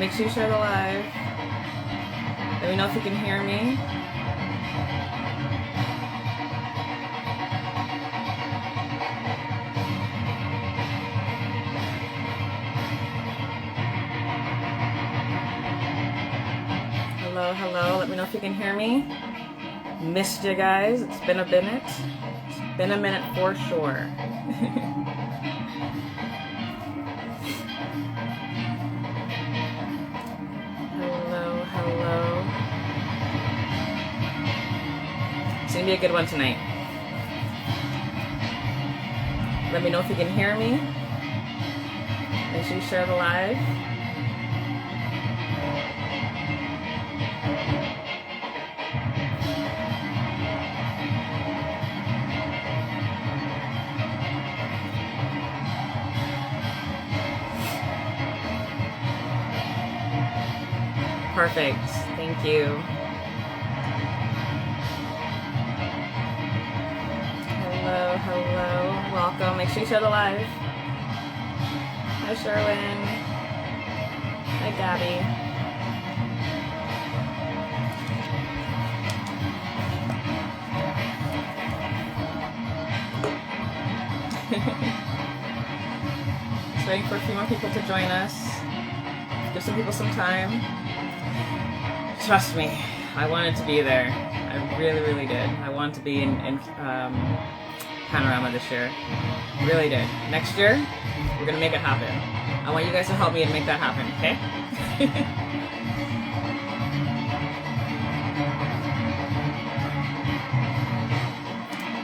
Make sure you share the live. Let me know if you can hear me. Hello, hello. Let me know if you can hear me. Missed you guys. It's been a minute. It's been a minute for sure. Hello, hello. It's gonna be a good one tonight. Let me know if you can hear me. Make sure you share the live. Perfect. Thank you. Hello, hello. Welcome. Make sure you share the live. Hi, Sherwin. Hi, Gabby. Just waiting for a few more people to join us. Give some people some time. Trust me, I wanted to be there. I really, really did. I wanted to be in Panorama this year. Really did. Next year, we're gonna make it happen. I want you guys to help me and make that happen, okay?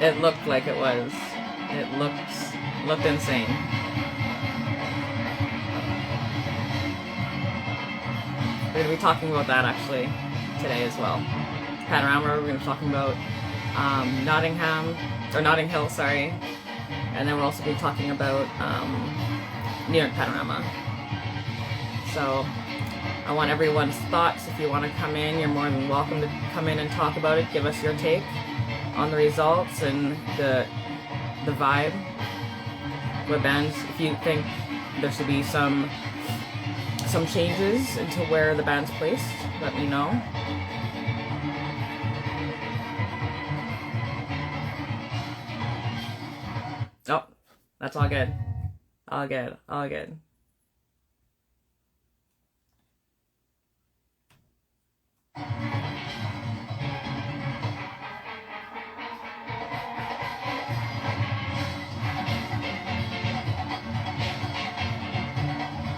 It looked like it was. It looked insane. We're going to be talking about that actually today as well. Panorama, we're going to be talking about Notting Hill, sorry. And then we'll also be talking about New York Panorama. So I want everyone's thoughts. If you want to come in, you're more than welcome to come in and talk about it. Give us your take on the results and the vibe. What bands, if you think there should be some changes into where the band's placed, let me know. Oh, that's all good. All good. All good.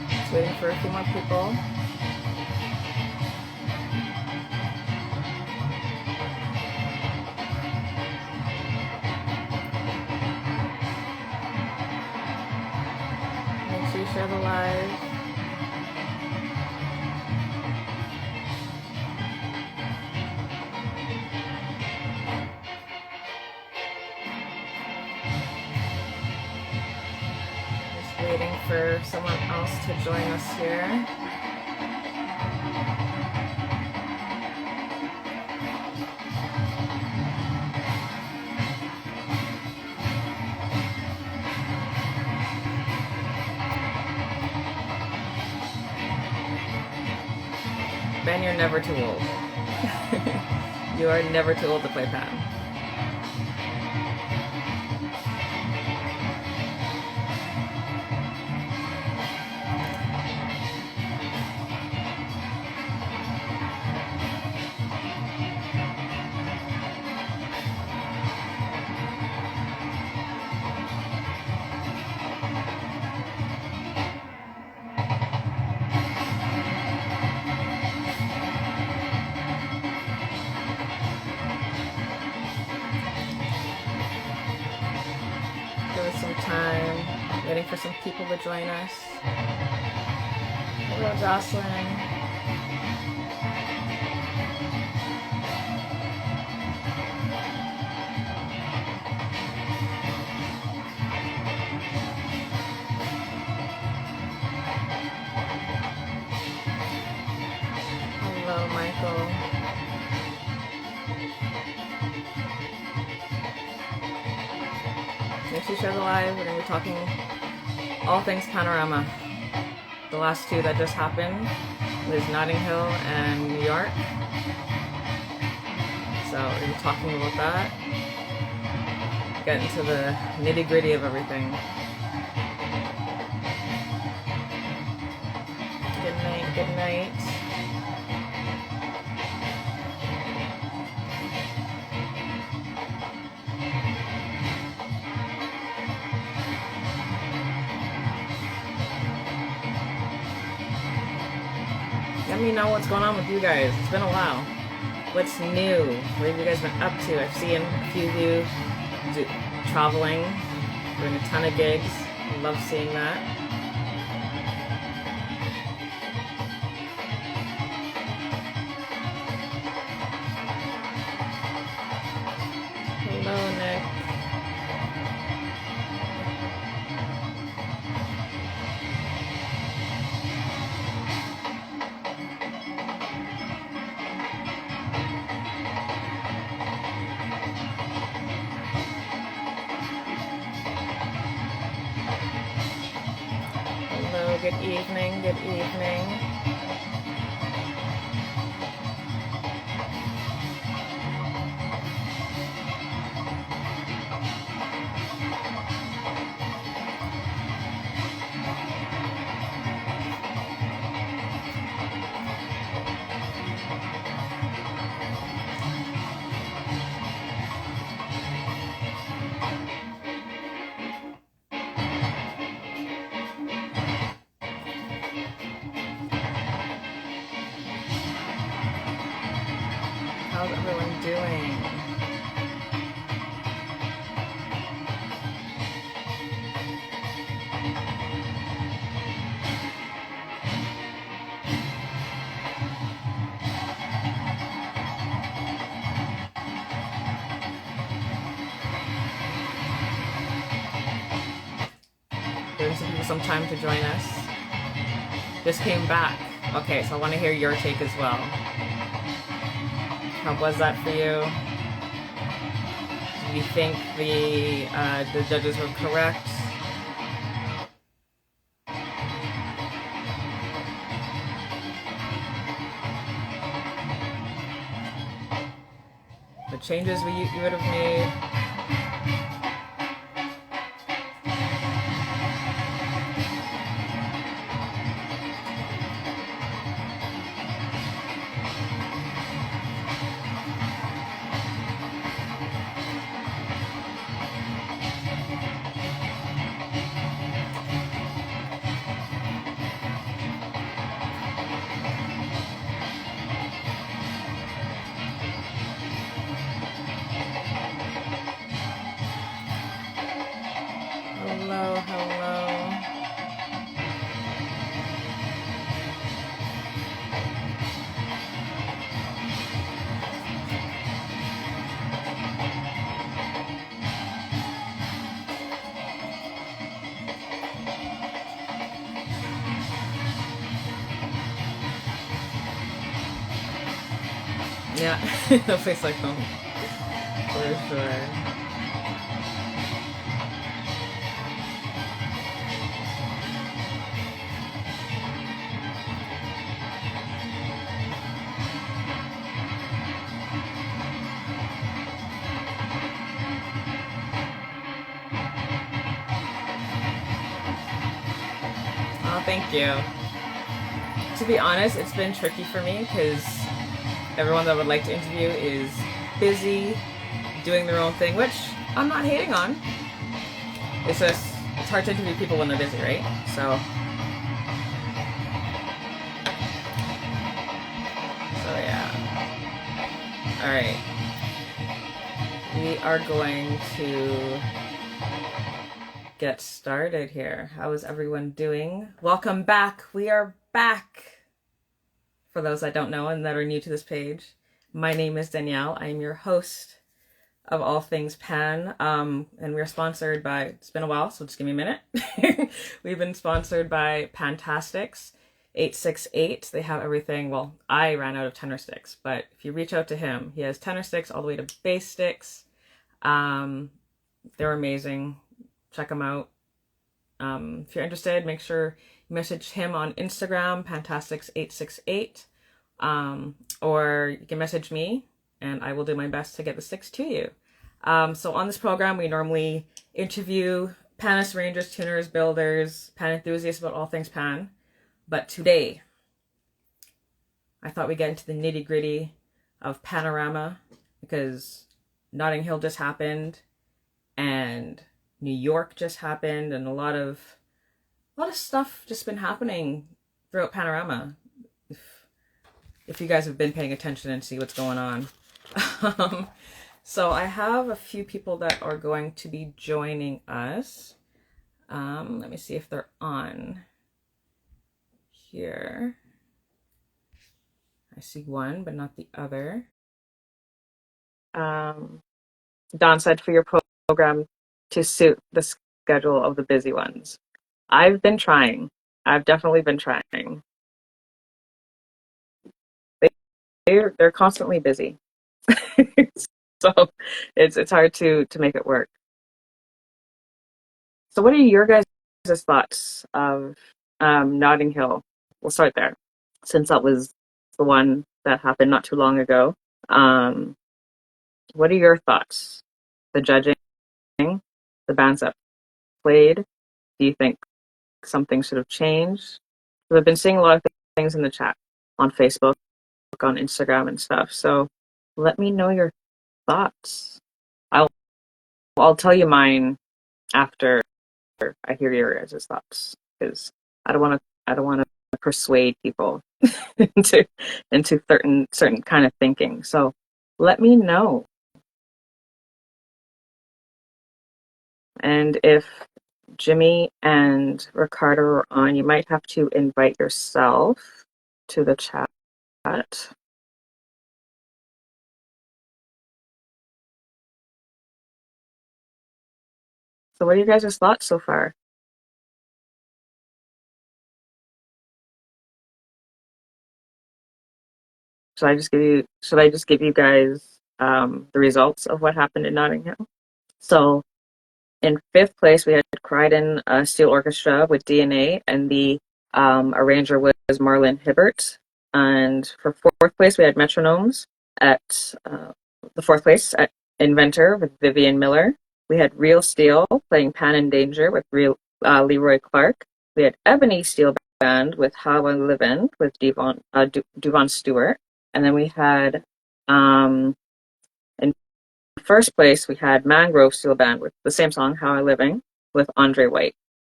Just waiting for a few more people. Make sure you share the live. Waiting for someone else to join us here. Ben, you're never too old. You are never too old to play Pan. Waiting for some people to join us. Hello, Jocelyn. Hello, Michael. Make sure you share the live. We're going to be talking all things Panorama. The last two that just happened. There's Notting Hill and New York. So we're going to be talking about that. Get into the nitty-gritty of everything. Good night, good night. Let me know what's going on with you guys. It's been a while. What's new? What have you guys been up to? I've seen a few of you traveling, doing a ton of gigs. I love seeing that. Hello, Nick. Good evening, good evening. How's everyone doing? Giving some people some time to join us. Just came back. Okay, so I want to hear your take as well. How was that for you? Do you think the judges were correct? The changes you would have made? Hello, hello. Yeah, no place like home. For sure. Oh, thank you. To be honest, it's been tricky for me because everyone that I would like to interview is busy doing their own thing, which I'm not hating on. It's just, it's hard to interview people when they're busy, right? So yeah. All right. We are going to get started here. How is everyone doing? Welcome back. We are back. For those that don't know and that are new to this page, my name is Danielle. I am your host of All Things Pan, and we're sponsored by, it's been a while, so just give me a minute. We've been sponsored by Pantastics 868. They have everything. Well, I ran out of tenor sticks, but if you reach out to him, he has tenor sticks all the way to bass sticks. They're amazing. Check them out. If you're interested, make sure you message him on Instagram, Pantastics868, or you can message me, and I will do my best to get the sticks to you. So on this program, we normally interview panists, rangers, tuners, builders, pan enthusiasts about all things pan. But today, I thought we'd get into the nitty gritty of Panorama because Notting Hill just happened and New York just happened, and a lot of stuff just been happening throughout Panorama. If you guys have been paying attention and see what's going on. So I have a few people that are going to be joining us. Let me see if they're on here. I see one, but not the other. Don said for your program to suit the schedule of the busy ones. I've been trying. I've definitely been trying. They're constantly busy. So it's hard to make it work. So what are your guys' thoughts of Notting Hill? We'll start there, since that was the one that happened not too long ago. What are your thoughts? The judging, the bands that played. Do you think something should have changed? I've been seeing a lot of things in the chat on Facebook, on Instagram, and stuff. So let me know your thoughts. I'll tell you mine after I hear your guys' thoughts, because I don't want to persuade people into certain kind of thinking. So let me know. And if Jimmeh and Ricardo are on, you might have to invite yourself to the chat. So what are you guys' thoughts so far? Should I just give you guys the results of what happened in Notting Hill? So in fifth place, we had Crichton Steel Orchestra with DNA, and the arranger was Marlon Hibbert. And for fourth place, we had Metronomes at the fourth place at Inventor with Vivian Miller. We had Real Steel playing Pan and Danger with Leroy Clark. We had Ebony Steel Band with How I Live In with Duvone Stewart. And then we had in first place, we had Mangrove Steel Band with the same song, How I Living, with Andre White.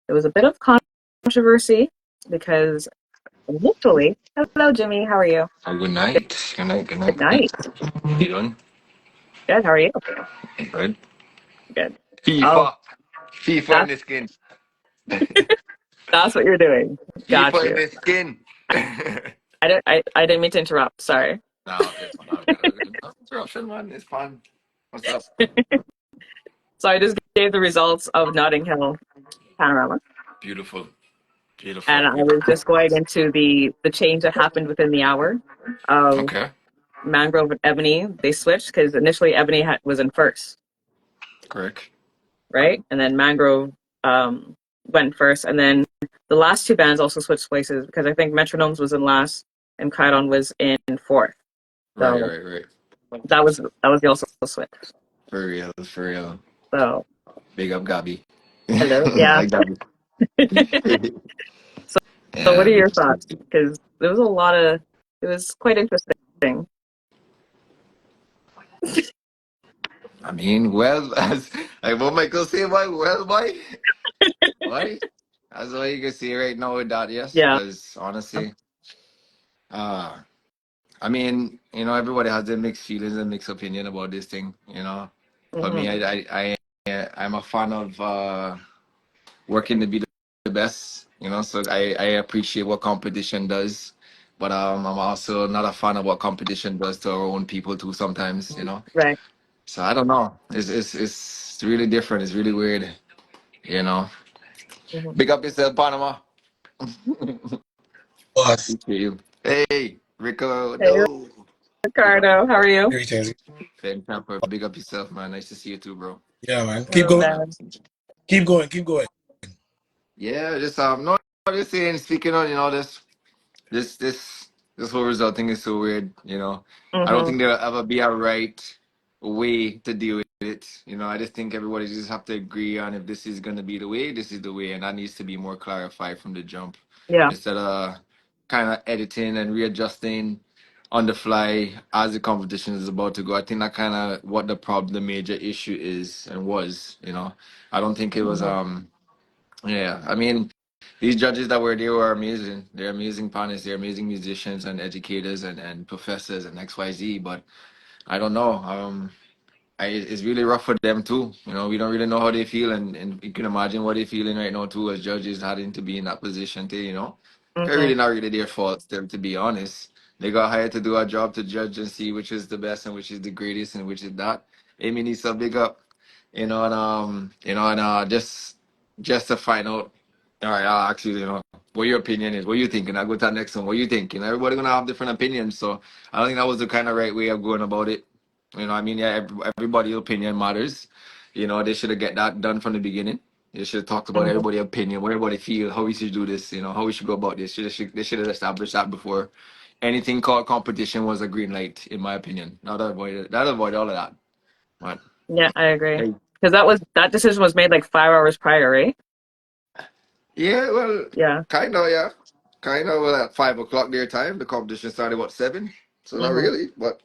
It was a bit of controversy because initially, hello, Jimmeh, how are you? Oh, good night. Good night. Good night. Good night. How you doing? Good, how are you? Good. Good. Oh, FIFA in that's, the skin. that's what you're doing. Got FIFA in you. the skin. I didn't mean to interrupt, sorry. No, okay, it's fine. Okay. No interruption, man. It's fun. What's up? So I just gave the results of Notting Hill Panorama. Beautiful. Beautiful. And I was Beautiful. just going into the change that happened within the hour of Okay. Mangrove and Ebony. They switched because initially Ebony was in first, Correct. right? And then Mangrove went first. And then the last two bands also switched places because I think Metronomes was in last and Chiron was in fourth. Right, So right, right. that was the also switch. For real. For real. So Big up, Gabby. hello, I yeah. like Gabby. So what Yeah. are your thoughts? Because there was it was quite interesting. I mean, well, as like what Michael say, boy. Why? That's all you can see right now with that, yes. Yeah. Because honestly, uh I mean, everybody has their mixed feelings and mixed opinion about this thing. For me, Mm-hmm. I'm a fan of working to be the best. So I appreciate what competition does, but I'm also not a fan of what competition does to our own people too sometimes. Right. So I don't know. It's really different. It's really weird. Mm-hmm. Big up yourself, Panama. Boss. Appreciate you. Hey, Rico, Hey, no. Ricardo, how are you? Greetings. Fame Camper, big up yourself, man. Nice to see you too, bro. Yeah, man. Keep Oh, going. man. Keep going. Keep going. Yeah, just no, just saying, speaking on, this this whole result thing is so weird. I don't Mm-hmm. think there'll ever be a right way to deal with it. I just think everybody just have to agree on if this is gonna be the way, this is the way, and that needs to be more clarified from the jump Yeah. instead of kind of editing and readjusting on the fly as the competition is about to go. I think that kind of what the major issue is and was. I don't think it was Mm-hmm. yeah, I mean, these judges that were there were amazing. They're amazing panelists. They're amazing musicians and educators and professors and XYZ. But I don't know. It's really rough for them too. We don't really know how they feel, and you can imagine what they're feeling right now too, as judges having to be in that position too. It's Mm-hmm. really not really their fault. Them, to be honest, they got hired to do a job to judge and see which is the best and which is the greatest and which is not. Amy needs a big up, just to find out. All right, I'll ask you, what your opinion is. What you thinking? I'll go to the next one. What you thinking? Everybody gonna have different opinions, so I don't think that was the kind of right way of going about it. I mean, yeah, everybody's opinion matters. They should have get that done from the beginning. They should have talked about Mm-hmm. everybody's opinion, what everybody feel, how we should do this, how we should go about this. They should have established that before anything called competition was a green light, in my opinion. Not avoid all of that. But Yeah, I agree. hey, Because that decision was made like 5 hours prior, right? yeah, well, Yeah. kind of, yeah, kind of. Well, at 5 o'clock their time, the competition started what 7, so not Mm-hmm. really, but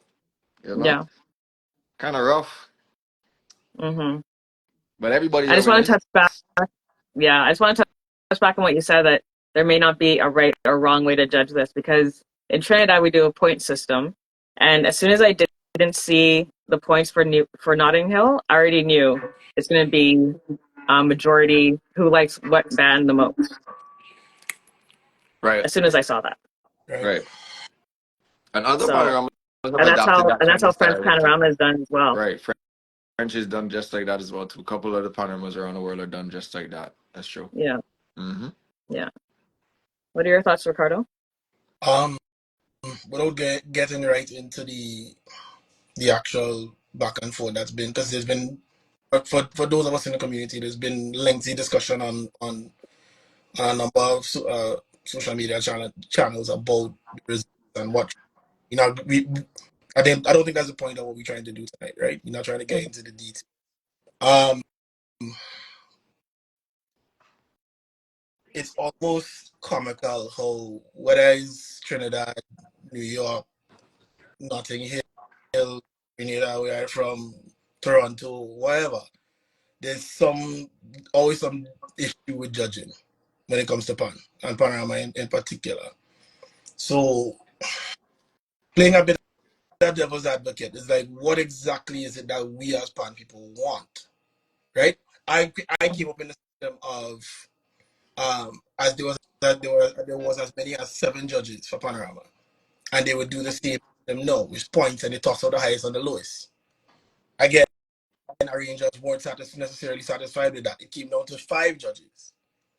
you know, Yeah. kind of rough. Mm-hmm. But everybody's I a just want winner. to touch back. Yeah, I just want to touch back on what you said that there may not be a right or wrong way to judge this because in Trinidad we do a point system, and as soon as I didn't see the points for Notting Hill, I already knew it's going to be majority who likes what band the most. Right, As soon as I saw that, right? right. And other so panoramas have adapted that and kind that's of how French style too. Panorama is done as well. Right, French is done just like that as well too. A couple of the panoramas around the world are done just like that. That's true. Yeah, Hmm. yeah. What are your thoughts, Ricardo? Um, without getting right into the actual back and forth that's been, because there's been for those of us in the community, there's been lengthy discussion on a number of social media channels about the results and what we. I don't think that's the point of what we're trying to do tonight, right? We're not trying to get into the details. Um, it's almost comical how whether it's Trinidad, New York, Notting Hill, Grenada, where I'm from, Toronto, wherever. There's always some issue with judging when it comes to Pan and Panorama in particular. So playing a bit of devil's advocate is like, what exactly is it that we as Pan people want, right? I came up in the system of as there was as many as 7 judges for Panorama, and they would do the same system no, with points, and they toss out the highest and the lowest. Again, arrangers weren't necessarily satisfied with that. It came down to 5 judges.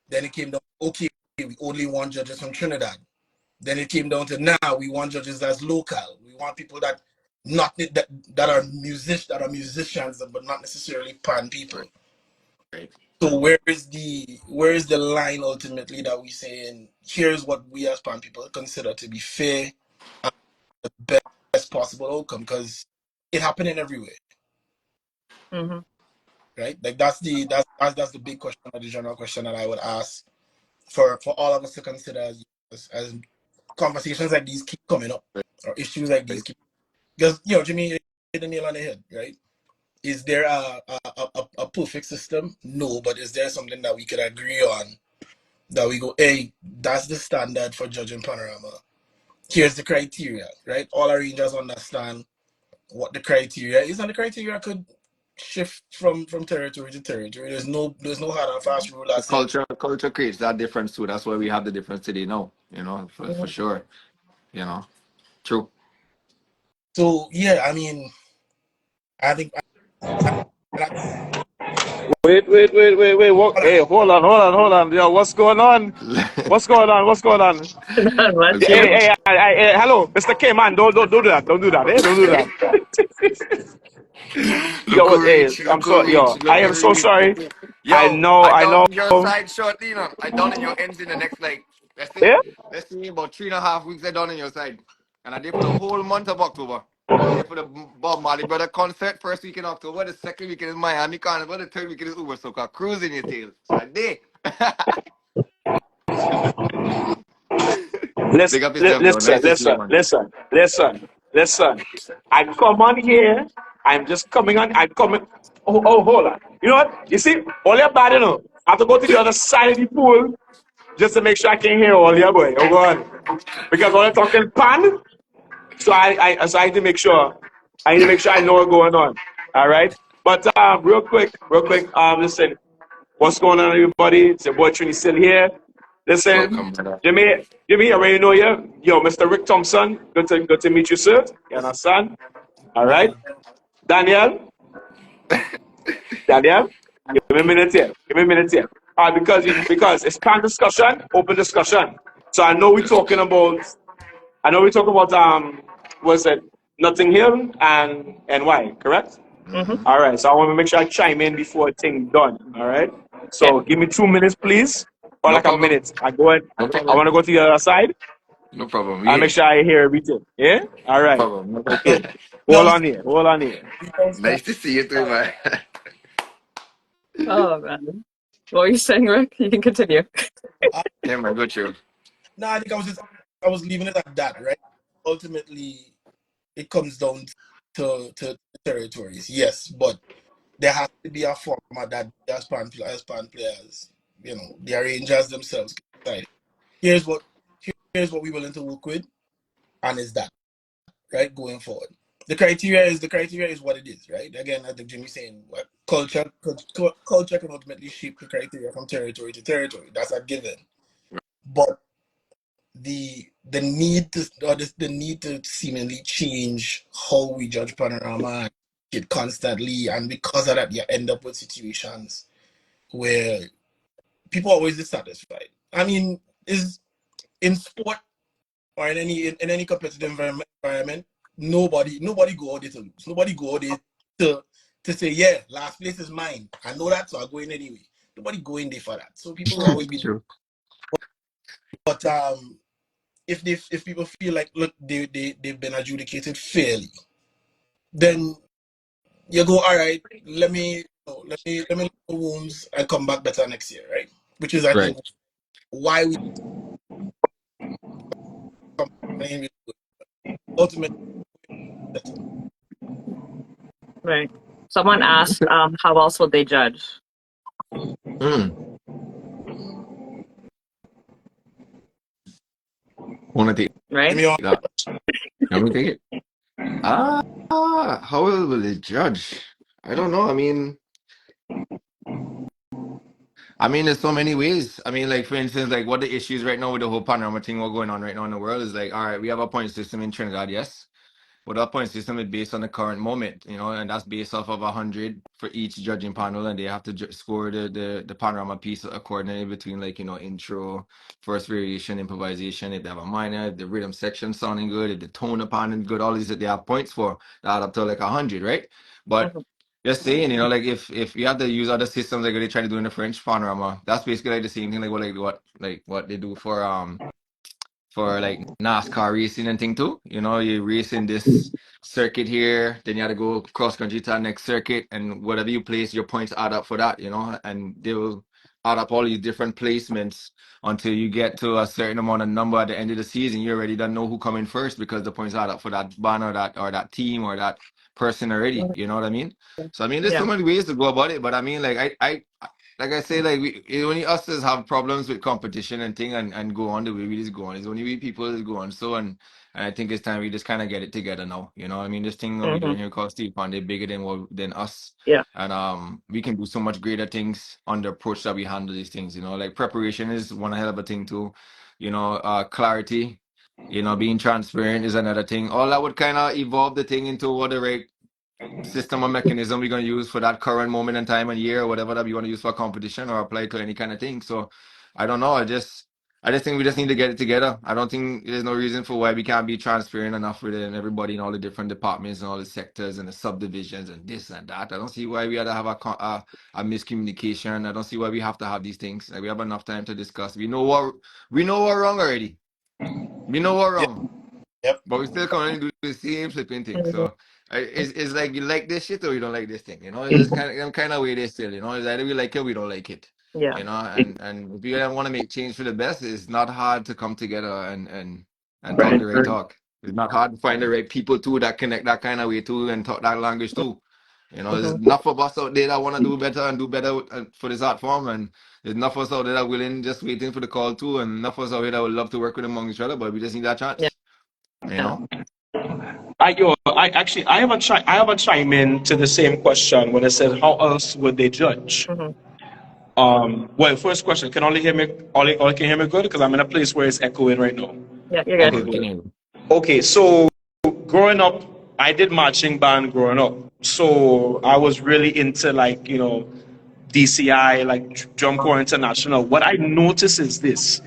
Then it came down, okay, we only want judges from Trinidad. Then it came down to now we want judges that's local. We want people that are musicians but not necessarily pan people. Right. So where is the line ultimately that we saying here's what we as pan people consider to be fair and the best possible outcome, because it happening everywhere. Mm-hmm. Right? Like that's the big question, or the general question that I would ask for all of us to consider as conversations like these keep coming up, or issues like these Right. keep, because Jimmeh hit the nail on the head, right? Is there a perfect system? No, but is there something that we could agree on that we go, hey, that's the standard for judging Panorama. Here's the criteria, right? All our rangers understand what the criteria is, and the criteria could shift from territory to territory. There's no hard and fast rule The that says. culture creates that difference too. That's why we have the difference today now. For Mm-hmm. sure. You know, true. So yeah, I mean, I think I, Wait. What, hold on. hey, hold on. Yo, what's going on? What's going on? What's going on? Not much, Let's Hey, go. Jimmy. hello, Mr. K, man. Don't do that. Don't do that. Hey, don't do that. Look Yo, who hey, reach. I'm Look who so, reach. yo, Look I who am so reach. sorry. I Yo, know, I I know. down your side shortly, you know. I down in your ends in the next like Yeah? let's say about 3.5 weeks. I down in your side, and I did for the whole month of October. I did for the Bob Marley Brother concert first week in October. The second weekend is Miami Carnival. The third weekend is Uber Soca cruising your tail. So I did. Big Listen, up yourself, though. listen, Nice to see you, listen, man. listen, listen, listen. I come on here. I'm just coming on. I'm coming. Hold on. You know what? You see, all your body, you know. I have to go to the other side of the pool just to make sure I can hear all your boy. Oh God, because all you're talking pan. So so I need to make sure. I need to make sure I know what's going on. All right. But real quick, listen. What's going on, everybody? It's your boy Trini still here. Listen, Welcome, brother. Jimmeh, I already know you. Yo, Mr. Rick Thompson, good to meet you, sir. You understand? All right. Yeah. Daniel, Daniel, give me a minute here. Give me a minute here. Because it's pan discussion, open discussion. So I know we're talking about what's it? Notting Hill and why, correct? Mm-hmm. Mm-hmm. All right, so I want to make sure I chime in before thing done. All right. Okay. So give me 2 minutes, please, or No like a problem. minute. I go ahead. No I want problem. to go to the other side. No problem. We I make here. sure I hear everything. Yeah. All No right. problem. No Okay. problem. Hold on here. Hold on here. We don't start. Nice to see you too, man. Oh man. What were you saying, Rick? You can continue. Uh, Yeah, man. Good you. no, I think I was leaving it at that, right? Ultimately, it comes down to territories, yes, but there has to be a format that the as pan players, the arrangers themselves decide. Here's what here's what we're willing to work with, and is that right going forward. The criteria is what it is, right? Again, I think Jimmy's saying what culture can ultimately shape the criteria from territory to territory. That's a given. But the need to or the need to seemingly change how we judge Panorama it constantly, and because of that, you end up with situations where people are always dissatisfied. I mean, is in sport or in any competitive environment, nobody go out there to lose. Nobody go out there to say, yeah, last place is mine. I know that, so I'll go in anyway. Nobody go in there for that. So people will always be. True. But if people feel like look they've been adjudicated fairly, then you go all right. Let me look the wounds and come back better next year, right? Which is I Right. think why we complain with ultimately. Right. Someone asked, how else would they judge? Mm. Wanna take Right? Give me all. that? Can we take it? How will they judge? I don't know. I mean, there's so many ways. I mean, like for instance, like what the issues right now with the whole panorama thing, what going on right now in the world is like, all right, we have a point system in Trinidad, yes. But our point system is based on the current moment, and that's based off of 100 for each judging panel, and they have to score the panorama piece accordingly between like intro, first variation, improvisation. If they have a minor, if the rhythm section sounding good, if the tone upon it good, all these that they have points for that add up to like 100, right? But Mm-hmm. just saying, like if you have to use other systems like what they try to do in the French panorama, that's basically like the same thing like what they do for like NASCAR racing and thing too. You race in this circuit here, then you have to go cross country to the next circuit, and whatever you place, your points add up for that, and they will add up all these different placements until you get to a certain amount of number at the end of the season. You already don't know who coming first because the points add up for that band or that team or that person already. You know what I mean? So I mean, there's so Yeah. many ways to go about it, but I mean, like like I say, like only us just have problems with competition and thing and go on the way we just go on. It's only we people that go on. So and I think it's time we just kind of get it together now. You know what I mean? This thing that we're Mm-hmm. doing here called Steve Pond, they're bigger than us. Yeah. And we can do so much greater things on the approach that we handle these things. Like preparation is one hell of a thing too. Clarity, being transparent is another thing. All that would kind of evolve the thing into what the right system or mechanism we're going to use for that current moment in time and year or whatever that we want to use for competition or apply to any kind of thing. So I don't know. I just I just think we just need to get it together. I don't think there's no reason for why we can't be transparent enough with it and everybody in all the different departments and all the sectors and the subdivisions and this and that. I don't see why we had to have a miscommunication. I don't see why we have to have these things. Like we have enough time to discuss. We know what wrong already. We know what Yep. wrong, Yep. but we still come and do the same flipping thing. Mhm. So it's like you like this shit or you don't like this thing. You know, it's just kind of way they still. You know, it's either we like it or we don't like it. Yeah. You know, and if you want to make change for the best, it's not hard to come together and talk the right talk. It's not hard to find the right people too that connect that kind of way too and talk that language too. You know, there's Mhm. enough of us out there that want to do better and do better for this art form, and there's enough of us out there that willing, just waiting for the call too, and enough of us out there that would love to work with among each other, but we just need that Yeah. chance. You know? I have a chime in to the same question when it says how else would they judge? Mhm. Well, first question, can only hear me? All can hear me good because I'm in a place where it's echoing right now. Yeah, you're Okay, good. Can good. you? Okay, so growing up, I did marching band growing up. So I was really into like, DCI, like Drum Corps International. What I notice is this.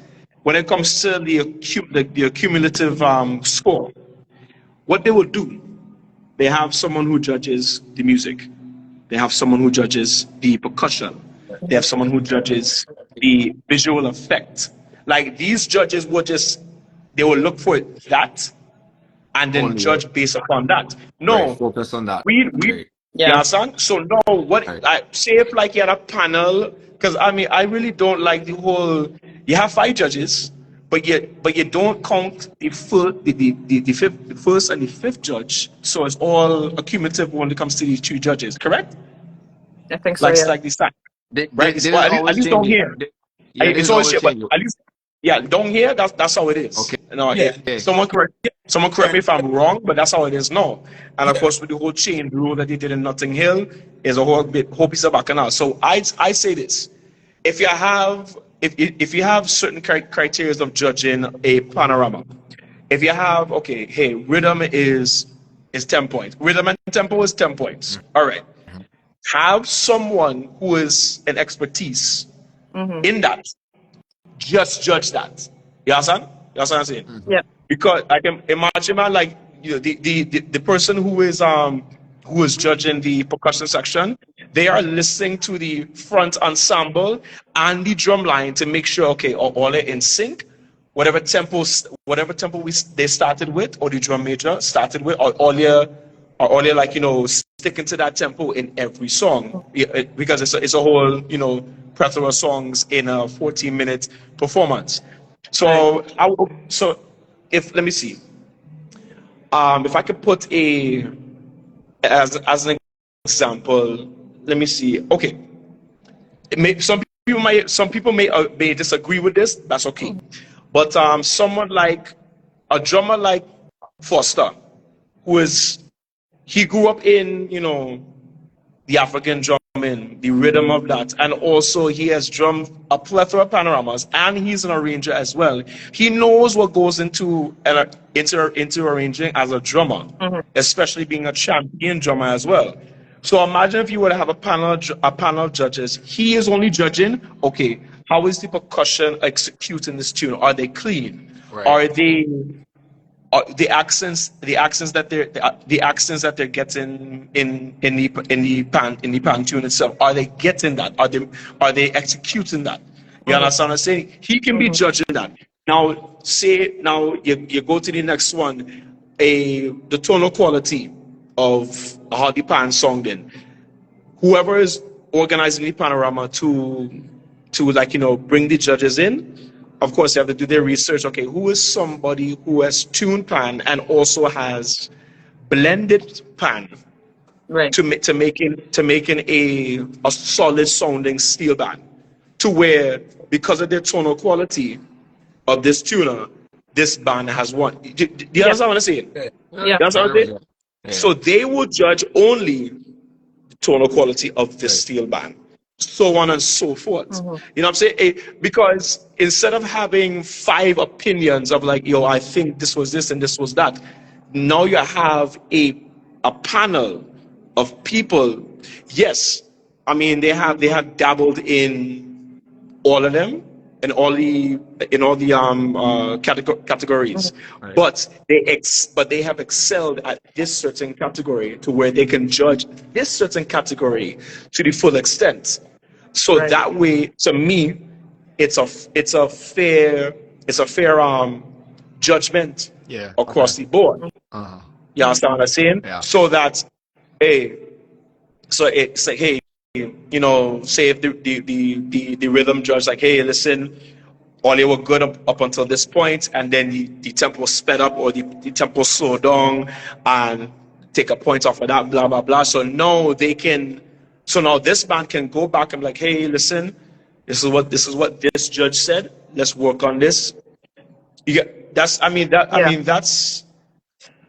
When it comes to the accumulative score, what they will do, they have someone who judges the music. They have someone who judges the percussion. They have someone who judges the visual effect. Like these judges will they will look for that and then Only right. judge based upon that. Right. No, Focus on that. we Right. you Yeah. understand? So now what Right. I say if like you had a panel, because I mean I really don't like the whole you have five judges, but you don't count the first and the fifth judge. So it's all accumulative when it comes to these two judges, correct? I think so. Like Yeah. like this time, right? This Well, is at always least down changing. here. Yeah, this It's is always always shit, but changing. at least, yeah, down here, that's how it is. Okay. No, Yeah. someone correct me if I'm wrong, but that's how it is now. And of Yeah. course, with the whole chain rule that they did in Notting Hill, is a whole piece of bacchanal. So I say this: if you have if you have certain criteria of judging a panorama, if you have hey, rhythm is 10 points, rhythm and tempo is 10 points. All right, have someone who is an expertise Mhm. in that just judge that. You understand? You understand what I'm saying? Mm-hmm. Yeah. Because I can imagine, man, like the person who is judging the percussion section, they are listening to the front ensemble and the drum line to make sure are all in sync. Whatever tempo they started with, or the drum major started with, or all you like sticking to that tempo in every song. Because it's a whole plethora of songs in a 14-minute performance. Right. So if let me see, if I could put as an example, let me see. Okay, some people may disagree with this. That's okay, but someone like a drummer like Foster, who is he grew up in the African drumming, the rhythm of that. And also he has drummed a plethora of panoramas and he's an arranger as well. He knows what goes into arranging as a drummer, Mhm. especially being a champion drummer as well. So imagine if you were to have a panel of judges. He is only judging, how is the percussion executing this tune? Are they clean? Right. Are they the accents that they're getting in the pan tune itself, are they getting that? Are they executing that? You Mhm. understand what I'm saying? He can be Mhm. judging that. Now you go to the next one, the tonal quality of how the pan song then. Whoever is organizing the panorama to bring the judges in, of course they have to do their research. Who is somebody who has tuned pan and also has blended pan Right. to making a solid sounding steel band, to where because of their tonal quality of this tuner, this band has won. Do you Yeah. understand what I'm saying? Yeah. Yeah. Yeah. You understand what I'm 100%. saying? Yeah. So they will judge only tonal quality of the Right. steel band, so on and so forth. Mhm. You know what I'm saying? Because instead of having five opinions of like, I think this was this and this was that, now you have a panel of people. Yes, I mean they have dabbled in all of them, categories, Right. but they have excelled at this certain category to where they can judge this certain category to the full extent. So Right. that way, to me, it's a fair judgment Yeah. Okay. across the board. Uh-huh. You understand what I'm saying? Yeah. So that, hey, so it's like, hey, say if the rhythm judge like, hey, listen, all they were good up until this point, and then the tempo sped up or the tempo slowed down and take a point off of that, blah blah blah. So now this band can go back and be like, hey, listen, this is what this judge said. Let's work on this. You get that's Yeah.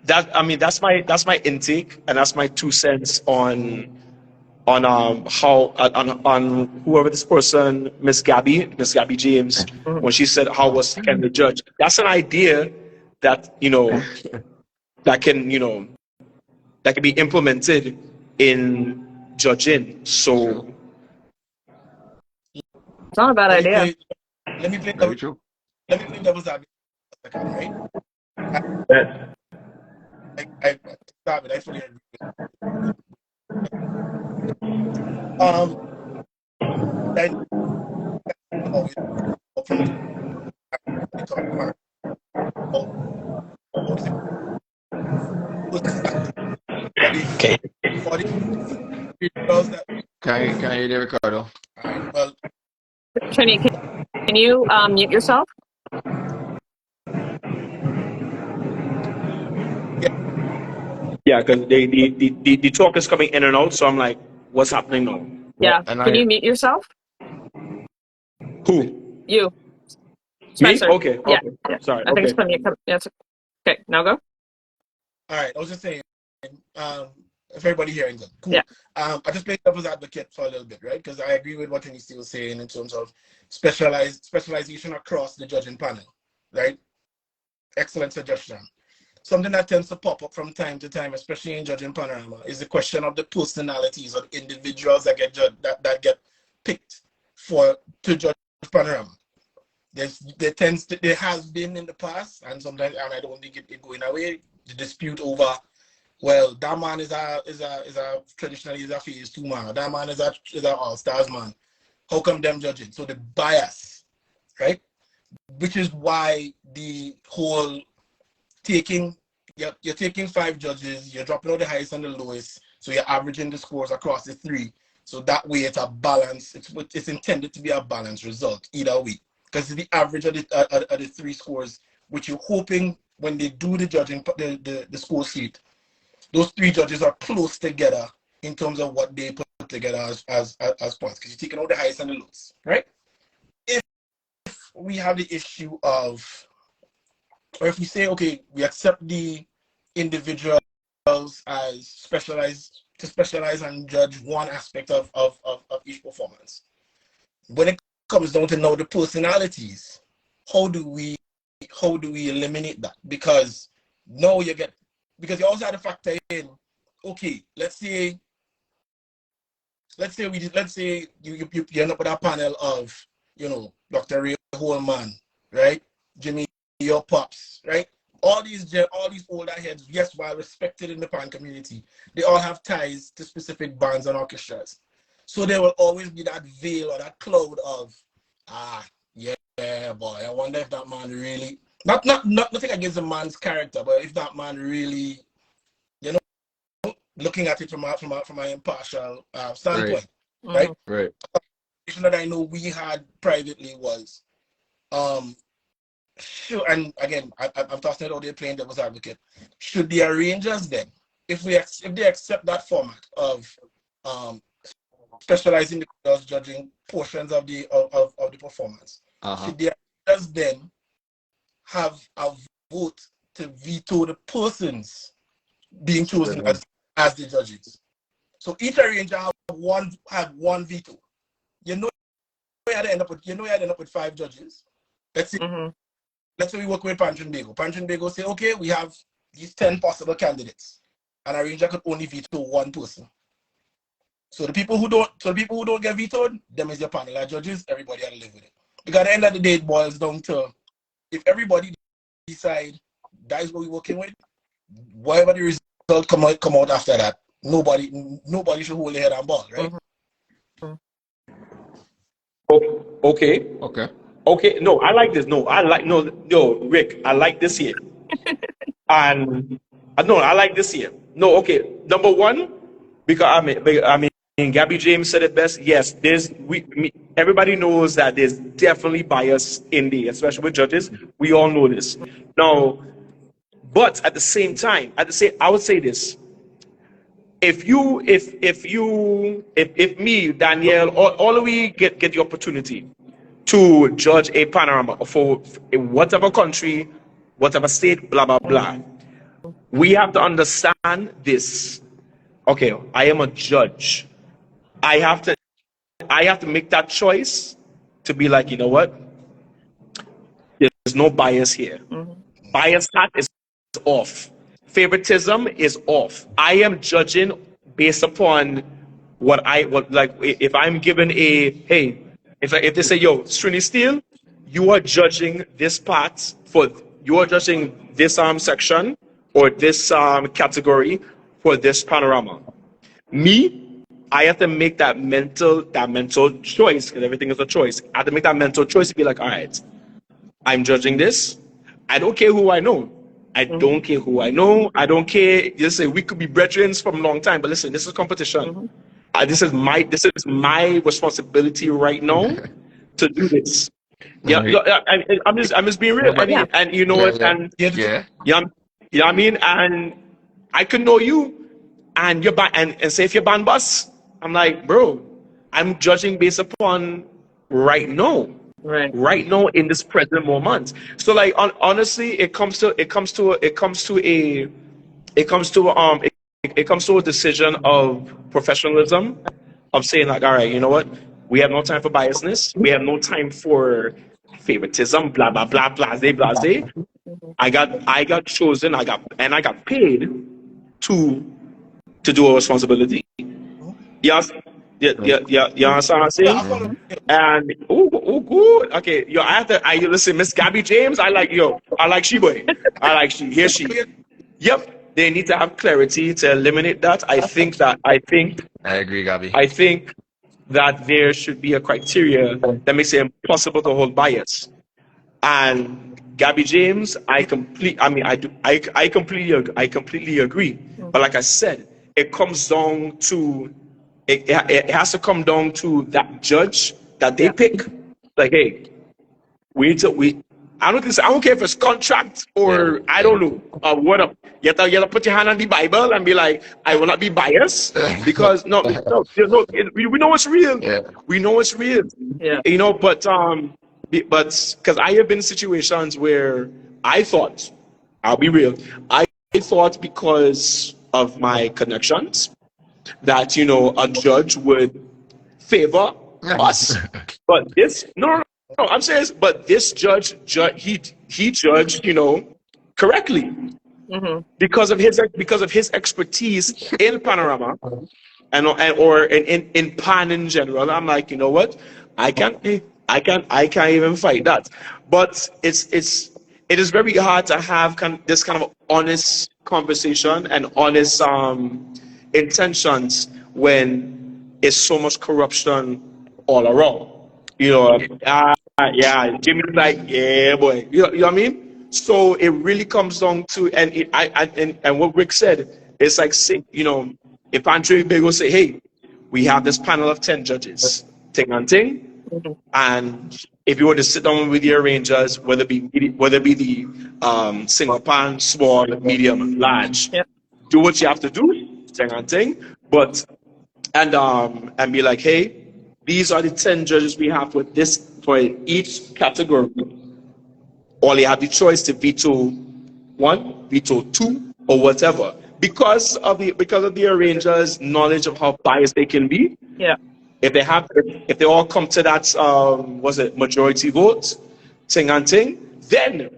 that's my intake, and that's my 2 cents on how on whoever this person, Miss Gabby James, Mhm. when she said how was can the judge. That's an idea that that can that can be implemented in judging. True. So It's not a bad Let me idea. play. Let me play. Very true. Let me play devil's advocate for a second, right? I, that I stop it. I fully agree. Um, I always from the top part. How is it personality for the for the individuals that? Can I hear you, Ricardo? All right. Well, Trini, can you mute yourself? yeah. yeah, because the talk is coming in and out. So I'm like, what's happening now? Yeah. And Can I you mute yourself? Who? You, Me? Spencer. Okay, Yeah. okay. Yeah. Sorry. I think it's Okay. from you. Yes. Okay. Now go. All right. I was just saying. If everybody hearing good, Yeah. cool. I just played devil's advocate for a little bit, right? Because I agree with what Tennessee was saying in terms of specialization across the judging panel, right? Excellent suggestion. Something that tends to pop up from time to time, especially in judging Panorama, is the question of the personalities or the individuals that get that get picked to judge Panorama. There has been in the past, and sometimes, and I don't think it going away, the dispute over, well, that man is a traditionally is a phase two man. That man is a all stars man. How come them judging? So the bias, right? Which is why the whole you're taking 5 judges, you're dropping out the highest and the lowest, so you're averaging the scores across the 3. So that way it's a balance. It's intended to be a balanced result either way, because it's the average of the 3 scores, which you're hoping when they do the judging, the score sheet, those 3 judges are close together in terms of what they put together as points, because you're taking out the highest and the lows, right? If we have the issue of, or if we say, okay, we accept the individuals as specialize and judge one aspect of each performance. When it comes down to now the personalities, how do we eliminate that? Because now because you also have to factor in, okay, let's say you end up with a panel of, Dr. Ray Holman, right? Jimmeh, your pops, right? All these older heads, yes, while respected in the pan community, they all have ties to specific bands and orchestras. So there will always be that veil or that cloud of, yeah, boy, I wonder if that man really, not nothing against the man's character, but if that man really, looking at it from an impartial right, standpoint, Mhm. right? right. That I know we had privately was, sure, and again, I'm talking about they're playing devil's advocate. Should the arrangers then, if they accept that format of specializing the judging portions of the performance, Uh-huh. should the arrangers then have a vote to veto the persons being chosen Brilliant. as the judges? So each arranger had one veto. You know, you had to end up with 5 judges. Let's say Mhm. we work with Pantrin Bago. Pantrin Bago say, okay, we have these 10 possible candidates, and arranger could only veto one person. So the people who don't get vetoed, them is your panel of judges. Everybody had to live with it. at the end of the day, it boils down to if everybody decide that is what we're working with, whatever the result come out after that, nobody should hold their head and ball, right? Okay. Okay. No, I like this. No, Rick, I like this here. And no, I like this here. No, okay. Number one, because I mean, Gabby James said it best. Yes, everybody knows that there's definitely bias in there, especially with judges. We all know this. Now, but at the same time, I would say this: if me, Danielle, all we get the opportunity to judge a panorama for whatever country, whatever state, blah blah blah, we have to understand this. Okay, I am a judge. I have to make that choice to be like, you know what? There's no bias here. Bias hat is off. Favoritism is off. I am judging based upon what like if I'm given a hey, if they say yo, Trini Steele, you are judging this part you are judging this section or this category for this panorama. Me, I have to make that mental choice, because everything is a choice. I have to make that mental choice to be like, all right, I'm judging this. I don't care who I know. I don't care who I know. I don't care. You say we could be brethren from a long time, but listen, this is competition. This is my responsibility right now to do this. Yeah, I'm just being real. And you know what? And yeah, I mean, and I could know you, and you're and say if you're band bus, I'm like, bro, I'm judging based upon right now. Right now in this present moment. So like honestly, it comes to a decision of professionalism, of saying like, all right, you know what? We have no time for biasness. We have no time for favoritism, blah blah blah, blase blase. I got chosen. I got paid to do a responsibility. Yes. Yeah. You understand what I'm saying? And good. Okay, you listen, Miss Gabby James. I like she-boy. I like she. Yep. They need to have clarity to eliminate that. I agree, Gabby. I think that there should be a criteria that makes it impossible to hold bias. And Gabby James, I completely agree. But like I said, it comes down to it has to come down to that judge that they pick. Like, hey, I don't care if it's contract or I don't know. What up? You have to put your hand on the Bible and be like, I will not be biased because we know it's real. Yeah. We know it's real. Yeah. You know, but because I have been in situations where I thought, I'll be real, I thought because of my connections that a judge would favor us, but I'm serious. But this judge he judged correctly because of his expertise in Panorama or in pan in general. I'm like, you know what, I can't even fight that. But it is very hard to have this kind of honest conversation and honest intentions when it's so much corruption all around. Jimmy's like, yeah, boy. You know what I mean? So it really comes down to, and what Rick said, it's like, if Andre Bego say, hey, we have this panel of 10 judges, ting and ting, and if you were to sit down with the arrangers, whether it be the single pan, small, medium, large, do what you have to do, ting and ting, but and be like, hey, these are the 10 judges we have for each category. Or you have the choice to veto 1, veto 2, or whatever. Because of the arrangers' knowledge of how biased they can be. Yeah. If they all come to that majority vote, ting and ting, then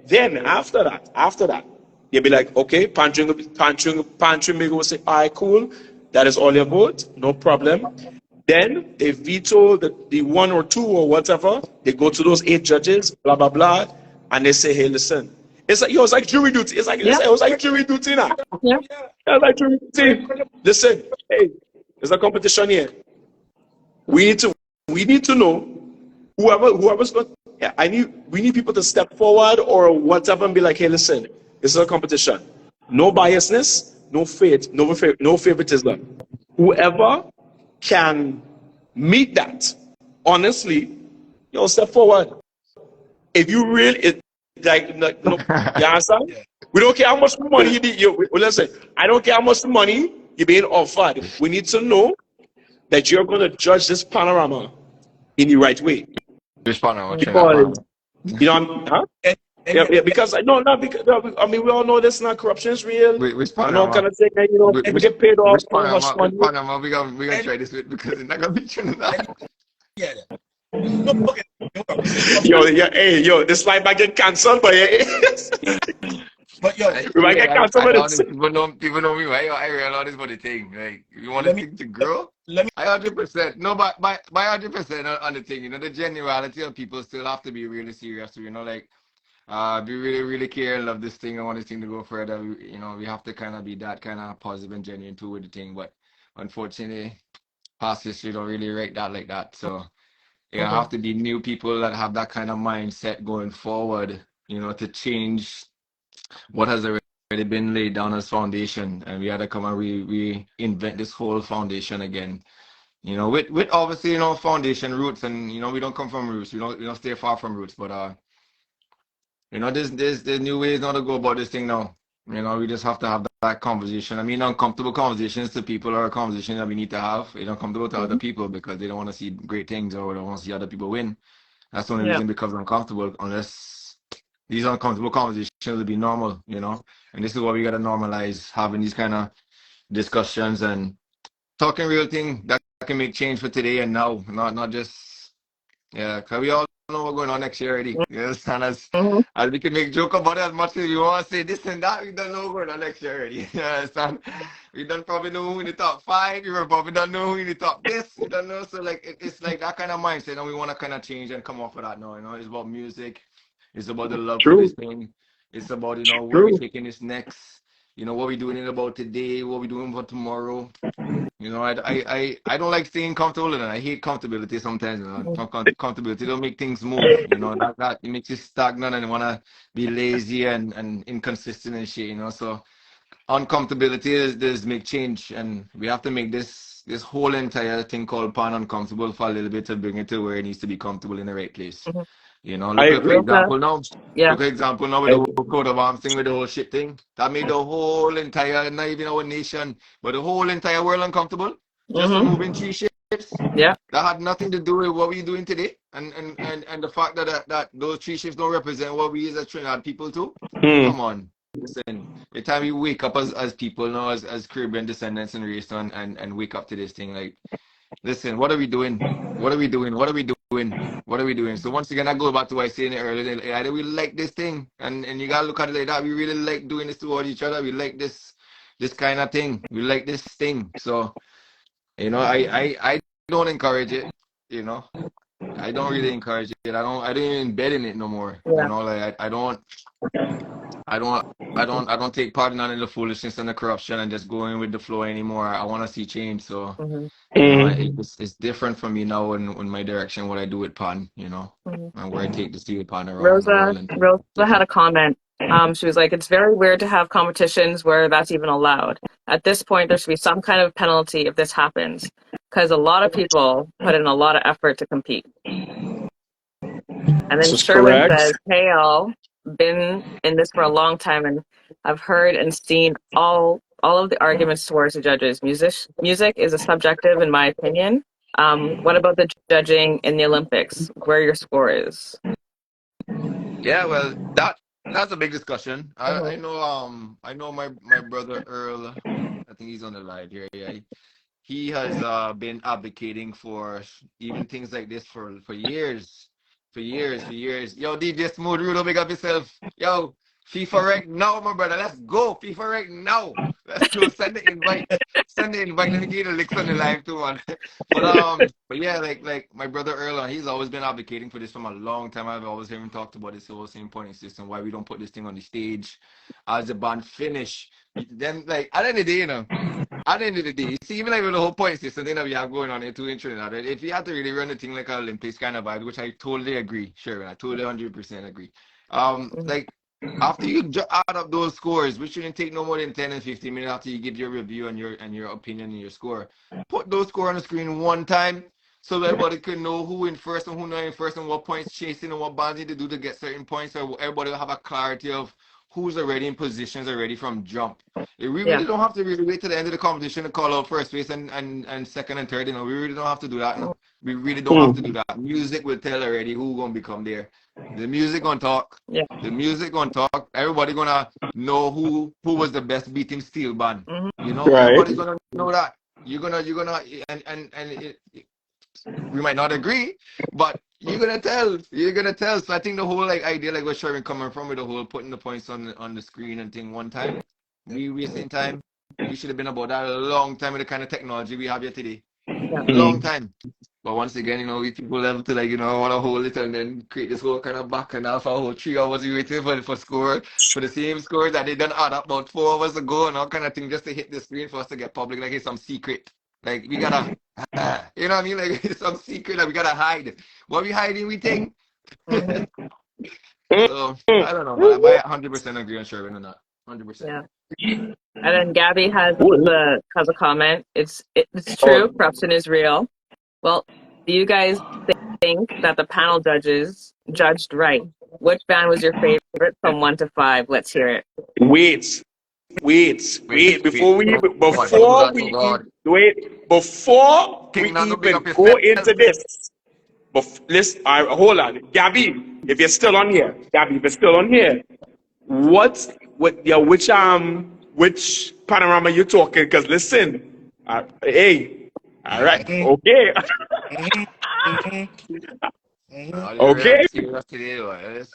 after that, you'll be like, okay, Pantry will say, all right, cool, that is all your vote, no problem. Then they veto the one or two or whatever. They go to those 8 judges, blah blah blah, and they say, "Hey, listen, it's like it's like jury duty. It's like Yeah. it was like jury duty now. Yeah. It's like jury duty. Listen, hey, there's a competition here. We need to know whoever's going. Yeah, we need people to step forward or whatever and be like, hey, listen, this is a competition. No biasness, no favoritism. Whoever can meet that, honestly, step forward. If you really, you understand? Yeah. We don't care how much money listen, I don't care how much money you're being offered. We need to know that you're going to judge this panorama in the right way. Which Panorama? Because, huh? And Yeah, because not because I mean we all know this not corruption is real. Which I know Panorama? kind of thing that people get paid off Which on hush Panorama? Which money. Panorama we gonna try this with because it's not gonna be Trinidad. yeah. No, okay. No problem. This slide might get cancelled, but But yo, we might get cancelled with it. People know me, right? I realize this for the thing. Like, you want Let to me- think to grow? let me I 100%. No, but by 100% on the thing, the generality of people still have to be really serious. Like, be really, really care and love this thing. I want this thing to go further. We have to kind of be that kind of positive and genuine too with the thing. But unfortunately, past history don't really rate that like that. So have to be new people that have that kind of mindset going forward. To change what has already been laid down as foundation, and we had to come and reinvent this whole foundation again. With obviously foundation roots, and we don't come from roots. We don't stay far from roots, but there's new ways now to go about this thing now. We just have to have that conversation. I mean, uncomfortable conversations to people are a conversation that we need to have. Uncomfortable to other people because they don't want to see great things or they don't want to see other people win. That's the only reason it becomes uncomfortable, unless these uncomfortable conversations will be normal, And this is what we got to normalize, having these kind of discussions and talking real thing that can make change for today and now, not just, because we all know what's going on next year already. You understand? As we can make joke about it as much as we want to say this and that, we don't know what's going on next year already. You understand? We don't probably know who in the top 5. We probably don't know who in the top this. We don't know. So like it's like that kind of mindset, and we want to kind of change and come off of that now. It's about music. It's about the love for this thing. It's about where we're taking this next. What we're doing about today, what we're doing for tomorrow. I don't like staying comfortable, and I hate comfortability sometimes. Comfortability don't make things move. That it makes you stagnant and want to be lazy and inconsistent and shit. So uncomfortability is make change, and we have to make this whole entire thing called pan uncomfortable for a little bit to bring it to where it needs to be comfortable in the right place. Look for example now. Yeah. Look for example now with the whole coat of arms thing, with the whole shit thing. That made the whole entire, not even our nation, but the whole entire world uncomfortable. Just removing 3 ships. Yeah. That had nothing to do with what we're doing today. And the fact that those 3 ships don't represent what we as Trinidad people too. Come on. Listen, the time we wake up as people now, as Caribbean descendants and race and wake up to this thing, like, listen, what are we doing? What are we doing? What are we doing? What are we doing? So once again, I go back to what I said earlier. Either we like this thing, and you gotta look at it like that. We really like doing this towards each other. We like this kind of thing. We like this thing. So, I don't encourage it. I don't really encourage it. I don't even embed in it no more. Yeah. Like I don't take part in any of the foolishness and the corruption and just going with the flow anymore. I want to see change. So it's different for me now in my direction, what I do with Pan, and where I take the steel Pan around the world. Rosa had a comment. She was like, it's very weird to have competitions where that's even allowed. At this point, there should be some kind of penalty if this happens, because a lot of people put in a lot of effort to compete. And then Sherwin says, hey, all, been in this for a long time, and I've heard and seen all of the arguments towards the judges. Music is a subjective, in my opinion. What about the judging in the Olympics, where your score is? Yeah, well, that's a big discussion. I know my brother Earl, I think he's on the line here. Yeah, he has been advocating for even things like this for years. Yo, DJ Smooth, Rudo, big up yourself. Yo, FIFA right now, my brother. Let's go. FIFA right now. Let's go. Send the invite. Send the invite. Let me get the links on the live too, man. But yeah, like my brother Earl, he's always been advocating for this from a long time. I've always heard him talk about this whole same pointing system. Why we don't put this thing on the stage as the band finish. Then, like at the end of the day, at the end of the day, see, even like with the whole point system thing that we have going on here too in Trinidad, right? If you had to really run the thing like an Olympics kind of vibe, which I totally agree, sure, I totally 100% agree. Like after you add up those scores, which shouldn't take no more than 10 and 15 minutes after you give your review and your opinion and your score, put those scores on the screen one time so that everybody can know who in first and who not in first and what points chasing and what bands need to do to get certain points, so everybody will have a clarity of who's already in positions already from jump. We really don't have to really wait to the end of the competition to call out first place and second and third. We really don't have to do that. We really don't have to do that. Music will tell already who gonna become there. The music gonna talk. Yeah. The music gonna talk. Everybody gonna know who was the best beating steel band. Everybody's gonna know that. You're gonna and we might not agree, but you're gonna tell. So I think the whole like idea, like where Sherman coming from with the whole putting the points on the screen and thing one time, we wasting time. We should have been about that a long time with the kind of technology we have here today. Long time. But once again, we people level to like, want to hold it and then create this whole kind of back and half a whole 3 hours waiting for score, for the same score that they done add up about 4 hours ago and all kind of thing just to hit the screen for us to get public like it's some secret. Like we gotta, you know what I mean? Like it's some secret that we gotta hide. What we hiding, we think. So I don't know, but I 100% agree on Sherwin or not. 100%. Yeah. And then Gabby has a comment. It's true. Corruption is real. Well, do you guys think that the panel judges judged right? Which band was your favorite from 1 to 5? Let's hear it. Wait. Before we even go into this, listen, hold on, Gabby. If you're still on here, which panorama you talking? Because listen, hey, all right, okay. Okay.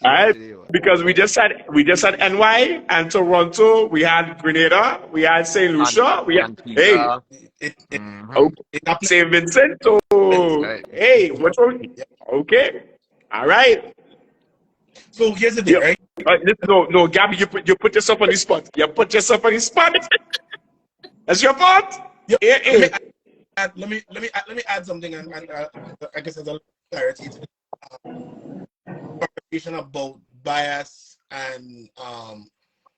All right. Because we just had NY and Toronto, we had Grenada, we had Saint Lucia, we had Saint Vincent. Hey, what's wrong? Okay. All right. So here's the thing, right? No, Gabby, you put yourself on the spot. That's your part. Let me add something, and I guess there's a clarity to the conversation about bias and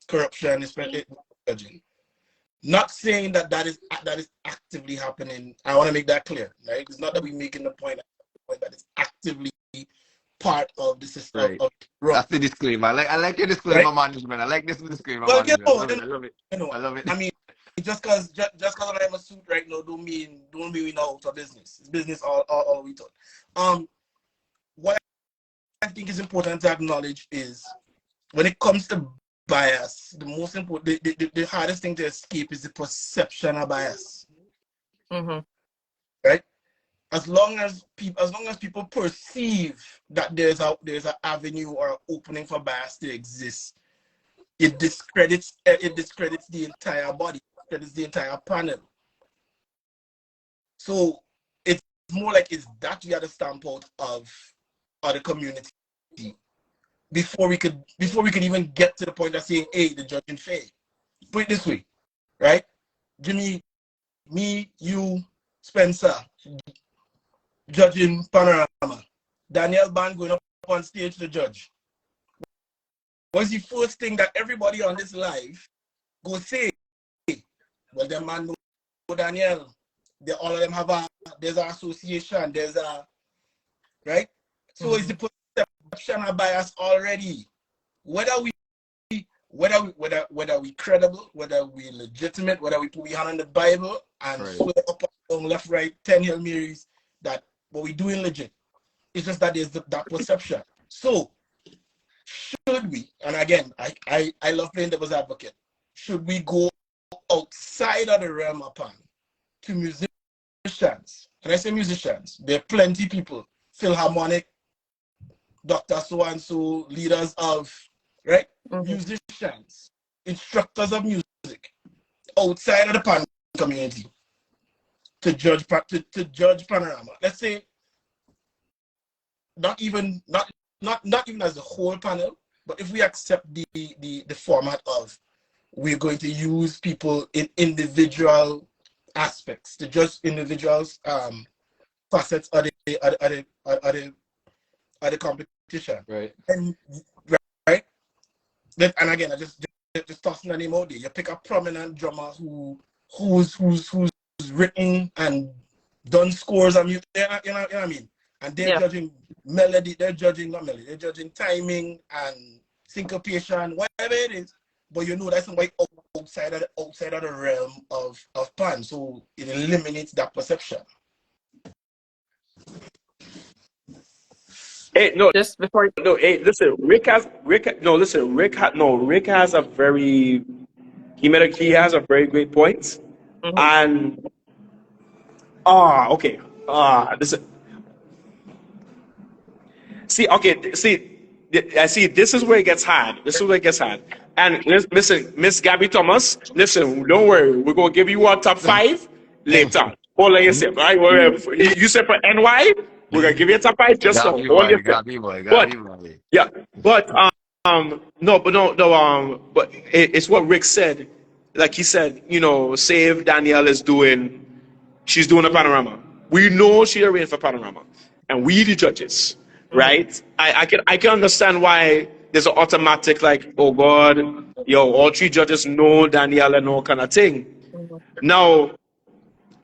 corruption, especially judging. Not saying that is actively happening. I want to make that clear, right? It's not that we're making the point that it's actively part of the system. Right. That's the disclaimer. I like your disclaimer, management. I like this disclaimer. Well, I love it. I mean, just because I'm a suit right now don't mean we know out of business. It's business all we thought. What I think is important to acknowledge is when it comes to bias, the most important, the hardest thing to escape is the perception of bias. Right? As long as people perceive that there's an avenue or an opening for bias to exist, it discredits the entire body, discredits the entire panel. So it's more like it's that we had to stamp out of the community before we could even get to the point of saying, hey, the judging fair. Put it this way, right? Jimmeh, me, you, Spencer, judging Panorama. Daniel Band going up on stage to judge. What's the first thing that everybody on this live go say? Well, the man know Daniel. All of them there's an association, right? So it's the perception of bias already. Whether we credible, whether we legitimate, whether we put we hand on the Bible and swear up on left, right, 10 Hail Marys that what we doing legit. It's just that there's that perception. So should we, and again, I love playing devil's advocate, should we go outside of the realm upon to musicians? When I say musicians, there are plenty people, Philharmonic, Dr. So-and-so, leaders of, right? musicians, instructors of music outside of the pan community to judge Panorama. Let's say not even as the whole panel, but if we accept the format of we're going to use people in individual aspects to judge individuals facets of the competition. Right. And right. And again, I just tossing a name out there. You pick a prominent drummer who's written and done scores on music. You know what I mean? And they're judging melody. They're judging not melody. They're judging timing and syncopation, whatever it is. But you know that's somebody outside of the realm of pan. So it eliminates that perception. Hey, no, Just before. no. Hey, listen. Rick has a very. He has a very great point. And okay. Listen. See, okay. See, I see. This is where it gets hard. And listen, Miss Gabby Thomas. Listen, don't worry. We're gonna give you our top 5 later. All like you said, right? You said for NY. We're gonna give you a top 5 just for all your boy. yeah, but but it's what Rick said. Like he said, say if Danielle she's doing a panorama. We know she's arranged for panorama, and we the judges, right? I can understand why there's an automatic like, oh God, all 3 judges know Danielle and all kind of thing. Now,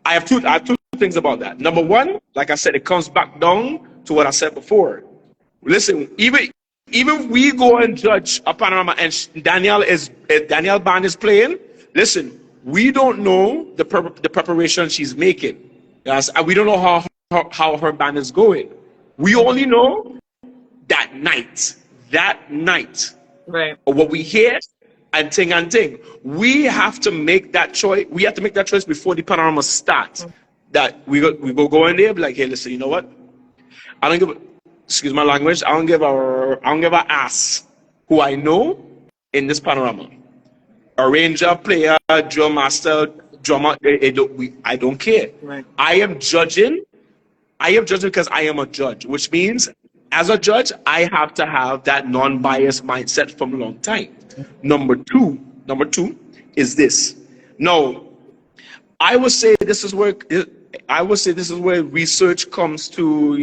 I have two things about that. Number one, like I said, it comes back down to what I said before. Listen, even if we go and judge a panorama and Danielle band is playing, listen, we don't know the preparation she's making. Yes, and we don't know how her band is going. We only know that night, Right. or what we hear and ting. We have to make that choice. We have to make that choice before the panorama starts. That we go in there, be like, hey, listen, you know what? I don't give. Excuse my language. I don't give a ass who I know in this panorama. Arranger, player, drum master, drummer. I don't care. Right. I am judging because I am a judge, which means as a judge, I have to have that non-biased mindset from a long time. Number two is this. No, I would say this is where research comes to,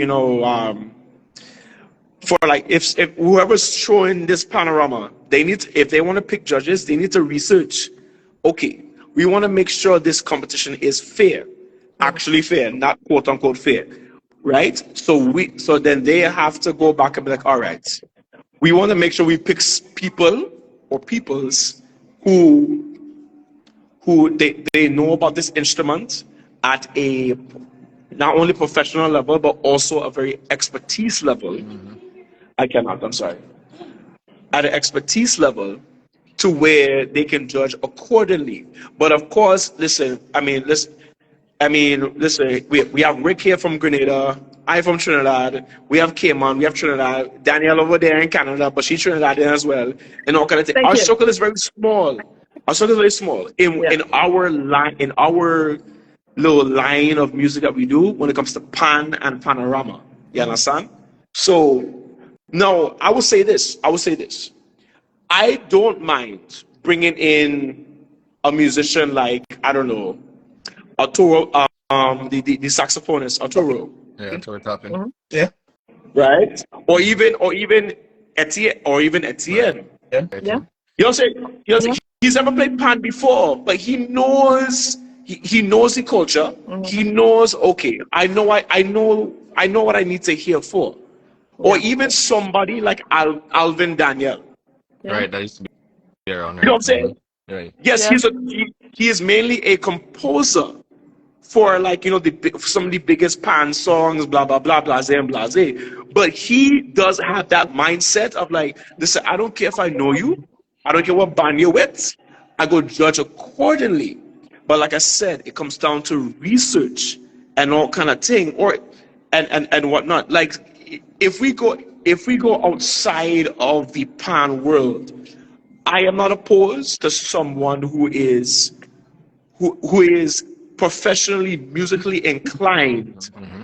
for like if whoever's showing this panorama, if they want to pick judges, they need to research. Okay, we want to make sure this competition is fair, actually fair, not quote unquote fair, right? So then they have to go back and be like, all right, we want to make sure we pick people or peoples who they know about this instrument at a not only professional level but also a very expertise level. I'm sorry. At an expertise level to where they can judge accordingly. But of course, listen, we have Rick here from Grenada, I from Trinidad, we have Cayman, we have Trinidad, Danielle over there in Canada, but she's Trinidadian as well, and all kind of things. Our circle is very small. In our little line of music that we do when it comes to pan and panorama. You understand? So no, I will say this. I don't mind bringing in a musician like, I don't know, Arturo, the saxophonist, Arturo. Yeah, Arturo Toppin. Mhm. Yeah. Right? Or even Etienne. Yeah. You know what I'm saying? He's never played pan before, but he knows the culture. He knows, okay, I know what I need to hear for. Or even somebody like Alvin Daniel. Yeah. Right, that used to be around. Right? You know what I'm saying? Right. Yes, he is mainly a composer for some of the biggest pan songs, blah blah blah, blase and blase. But he does have that mindset of like, listen, I don't care if I know you, I don't care what band you're with, I go judge accordingly. But like I said, it comes down to research and all kind of thing, and whatnot. Like if we go outside of the pan world, I am not opposed to someone who is professionally musically inclined, Mm-hmm.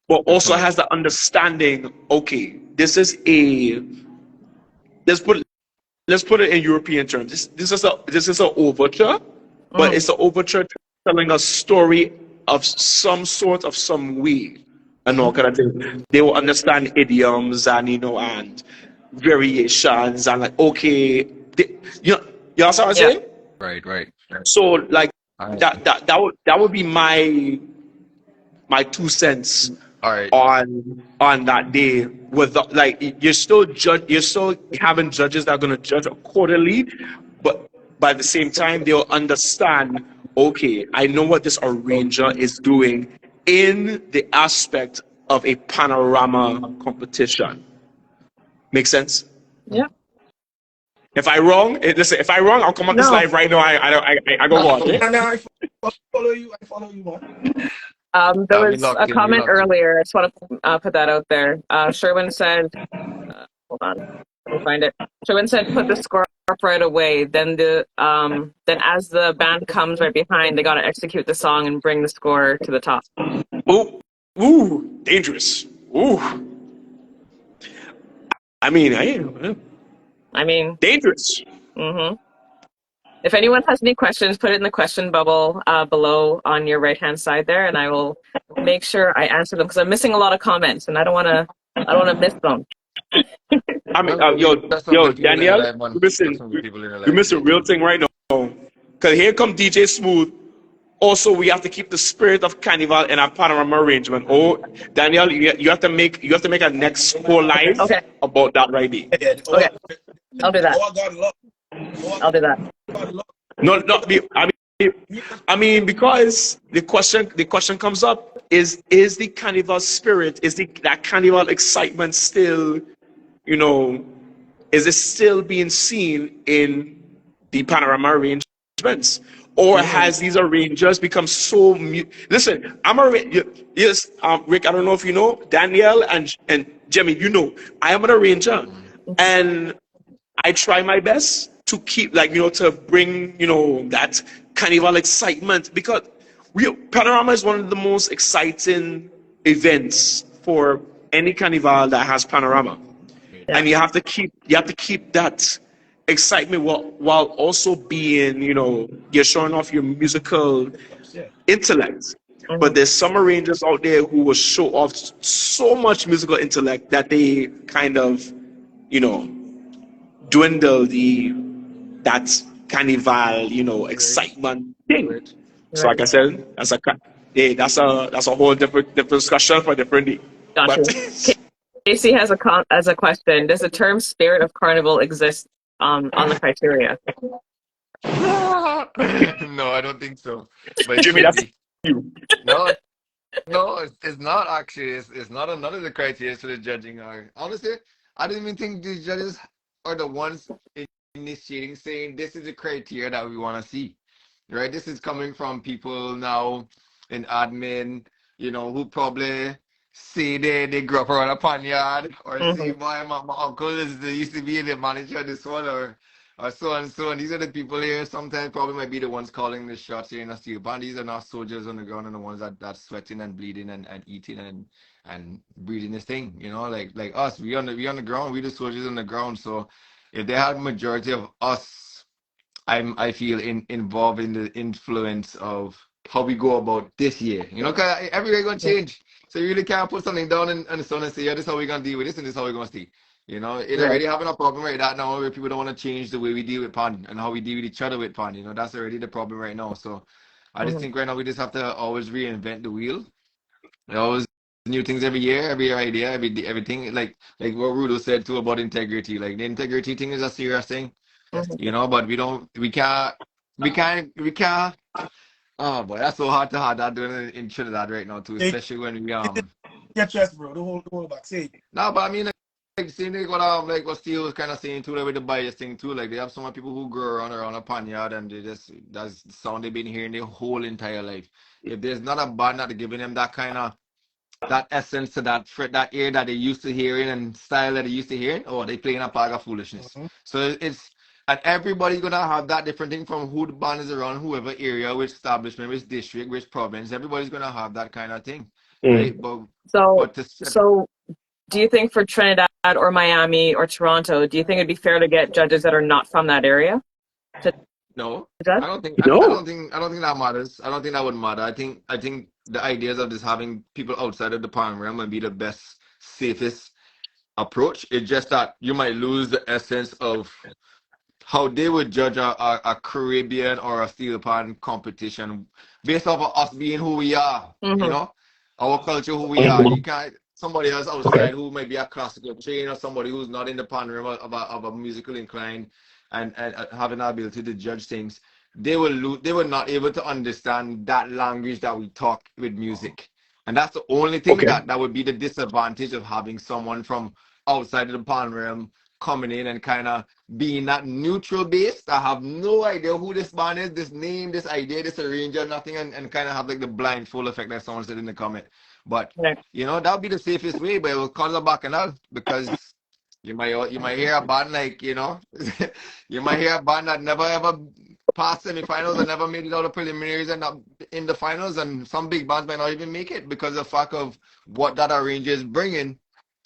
but also Definitely. has the understanding. Okay, this is a let's put let's put it in European terms. This is a overture, but Mm-hmm. it's an overture telling a story of some sort of some way and all Mm-hmm. kind of thing. They will understand idioms and and variations and like okay, you know what I'm Yeah. saying? Right, right. So like All that would be my 2 cents right. on that day with like you're still having judges that are going to judge accordingly, but by the same time they'll understand, okay, I know what this arranger is doing in the aspect of a panorama competition. Make sense? Yeah. If I wrong, listen, if I wrong, I'll come up this No. live right now. I go watch it. And I follow you. I follow you, man. There We was a locked in. We comment locked in. earlier. I just want to put that out there. Sherwin said, hold on, let me find it. Sherwin said, put the score up right away. Then as the band comes right behind, they got to execute the song and bring the score to the top. Ooh, ooh, dangerous. Ooh, I mean, I mean, dangerous. hmm if anyone has any questions, put it in the question bubble below on your right-hand side there, and I will make sure I answer them because I'm missing a lot of comments, and I don't want to miss them. I mean, No, no, yo, there's some yo, good people in the Danielle, live, man. you There's missing, some good people in the you live missing today, real too. thing right now. Cause here come DJ Smooth. Also, we have to keep the spirit of carnival in our panorama arrangement. Oh, Danielle, you have to make a next whole live Okay, about that right there. Yeah, okay, I'll do that. oh, God, love. Oh, I'll do that. God, love. No, no, I mean because the question comes up is the carnival spirit, is the that carnival excitement still, you know, is it still being seen in the panorama arrangements, or has these arrangers become so listen, yes, Rick, I don't know if you know Danielle and Jimmeh, you know I am an arranger, Mm. and I try my best to keep, like, to bring, that carnival excitement, because Panorama is one of the most exciting events for any carnival that has Panorama, Yeah. and you have to keep that excitement while also being, you're showing off your musical Yeah. intellect. hmm But there's some arrangers out there who will show off so much musical intellect that they kind of, you know, dwindle that carnival, Right, excitement thing. right. So like Right. I said, that's a whole different discussion for a different day. Got But you. Casey has a question. Does the term "spirit of carnival" exist on the criteria? No, I don't think so. But it Jimmy, should that's be. you. No, no, it's not actually. It's not none of the criteria for the judging are. Honestly, I don't even think the judges are the ones initiating, saying this is the criteria that we want to see. Right? This is coming from people now in admin, who probably say they grew up around a panyard, or say, hmm boy, my uncle used to be the manager of this one, or so and so. And these are the people here. Sometimes probably might be the ones calling the shots here in a steel band. These are not soldiers on the ground, and the ones that sweating and bleeding and eating and breathing this thing. Like us, we on the ground. We the soldiers on the ground. So if they had majority of us, I feel involved in the influence of how we go about this year. Cause every year gonna change. So you really can't put something down in the sun and say, yeah, this is how we're gonna deal with this and this is how we're gonna stay. It Right. already having a problem right that now where people don't want to change the way we deal with pan and how we deal with each other with pan. That's already the problem right now. So I just hmm think right now we just have to always reinvent the wheel. There always new things every year, every idea, everything. Like what Rudo said too about integrity. Like the integrity thing is a serious thing, Yes. hmm but we can't. Oh boy, that's so hard to hard that doing it in Trinidad right now too, Take especially when we your chest, bro. The whole back. Say, No, but I mean, like same thing what Steve was kind of saying too, like with the bias thing too. Like they have some people who grow around a panyard and that's the sound they've been hearing their whole entire life. If there's not a band that giving them that kind of that essence to that ear that they used to hearing and style that they used to hearing, oh, they playing a bag of foolishness. mhm. So it's And everybody's gonna have that different thing from who the band is around, whoever area, which establishment, which district, which province. Everybody's gonna have that kind of thing, Mm. right? But So, but to set so do you think for Trinidad or Miami or Toronto, do you think it'd be fair to get judges that are not from that area to no, judge? I don't think No. I don't think that matters. I don't think that would matter. I think the ideas of this having people outside of the Panorama would be the best, safest approach. It's just that you might lose the essence of how they would judge a Caribbean or a steel pan competition based off of us being who we are, you Mm-hmm. know, our culture, who we are. You Mhm. can't somebody else Okay. outside who might be a classical trainer, somebody who's not in the panorama of a musical incline and having the ability to judge things. They were not able to understand that language that we talk with music. And that's the only thing Okay. that would be the disadvantage of having someone from outside of the panorama coming in and kind of being that neutral base. I have no idea who this band is, this name, this idea, this arranger, nothing, and kind of have like the blindfold effect that someone said in the comment. But Right. that would be the safest way, but it will cause a bacchanal because you might hear a band like, you might hear a band that never ever passed semifinals and never made it out of preliminaries and not in the finals, and some big bands might not even make it because of the fact of what that arranger is bringing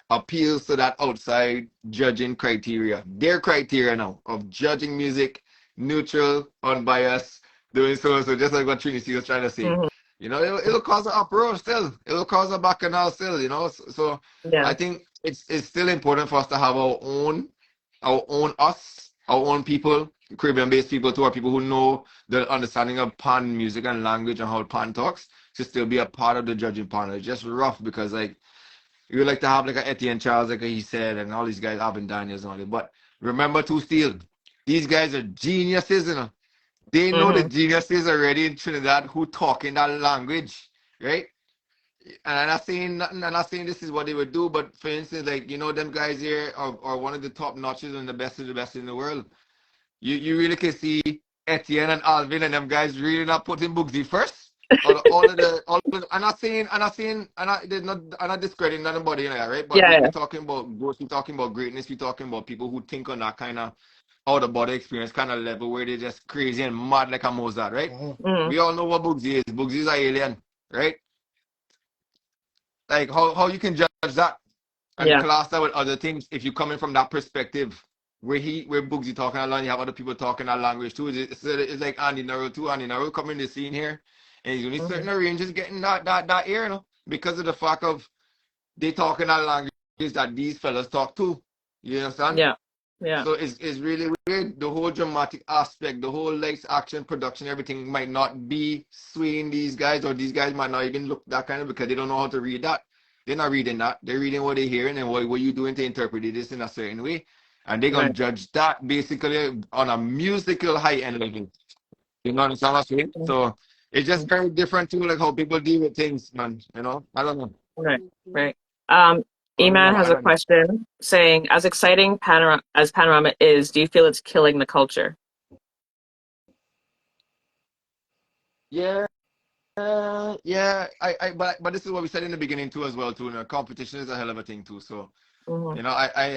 appeals to that outside judging criteria. Their criteria now of judging music, neutral, unbiased, doing so just like what Trinity was trying to say. Mm-hmm. It'll cause an uproar still. It'll cause a bacchanal still, So Yeah. I think it's still important for us to have our own us, our own people, Caribbean-based people too, or people who know the understanding of pan music and language and how pan talks to still be a part of the judging panel. It's just rough because like you would like to have like a Etienne Charles, like he said, and all these guys, Alvin Daniels and all that. But remember to steal. These guys are geniuses, They know the Mm-hmm. geniuses already in Trinidad who talk in that language, right? And I'm not saying this is what they would do, but for instance, like, them guys here are one of the top notches and the best of the best in the world. You really can see Etienne and Alvin and them guys really not putting Bugsy first. I'm not discrediting anybody like that, right? But Yeah. we Yeah. talking about growth, we talking about greatness, we talking about people who think on that kind of out of body experience kind of level where they're just crazy and mad like a Mozart, right? Mhm. Mm-hmm. We all know what Bugsy is. Bugsy is an alien, right? Like how you can judge that and Yeah. class that with other things if you coming from that perspective where Bugsy talking a language, you have other people talking that language too. It's like Andy Naro too. Andy Naro coming in the scene here, and he's only Mm-hmm. certain ranges getting that air, because of the fact of they talking that language that these fellas talk too. You understand? Yeah. Yeah. So it's really weird. The whole dramatic aspect, the whole lights, action, production, everything might not be swaying these guys, or these guys might not even look that kind of because they don't know how to read that. They're not reading that. They're reading what they're hearing and what you doing to interpret this in a certain way. And they're gonna Right. judge that basically on a musical high end level. You know what I'm saying? So it's just very different too, like how people deal with things, man. I don't know. Right. Right. Um, Eman has I a don't know. question saying, as exciting as Panorama is, do you feel it's killing the culture? Yeah. Yeah, but this is what we said in the beginning too, as well too. Competition is a hell of a thing too. So, Mm-hmm.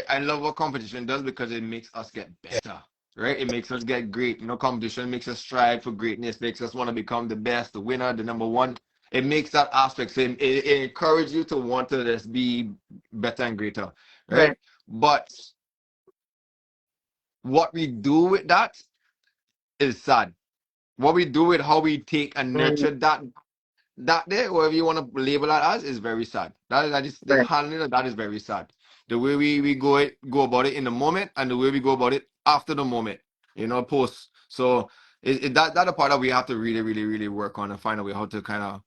I love what competition does because it makes us get better, right? It makes us get great. Competition makes us strive for greatness, makes us want to become the best, the winner, the number one. It makes that aspect. So it encourages you to want to just be better and greater, right? Right. But what we do with that is sad. What we do with how we take and Mm-hmm. nurture that there, whatever you want to label that as, is very sad. That is the Right. handling of that is very sad. The way we go about it in the moment and the way we go about it after the moment, post. So that a part that we have to really, really, really work on and find a way how to kind of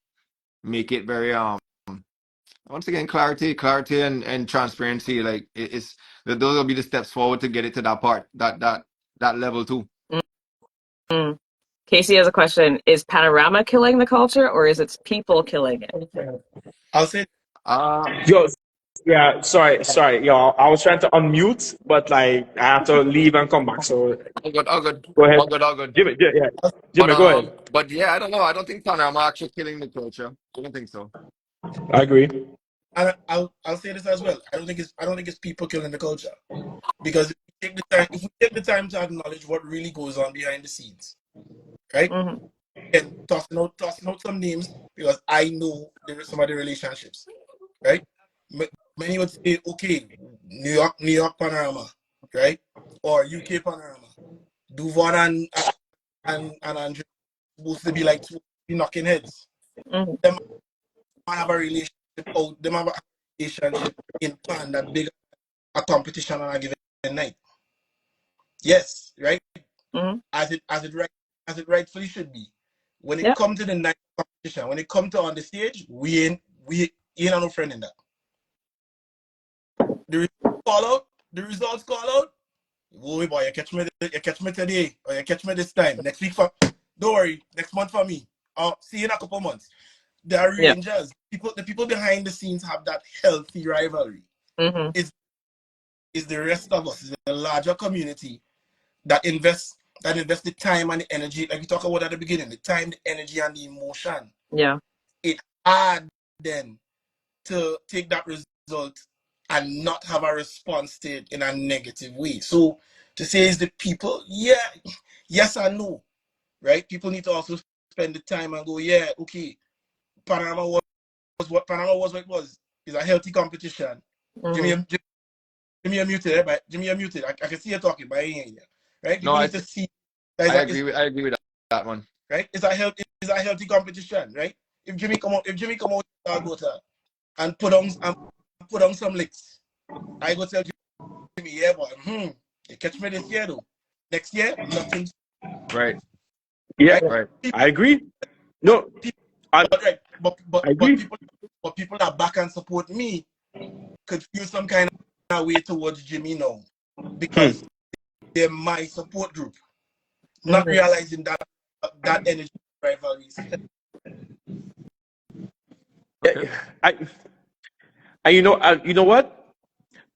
make it very once again clarity and transparency. Like it's those will be the steps forward to get it to that part, that level too. Mm-hmm. Casey has a question. Is Panorama killing the culture or is it people killing it? I'll say Uh Yo, yeah, sorry, yo. I was trying to unmute, but like I have to leave and come back. So all good, all good, go ahead, all good, all good. Jimmy. Yeah, But Jimmy, go ahead. yeah, I don't know. I don't think Panorama actually killing the culture. I don't think so. I agree. I'll say this as well. I don't think it's people killing the culture because take the time to acknowledge what really goes on behind the scenes, right? Mm-hmm. And tossing out some names because I know there are some of the relationships, right? Many would say, okay, New York Panorama, right? Or UK Panorama. Duvone and Andrew supposed to be like knocking heads. Mm-hmm. Them have a relationship out. Them have a relationship in pan that big a competition on a given night. Yes, right? Mm-hmm. As it rightfully should be. When it Yep. comes to the night competition, when it comes to on the stage, we ain't no friend in that. The results call out. Oh boy, you catch me today, or you catch me this time. Next week don't worry, next month for me. I'll see you in a couple months. The Yep. Rangers, the people behind the scenes have that healthy rivalry. Mm-hmm. Is the rest of us, is the larger community that invests the time and the energy, like we talked about at the beginning, the time, the energy, and the emotion. Yeah. It's hard then to take that result and not have a response to it in a negative way. So to say is the people, yes and no, right? People need to also spend the time and go, yeah, okay, Panorama was what it was. It's a healthy competition. Mm-hmm. Jimmeh, you're muted, right? Jimmeh, you're muted. I can see you talking, but I ain't hearing you. Right? No, People need to see that I agree with that one. right? It's a healthy competition, right? If Jimmeh come out with our daughter and put on some licks, I go tell Jimmeh, yeah, boy, you catch me this year though. Next year, nothing, Right. Yeah, right? Right. People, I agree. No, I right, I agree. people that back and support me could feel some kind of way towards Jimmeh now Hmm. because they're my support group, not Mm-hmm. realizing that energy rivalry. Okay. I, you know what?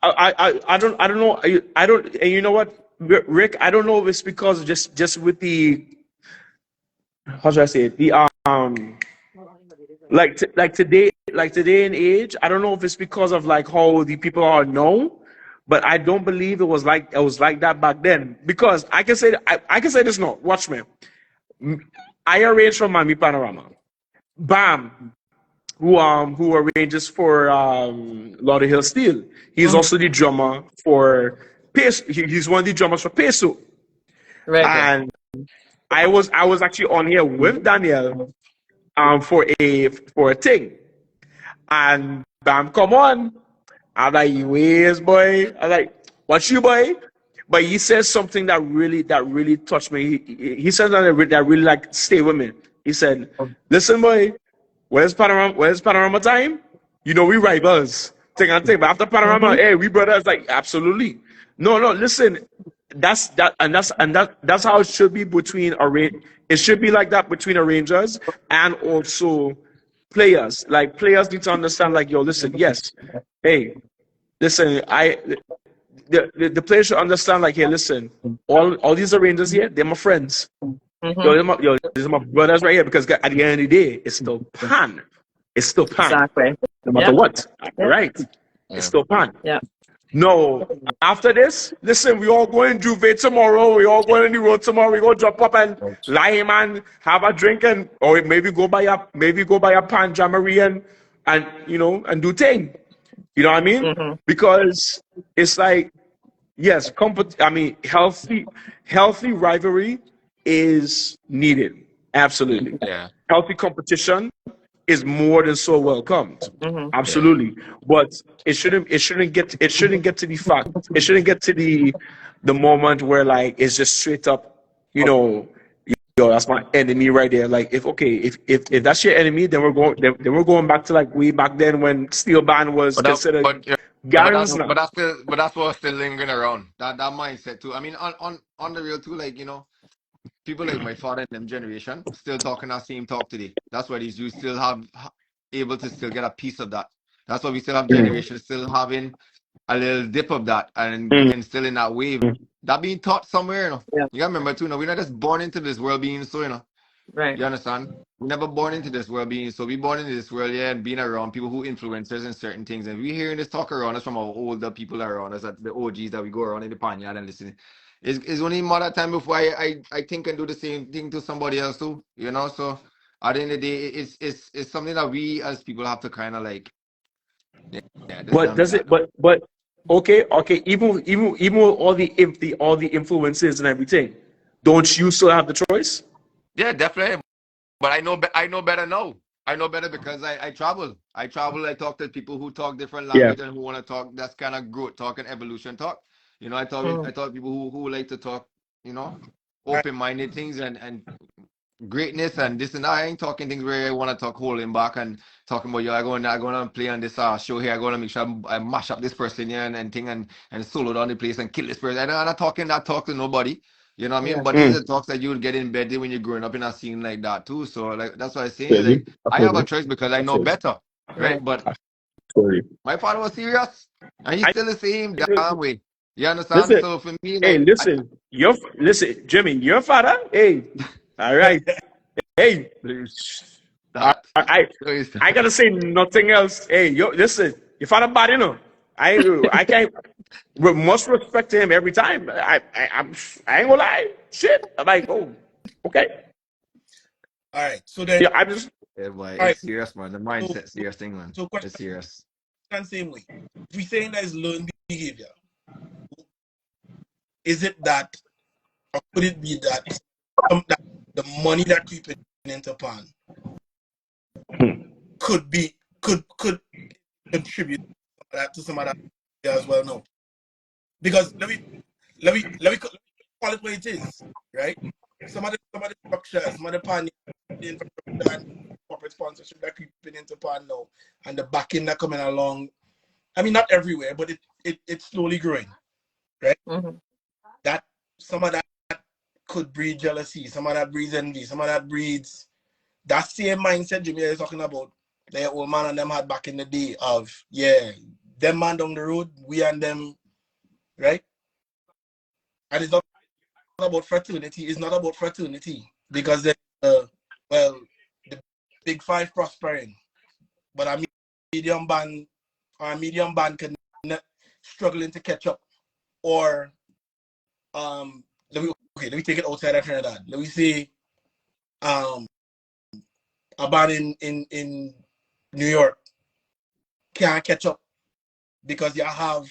I don't know. I don't. And you know what, Rick? I don't know if it's because just with the, how should I say it? The like today in age. I don't know if it's because of like how the people are known, but I don't believe it was like that back then. Because I can say this now. Watch me. I arranged for Miami Panorama. Bam. Who arranges for Lauderdale Steel. He's also the drummer for Peso. He's one of the drummers for Peso. Right. Right. And I was actually on here with Daniel for a thing. And bam, come on. I'm like, ways, boy. I'm like, what you, boy? But he says something that really touched me. He said that really like stay with me. He said, listen, boy, where's Panorama time? You know we rivals. Thing and thing. But after Panorama, Mm-hmm. hey, we brothers, like absolutely. No, no, listen. That's how it should be between it should be like that between arrangers and also players. Like players need to understand, like, yo, listen, yes. Hey, listen, the players should understand, like, hey, listen, all these arrangers here, they're my friends. Mm-hmm. These are my brothers right here because at the end of the day, it's still pan. It's still pan. Exactly. No matter Yep. what. Yep. Right? It's Yeah. still pan. Yep. No, after this, listen, we all going Juve tomorrow. We all going on the road tomorrow. We go drop up and lie, man, have a drink and or maybe go buy a pan jamboree and and do thing. You know what I mean? Mm-hmm. Because it's like, yes, healthy rivalry is needed. Absolutely. Yeah. Healthy competition is more than so welcomed. Mm-hmm. Yeah. Absolutely. But it shouldn't get to the fact. It shouldn't get to the moment where like it's just straight up, yo, that's my enemy right there. Like if that's your enemy, then we're going back to like way back then when steel band was considered Yeah, gangs now. but that's what's still lingering around. That mindset too. I mean, on the real too, like people like my father and them generation still talking that same talk today. That's why these youth still able to still get a piece of that. That's why we still have generations still having a little dip of that and still in that wave. That being taught somewhere, Yeah. You gotta remember too, we're not just born into this world being so, Right. You understand? We never born into this world being so we born into this world, yeah, and being around people who influence us in certain things. And we hearing this talk around us from our older people around us, that the OGs that we go around in the panyard and listen. It's only more that time before I think and do the same thing to somebody else too. You know, so at the end of the day, it's something that we as people have to kind of like, yeah, this But done with does it? that though. But okay. Even with all the influences and everything, don't you still have the choice? Yeah, definitely. But I know better now. I know better because I travel. I travel. I talk to people who talk different Yeah. language and who want to talk. That's kind of growth talk and evolution talk. You know, I Mm. talk to people who like to talk. You know, All right. open minded things and greatness and this and that. I ain't talking things where I want to talk holding back and talking about I'm going to play on this show here. I'm going to make sure I mash up this person here and thing and solo down the place and kill this person. I'm not talking that talk to nobody. You know what I mean? Yeah. But these Mm. are talks that you would get embedded when you're growing up in a scene like that too. So like that's what I say. Feel Like you. I I feel have a you. choice because I I know feel you. better, Right. right? But I feel you. my father was serious, and he's I still the same damn way. You understand? listen. So for me, Hey, like listen. Listen, Jimmy. Your father. Hey. All right. Hey. there's I that. I There's I that. gotta say nothing else. Hey, yo, listen. Your father bad, you know. I can't. With most respect to him every time. I ain't gonna lie. Shit. I'm like, oh, okay. All right. So then, Yeah, I just Yeah, boy, all right. it's serious, man. The So, mindset serious thing, man. so question It's serious. same way. If we saying that is learned behavior, is it that, or could it be that, that the money that creeping into pan could be could contribute to some of that as well? No, because let me call it what it is, right? Some of the structures, some of the pan infrastructure and corporate sponsorship that creeping into pan now, and the backing that coming along. I mean, not everywhere, but it's slowly growing, right? Mm-hmm. That some of that could breed jealousy, some of that breeds envy, some of that breeds that same mindset Jimmeh is talking about. The old man and them had back in the day of, yeah, them man down the road, we and them, right? And it's not about fraternity. It's not about fraternity because well, the big five prospering, but a medium band or a medium band can struggling to catch up. Or let me take it outside of Trinidad. Let me say a band in New York can't catch up because you have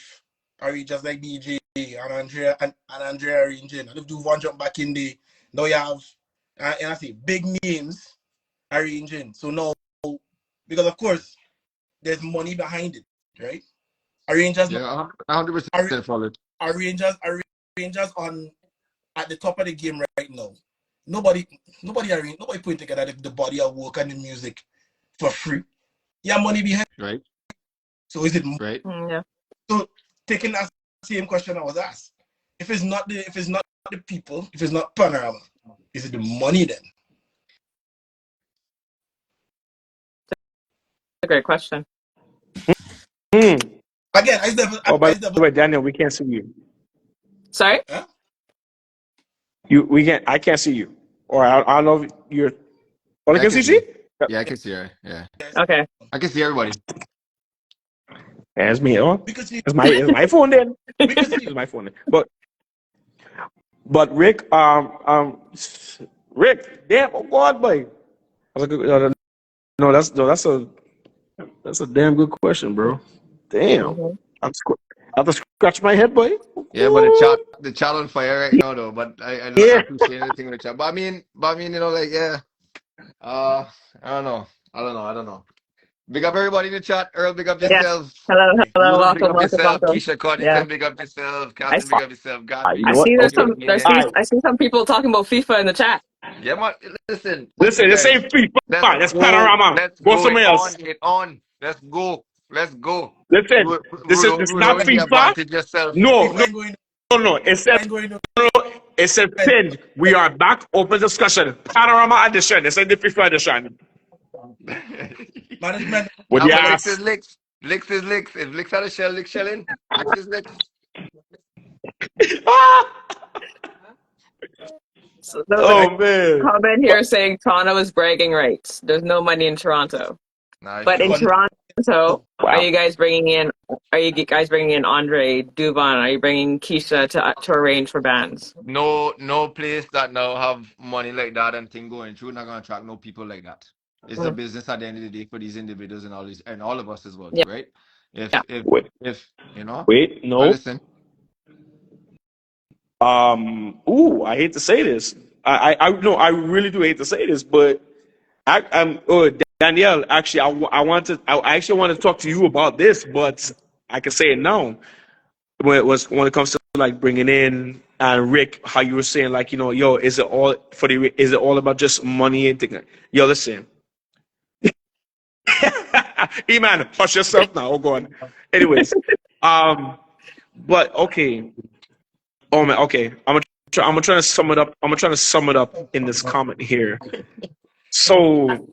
just like DJ and Andrea arranging. And if Duvone jump back in the now you have and I say big names arranging. So now because of course there's money behind it, right? Arrangers Yeah, 100% follow. arrangers arrangers on at the top of the game right now. Nobody putting together the body of work and the music for free. Yeah, money behind. Right, So is it right. Yeah. so taking that same question I was asked? If it's not the people, if it's not Panorama, is it the money then? A great question. hmm. Again, Oh, by I the never way, Daniel, we can't see you. Sorry. huh? We can't. I can't see you. Or I don't know if you're. Oh, I Yeah, I can can see see. she. Yeah, I can see her. Yeah, Yes. Okay. I can see everybody. Yeah, it's me. Oh, We could see it's my phone then. we could see It's my phone then. But Rick, Rick, damn, oh God, boy. I was like, no, that's a damn good question, bro. Damn, Mhm. I have to scratch my head, boy. Yeah, but Ooh. the chat on fire right now though. But I Yeah. appreciate anything in the chat. But I mean, you know, like yeah. I don't know. I don't know. Big up everybody in the chat. Earl, big up Yeah. yourself. Hello. Hello. Rudo, big Welcome. up Welcome. yourself. Welcome. Keisha Yeah. Connington, big up yourself. I, Captain, big up yourself. You I Godfrey, know what? see big there's up Okay. some me there. I see some people talking about FIFA in the chat. Yeah, man. Listen, Listen, this guys. ain't FIFA. Let's That's go. Panorama. Let's Go go. It somewhere else. on. It on. Let's go. Let's go. Listen, this is not Rudo, in the FIFA. advantage yourself. No, FIFA no, ain't going no. ain't going to It said pinned. We are back. Open discussion. Panorama edition. This ain't the FIFA edition. management With Nah, the but licks is ass. licks. Licks is licks. If licks had a shell, licks shelling. Licks is licks. Ah! So there's a Oh man. comment But here saying Toronto is bragging rights. There's no money in Toronto, Nah, but in sure. Toronto, are wow. you guys bringing in? Are you guys bringing in Andre Duvone? Are you bringing Keisha to arrange for bands? No place that now have money like that and thing going through not gonna attract no people like that. It's a Mm, business at the end of the day for these individuals and all of us as well yeah, too, right? yeah. If you know, Wait, I no. listen. Ooh, I hate to say this. I no, I really do hate to say this, but Danielle, actually, I actually want to talk to you about this, but I can say it now. When it comes to like bringing in and Rick, how you were saying like, yo, is it all about just money and thing? Yo, listen, E-man, hush yourself now. Oh God. Anyways, um, but okay. Oh man, okay. I'm gonna try to sum it up. I'm gonna try to sum it up in this comment here. So,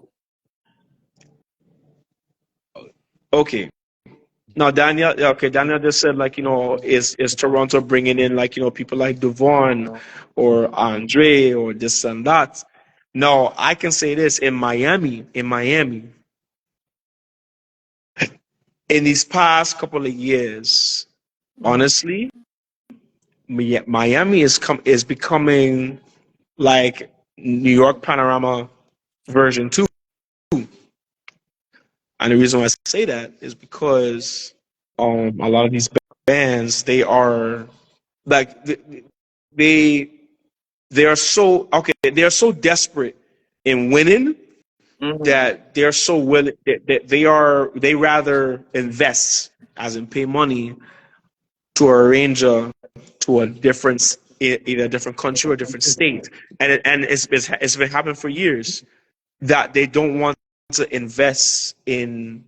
okay. Now, Daniel, yeah, okay, Daniel just said like, is Toronto bringing in like, people like Devon or Andre or this and that. No, I can say this in Miami, in these past couple of years, Mm, honestly, Miami is becoming like New York Panorama version 2. And the reason why I say that is because a lot of these bands, they are like they they are so okay, they are so desperate in winning mm, that they're so willing that they rather invest, as in pay money, to arrange to a different either a different country or a different state, and it's been happening for years, that they don't want to invest in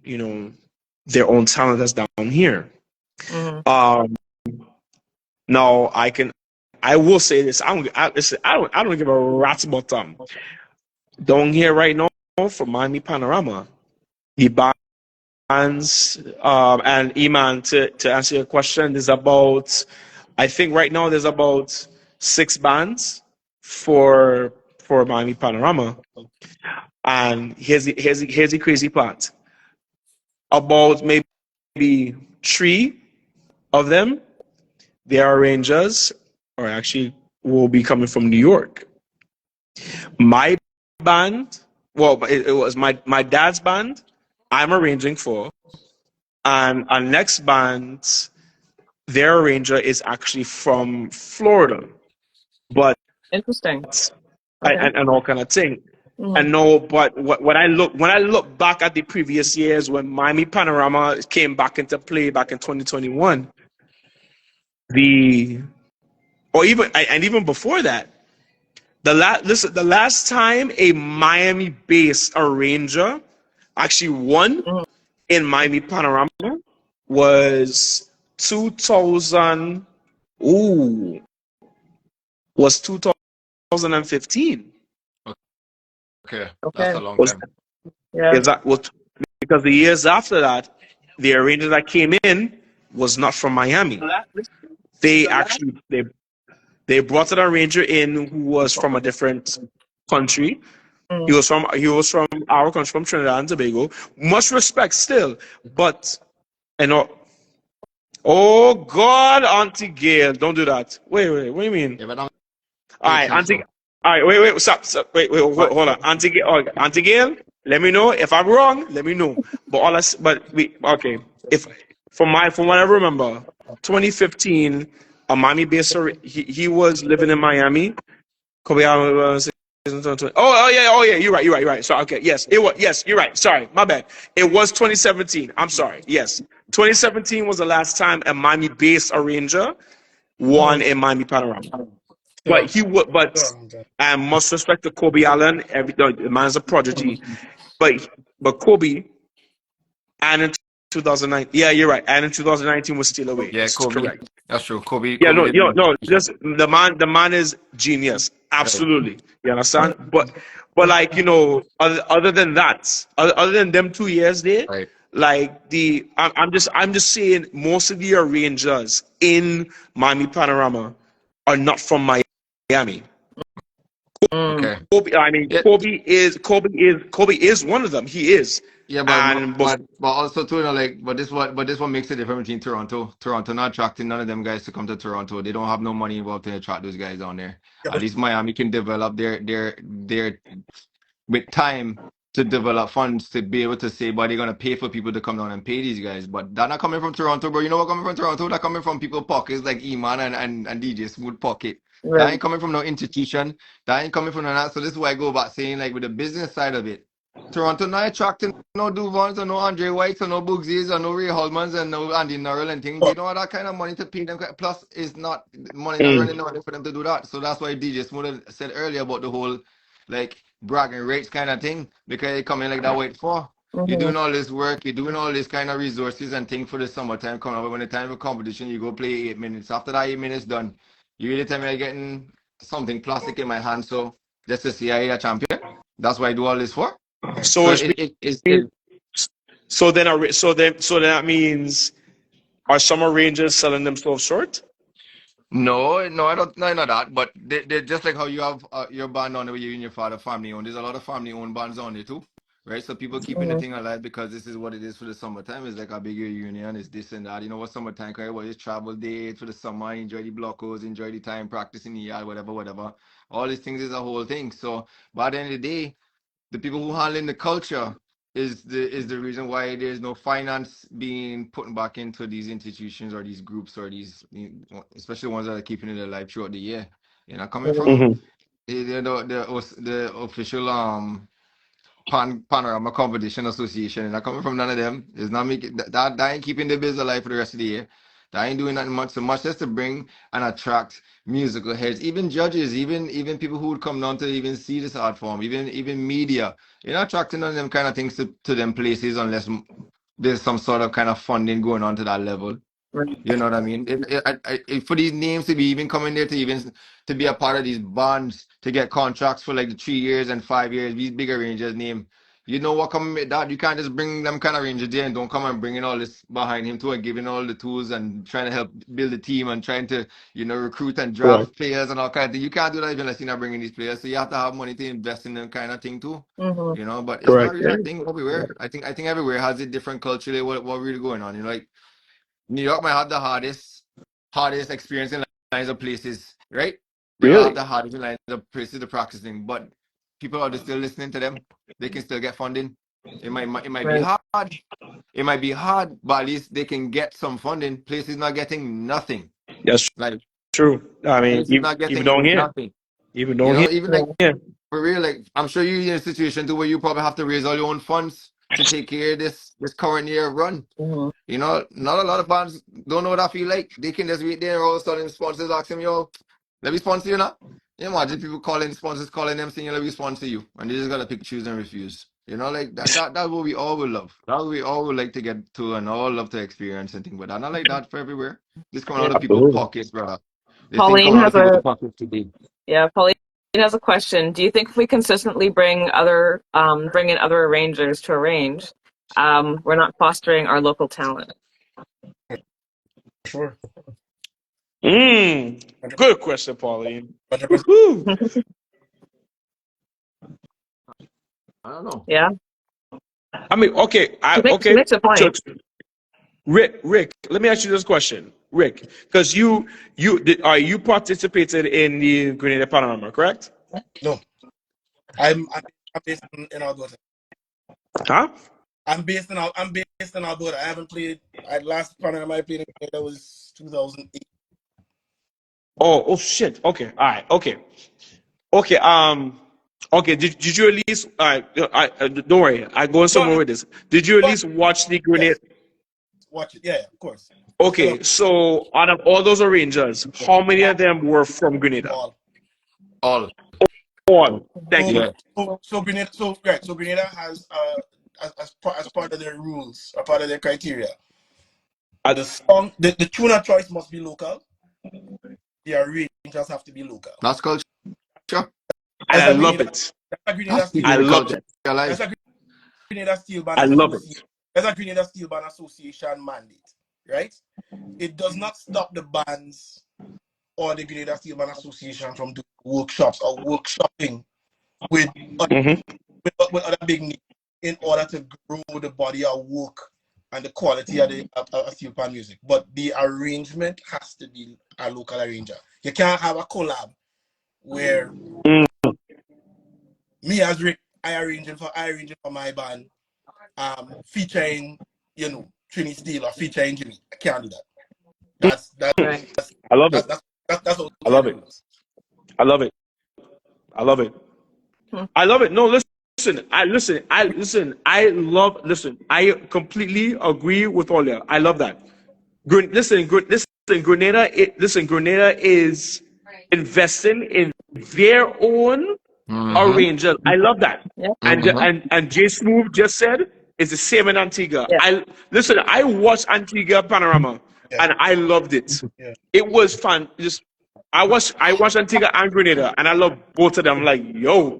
their own talent that's down here. mm, Um, now I will say this. Listen, I don't give a rat's about them. Down here right now from Miami Panorama, the bands and Iman, to answer your question, there's about, I think right now there's about 6 bands for Miami Panorama. And here's the crazy part. About maybe 3 of them, they are arrangers, or actually will be coming from New York. My band, well, it was my dad's band, I'm arranging for, and our next band, their arranger is actually from Florida, but interesting. Okay. and all kind of thing. Mm, And no, but when I look back at the previous years when Miami Panorama came back into play back in 2021, the or even and even before that, the last time a Miami-based arranger actually won mm, in Miami Panorama was 2000. Ooh, was 2015. Okay, that's okay. a long Was time. Yeah. is that was because the years after that, the arranger that came in was not from Miami. They actually they brought an arranger in who was from a different country. He Mm, was from our country, from Trinidad and Tobago. Much respect still, but and oh God, Auntie Gail, don't do that. Wait, what do you mean? Yeah, but that All makes right, sense Auntie. though. All right, wait, stop. Wait, But hold on, Auntie Gail. Oh, Auntie Gail, let me know if I'm wrong. Let me know. But we okay. If from what I remember, 2015, a Miami-based. He was living in Miami. Kobe, oh yeah, you're right. So okay, yes, it was, yes, you're right. Sorry, my bad. It was 2017. I'm sorry. Yes, 2017 was the last time a Miami-based arranger won mm, in Miami Panorama. Yeah, But he would, but Toronto. and much respect to Kobe Allen. The man's a prodigy. But Kobe, and in 2009, yeah, you're right. And in 2019 was still away. yeah, It's Kobe. correct. That's true. Yeah, Kobe didn't. no. Just the man is genius. Right. Absolutely, you mm, understand. But like other than that, other than them 2 years there, Right. like I'm just saying most of the arrangers in Miami Panorama are not from Miami. Okay. Kobe, I mean, Yeah, Kobe is one of them. He is, yeah, and but also too, you know, like, but this what makes it different between Toronto. Toronto not attracting none of them guys to come to Toronto. They don't have no money involved to attract those guys down there. Yeah, At but least Miami can develop their with time to develop funds to be able to say, but they're gonna pay for people to come down and pay these guys. But that not coming from Toronto, bro. You know what coming from Toronto? That coming from people pockets like Iman and DJ Smooth pocket. That Right. ain't coming from no institution. That ain't coming from no that. So this is why I go back saying like with the business side of it, Toronto not attracting no Duvons or no Andre Whites or no Boogsies or no Ray Holmans and no Andy Norrell and things. They don't have that kind of money to pay them. Plus, it's not money not running out for them to do that. So that's why DJ Smooth said earlier about the whole like bragging rates kind of thing because they come in like that wait for. You're Mm-hmm. doing all this work, you're doing all this kind of resources and things for the summertime coming up. But when the time of competition, you go play 8 minutes. After that 8 minutes done, you really tell me I'm getting something plastic in my hand. So just to see I a champion. That's what I do all this for. so So it's so then so that means are summer Rangers selling themselves short? no, I don't. No, not that. But they just like how you have your band on the way you and your father family owned. There's a lot of family owned bands on there too, right? So people keeping the Mm-hmm. thing alive because this is what it is for the summertime. It's like a big reunion. It's this and that. You know what summertime? Everybody just travel dates for the summer. Enjoy the blockos. Enjoy the time practicing the yard. Whatever. All these things is a whole thing. So by the end of the day, the people who handling the culture is the reason why there's no finance being put back into these institutions or these groups or these especially ones that are keeping it alive throughout the year. You know, coming from the official Panorama Competition Association, and not coming from none of them. It's not making that ain't keeping the biz alive for the rest of the year. That ain't doing nothing much so much just to bring and attract musical heads, even judges, even people who would come down to even see this art form, even media. You're not attracting none of them kind of things to them places unless there's some sort of kind of funding going on to that level. Right. You know what I mean? For these names to be even coming there to even to be a part of these bonds to get contracts for like the 3 years and 5 years, these bigger rangers name. You know what coming with that? You can't just bring them kind of rangers there and don't come and bringing all this behind him too and giving all the tools and trying to help build the team and trying to, recruit and Correct. draft players and all kind of thing. You can't do that unless you're not bringing these players. So you have to have money to invest in them kind of thing too. Mm-hmm. But it's not Correct. really a thing everywhere. I think everywhere has a different culturally what really going on. Like New York might have the hardest experience in lines of places, right? They might have Really? the hardest in lines of places to practicing, but people are still listening to them. They can still get funding. It might be Right. hard. It might be hard, but at least they can get some funding. Places not getting nothing. That's Like true. I mean, places not even down getting here, nothing. even down here. Even like Yeah. for real, like I'm sure you're in a situation too where you probably have to raise all your own funds to take care of this current year run. Mm-hmm. Not a lot of fans don't know what I feel like. They can just wait there and all of a sudden sponsors ask them, yo, let me sponsor you now. You imagine people calling sponsors, calling them saying, let me sponsor you. And they just gotta pick, choose, and refuse. Like that's what we all would love. That's what we all would like to get to and all love to experience and things. But not like that for everywhere. This coming Yeah. out of people's Absolutely. pockets, brother. This thing Pauline coming out has of people's a pockets today. Pauline has a question. Do you think if we consistently bring in other arrangers to arrange, we're not fostering our local talent? sure. Good question, Pauline. 100%. Woo-hoo. I don't know. Yeah. I mean, okay, She makes a So, point. Rick, let me ask you this question, Rick, because you participated in the Grenada Panorama, correct? No, I'm based in Alberta. Huh? I'm based in Alberta. I haven't played. Last Panorama I played in Canada was 2008. Oh, shit. Okay, all right, okay. Okay. Did you at least? Don't worry. I go No, somewhere no, with this. Did you at but least watch the Grenada? yes, watch it. Yeah, of course. Still Okay, so out of all those arrangers, how many of them were from Grenada? all. All. All. Thank So you. Yeah. Grenada. So Grenada has as part of their rules, a part of their criteria. I, The tuner choice must be local. The arrangers have to be local. That's culture. and That's I a love Grenada. it. That's a Grenada That's Steel I keeping the Band. love culture it. That's alive. a Grenada Steel Band I love Association. it. That's a Grenada Steel Band Association mandate, right? It does not stop the bands or the Grenada Steel Band Association from doing workshops or workshopping with Mm-hmm. with other big names in order to grow the body of work and the quality of the steel pan music. But the arrangement has to be a local arranger. You can't have a collab where me as Rick, I arranging for my band, featuring, Trini Steele or featuring Jimmeh. I can't do that. That's Right. I love it. that's how I it love it. rules. I love it. I love it. Hmm. I love it. No, listen. I completely agree with all that. I love that. Grenada. Grenada is investing in their own Mm-hmm. arranger. I love that. Yeah. Mm-hmm. And Jay Smooth just said it's the same in Antigua. Yeah. I watched Antigua Panorama Yeah, and I loved it. yeah. It was fun. Just I watched Antigua and Grenada and I love both of them. Like, yo,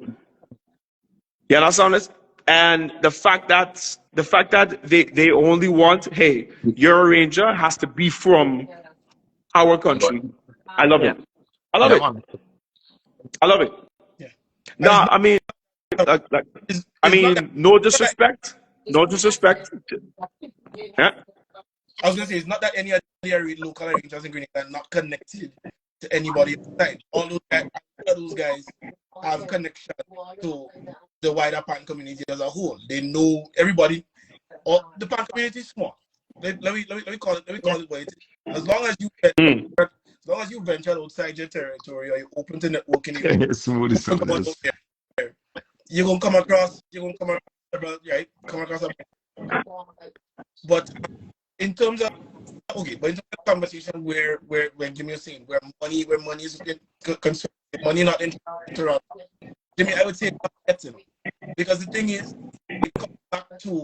you understand this? And the fact that they only want, hey, your arranger has to be from our country. I love Yeah. it. I love Yeah, it. man. I love it. Yeah. And Nah, it's not that no disrespect. No disrespect. Yeah. I was gonna say it's not that any of the local arrangers in Grenada are not connected to anybody outside. All those guys have connection to the wider pan community as a whole. They know everybody. Or the pan community is small. Let me call it what it is. As long as you Mm. venture outside your territory or you're open to networking, Smooth is something else. you're gonna come across come across a, but in terms of but in terms of conversation where Jimmeh was saying where money is concerned, money not interrupt. Jimmeh, I would say not yet, because the thing is, it comes back to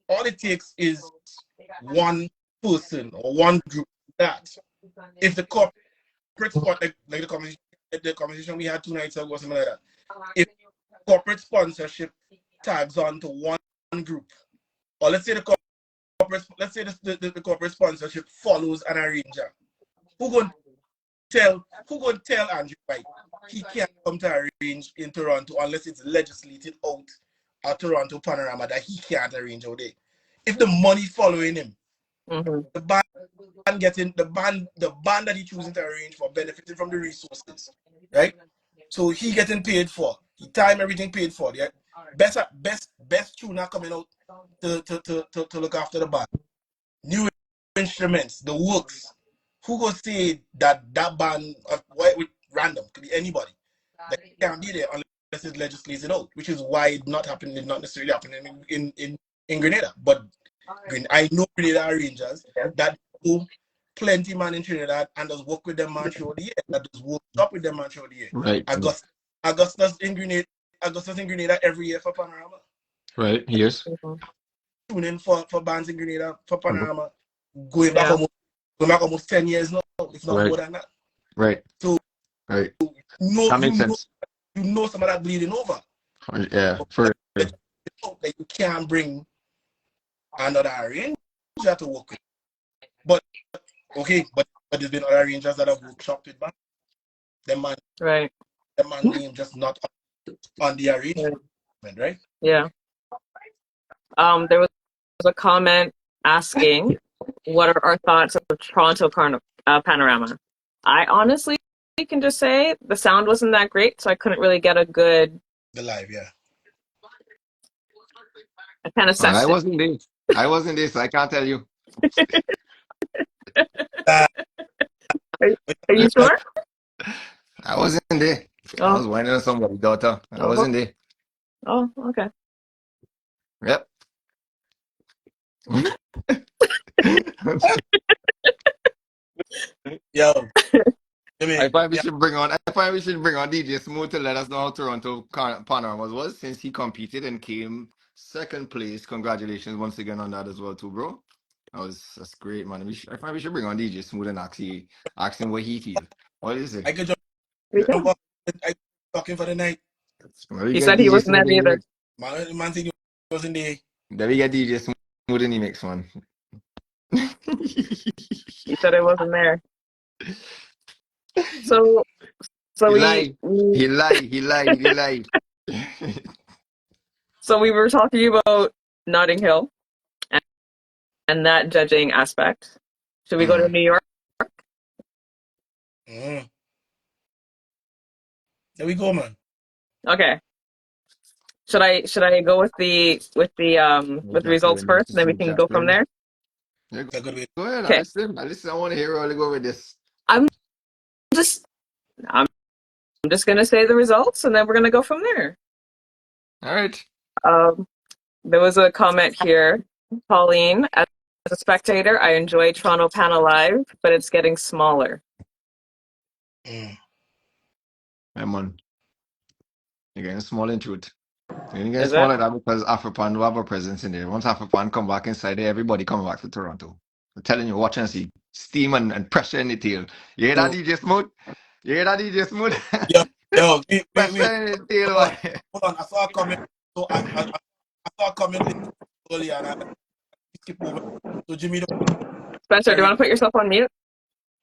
all it takes is one person or one group that if the corporate spot like the conversation we had 2 nights ago or something like that, if corporate sponsorship tags on to one group, or let's say the corporate sponsorship follows an arranger, who gonna tell Andrew White he can't come to arrange in Toronto unless it's legislated out at Toronto Panorama that he can't arrange out there. If the money following him, Mm-hmm. the band getting the band that he choosing to arrange for benefiting from the resources, right? So he getting paid for, he time everything paid for. The best tuner coming out to look after the band. New instruments, the works. Who go say that band with random could be anybody that can't be there unless it's legislated out, which is why it's not necessarily happening in Grenada. But I know Grenada arrangers that do plenty man in Trinidad and does work with them man throughout the year. That does work up with them man throughout the year. Right. Augustus in Grenada every year for Panorama. Right. Yes. Mm-hmm. Tune in for bands in Grenada for Panorama. Going back almost 10 years now, if not more than that. Right. So Right. no, That makes sense. you know some of that bleeding over. Yeah. That you can't bring another arranger to work with. But there's been other arrangers that have workshopped with bands. Them man name just not on the arrangement, right? Yeah. There was a comment asking, what are our thoughts of Toronto Panorama? I honestly can just say the sound wasn't that great, so I couldn't really get a good. The live, yeah. I kind of I sussed wasn't there. So I can't tell you. Are you sure? I wasn't there. I was Oh, whining on somebody's daughter. I oh, wasn't there. oh, okay. Yep. Yo, I find we should bring on. DJ Smooth to let us know how Toronto Panorama was, since he competed and came second place. Congratulations once again on that as well, too, bro. That's great, man. I find we should bring on DJ Smooth and ask him what he feels. What is I it? could Here we jump go. up. I talking for the night. Well, we He get said he DJ wasn't there Smooth in the either. mix. Man said he was in there. Then we get DJ Smooth in the mix, man. He said I wasn't there. So So He we, lied. we He lied. He lied. He lied. so we were talking about Notting Hill and that judging aspect. Should we go to Mm. New York? Mm. There we go, man. Okay. Should I go with the with the results first, and then we can go from there? Yeah, It's a good way. go ahead. I Okay. listen. I listen. I want to hear how they go with this. I'm just I'm just gonna say the results, and then we're gonna go from there. All right. Um, there was a comment here, Pauline. As a spectator, I enjoy Toronto Panel Live, but it's getting smaller. Mm. Come on. You're getting small in truth. You're getting Is it? small like that because Afropan will have a presence in there. Once Afropan come back inside there, everybody coming back to Toronto. I'm telling you, watch and see. Steam and pressure in the tail. You hear that So, DJ Smooth? You hear that DJ Smooth? yo, yo, wait. Pressure in the tail, Hold on, boy. hold on. I saw a comment. So I saw a comment late earlier, and I skip over. So Jimmy, Spencer, do you want to put yourself on mute?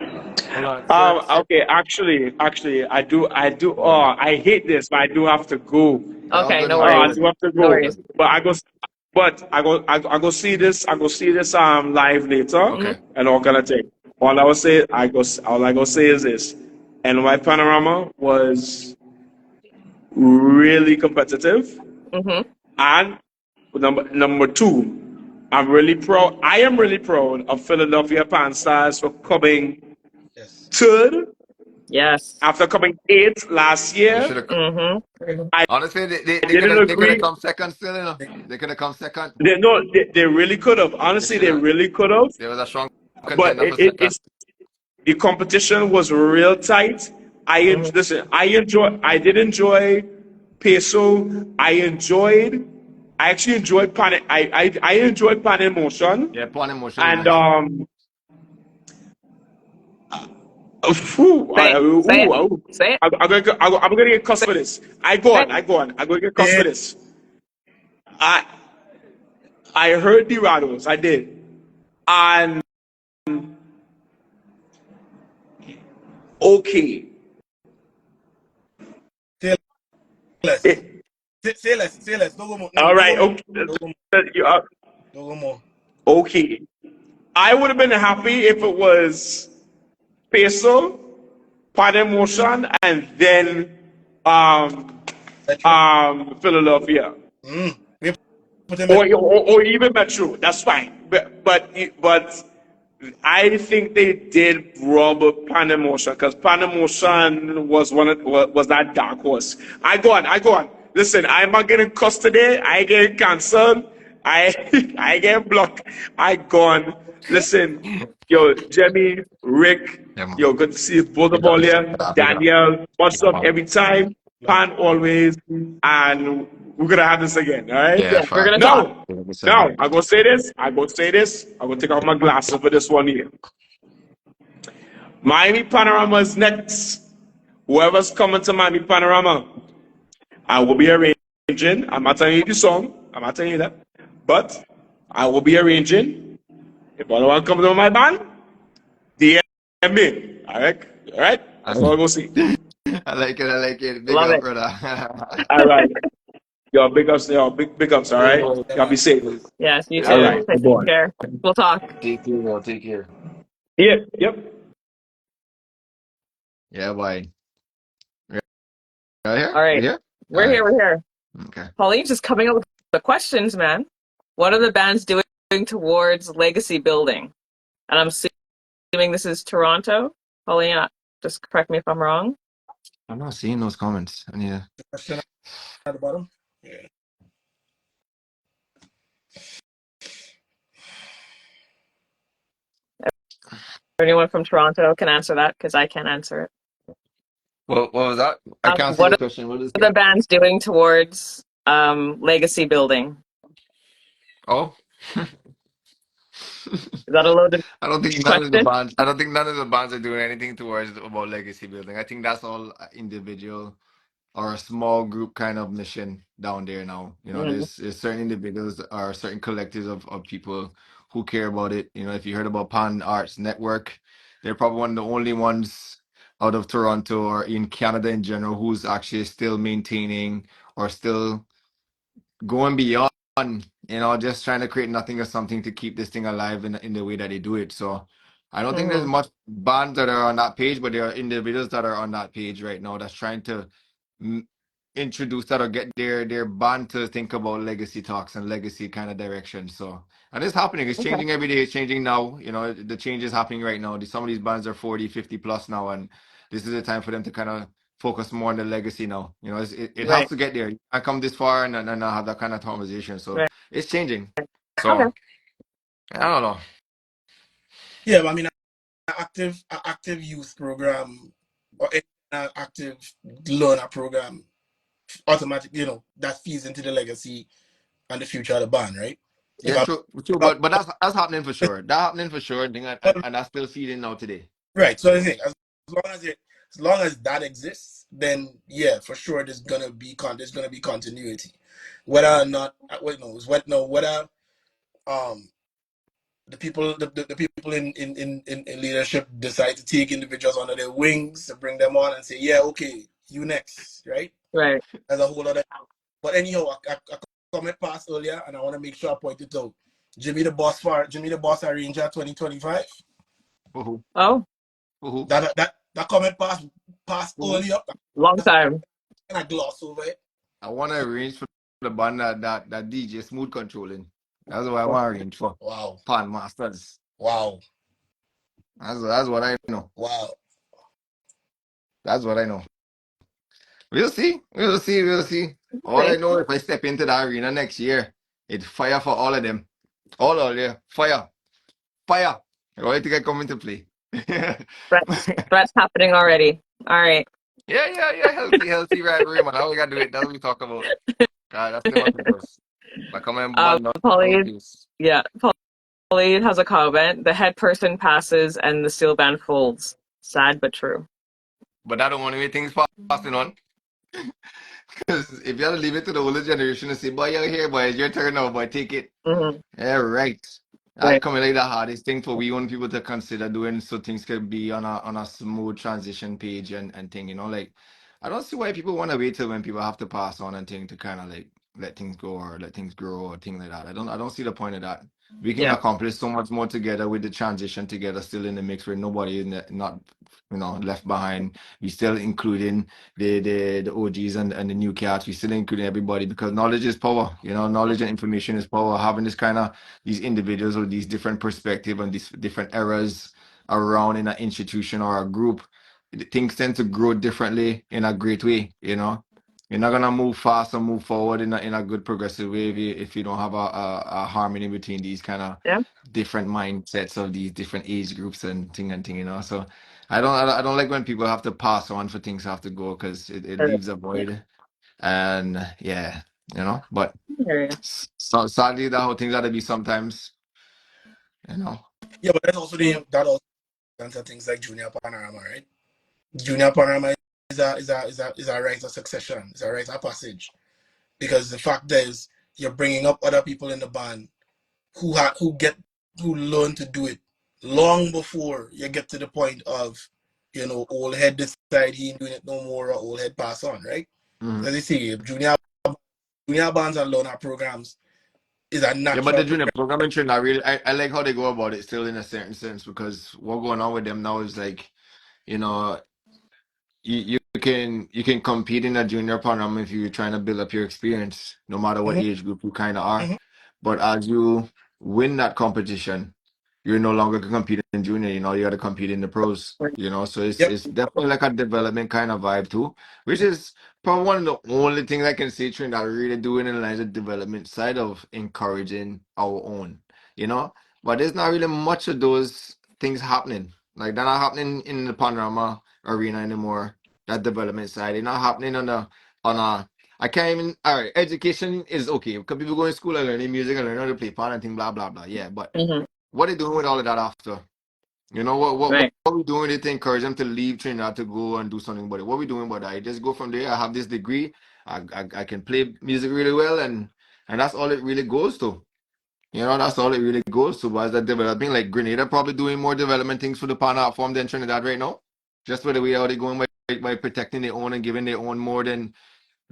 Hold on, sir. Okay, actually, I do. Oh, I hate this, but I do have to go. Yeah, all Okay, good, no man. All I worries. do good. have to No All go. worries. good. But I go see this. I go see this live later, Hmm. Okay. and all kind of thing. All I go say is this: NY Panorama was really competitive, Hmm. and number two, I'm really proud. I am really proud of Philadelphia Panthers for coming yes. third Yes. after coming eighth last They year. should have. Hmm. I Honestly, didn't they could have agree. come second still, you know. They could have come second. They, no, they really could have. They Honestly, should they have. really could have. There was a strong But contender for second. it's the competition was real tight. Hmm. Listen. I did enjoy Peso. I actually enjoyed Pan. I enjoyed Pan in Motion, Yeah, Pawn Emotion was and nice. Say it. Say it. Say it. I'm gonna get cussed for this. I go Say on. it. I go on. I'm gonna get cussed for Hey, this. I I heard the rattles. I did, and okay. say less. It, Say less. Say less. Don't go more. No, all don't right. go more. Okay. Don't go more. You are, Don't go more. okay. I would have been happy if it was Peso, Panemotion, and then um, Metro. Philadelphia. We put him Metro. Or even Metro. That's fine. But I think they did rob Panemotion because Panemotion was was that dark horse. I go on. Listen, I'm not getting cussed today. I get canceled. I I get blocked. I gone. Listen, yo, Jemmy, Rick, Yeah, man. yo, good to see both of Big up. all here. Big up. Daniel, what's Yeah, up man. every time? Pan always, and we're gonna have this again, all right? Yeah, Yeah, we're fact. gonna talk. Now, 100%. now I'm gonna say this. I'm gonna say this. I'm gonna take off my glasses for this one here. Miami Panorama is next. Whoever's coming to Miami Panorama, I will be arranging. I'm not telling you the song. I'm not telling you that, but I will be arranging. If anyone comes to my band, DM me. All right, all right. That's all I'm gonna see. I like it. I like it. Big Love up, it. brother. All right, yo, big ups, yo, big ups. All right, Yeah, y'all be man. safe. Yes, you All too. right, Yeah. good Take boy. care. We'll talk. Take care, bro. Take care. Yep. Yeah, boy. Right here? All We right. here? All We're here. right. We're here. Okay. Pauline's just coming up with the questions, man. What are the bands doing towards legacy building? And I'm assuming this is Toronto. Pauline, just correct me if I'm wrong. I'm not seeing those comments. I need to... Question at the bottom. Yeah. Anyone from Toronto can answer that because I can't answer it. What was that? I can't see What the are question. What is the it? bands doing towards legacy building? Oh. Is that a loaded I don't think none of the question? bands. I don't think none of the bands are doing anything towards about legacy building. I think that's all individual or a small group kind of mission down there now. You know, Mm, there's certain individuals or certain collectives of people who care about it. You know, if you heard about Pan Arts Network, they're probably one of the only ones out of Toronto or in Canada in general who's actually still maintaining or still going beyond, just trying to create nothing or something to keep this thing alive in the way that they do it. So I don't think there's Mm-hmm. much bands that are on that page, but there are individuals that are on that page right now that's trying to mm, introduce that or get their band to think about legacy talks and legacy kind of direction. So and it's happening. It's Okay. changing every day. It's changing now. The change is happening right now. Some of these bands are 40, 50 plus now, and this is the time for them to kind of focus more on the legacy now. It has Right. to get there. I come this far and not have that kind of conversation. So Right. it's changing. Okay. So I don't know. Yeah, but I mean, an active youth program or an active learner program automatically, that feeds into the legacy and the future of the band, right? If Yeah, I, true, true. if But that's happening for sure. That's happening for sure. And that's still feeding now today. right. So I think as long as that exists, then yeah, for sure there's gonna be continuity. Whether or not whether um the people in leadership decide to take individuals under their wings to bring them on and say, yeah, okay, you next, right? Right. As a whole other. But anyhow, I comment passed earlier, and I want to make sure I point it out. Jimmy the Boss Arranger 2025. Woohoo, Oh, woohoo, That comment passed woohoo. earlier. long time. And I gloss over it. I want to arrange for the band that DJ Smooth controlling. That's what I want to arrange for. Wow, Pan Masters. wow, That's what I know. wow. That's what I know. We'll see. We'll see. We'll see. All I Okay. know, if I step into the arena next year, it's fire for all of them. All of you. Fire. Fire. All I think I come into play. yeah, Threats happening already. All right. yeah. Healthy rivalry, man. How we gotta do it. That's what we talk about. God, that's the what it was. Like, come and band up all Pauline. this. Yeah. Pauline has a comment. The head person passes and the steel band folds. Sad but true. But I don't want to make things passing on. Because if you have to leave it to the older generation and say, boy, you're here, boy, it's your turn now, boy, take it. Mm-hmm. Yeah, right. I Right. come like the hardest thing for we want people to consider doing so things could be on a smooth transition page and thing, like I don't see why people want to wait till when people have to pass on and thing to kind of like let things go or let things grow or thing like that. I don't see the point of that. We can Yeah. accomplish so much more together with the transition together still in the mix where nobody not left behind. We still including the OGs and the new cats. We still including everybody because knowledge is power. Knowledge and information is power. Having this kind of these individuals with these different perspectives and these different eras around in an institution or a group, things tend to grow differently in a great way. You're not gonna move fast or move forward in a good progressive way if you don't have a harmony between these kind of Yeah. different mindsets of these different age groups and thing. So I don't like when people have to pass on for things have to go because it leaves a Yeah. void. And yeah, but Area. so sadly that whole things gotta be sometimes, you know. Yeah, but that's also that also answer things like Junior Panorama, right? Junior Panorama is a rite of succession. It's a rite of passage. Because the fact is, you're bringing up other people in the band who learn to do it long before you get to the point of, old head decide he ain't doing it no more or old head pass on, right? Mhm. As you see, junior bands and learner programs is a Yeah, but natural the junior progression. programming trend, I like how they go about it still in a certain sense because what going on with them now is like, you know, you can compete in a junior program if you're trying to build up your experience, no matter what Mm-hmm, age group you kind of are. mm-hmm. But as you win that competition, you're no longer competing in junior. You got to compete in the pros. So it's Yep. it's definitely like a development kind of vibe too, which is probably one of the only things I can say Trinidad are really doing in line the development side of encouraging our own. You know, but there's not really much of those things happening. Like they're not happening in the Panorama arena anymore. That development side, it's not happening on a. I can't even. All right, education is okay because people go to school and learning music and learning how to play piano and thing, blah blah blah. Yeah, but Mm-hmm. what are they doing with all of that after? What Right. are we doing it to encourage them to leave Trinidad to go and do something about it? What are we doing about that? I just go from there. I have this degree. I can play music really well, and that's all it really goes to. That's all it really goes to. Was that developing like Grenada probably doing more development things for the pan art form than Trinidad right now? just by the way how they going by protecting their own and giving their own more than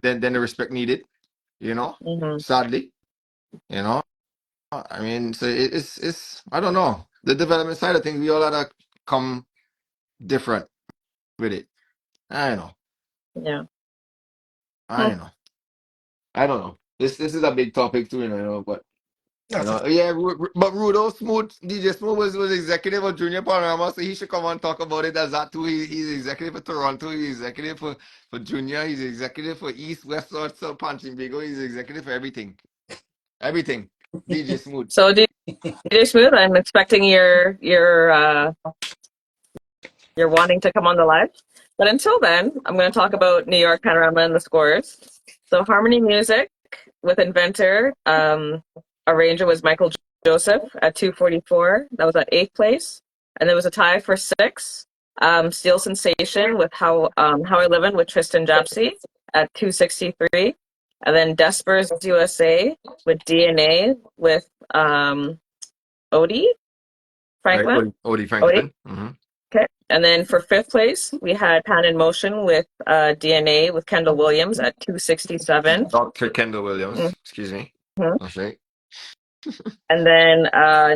the respect needed. You know, sadly, you know. I mean, so it's I don't know, the development side of things. We all gotta come different with it. I don't know. Yeah. I don't know. I don't know. This is a big topic too, you know. But you That's know, yeah. But Rudo Smooth, DJ Smooth was executive of Junior Panorama, so he should come and talk about it as that too. He's executive for Toronto. He's executive for Junior. He's executive for East, West, North, South, Punching Bigo. He's executive for everything. Everything. DJ Smooth. So DJ Smooth, I'm expecting you're wanting to come on the live. But until then, I'm going to talk about New York Panorama and the scores. So Harmony Music with Inventor, arranger was Michael Joseph at 244. That was at 8th place. And there was a tie for 6th. Steel Sensation with How I Livin' with Tristan Japsy at 263. And then Despers USA with DNA with Odie Franklin. Odie Franklin. Mm-hmm. Okay. And then for 5th place, we had Pan in Motion with DNA with Kendall Williams at 267. Dr. Kendall Williams, excuse me. That's right. And then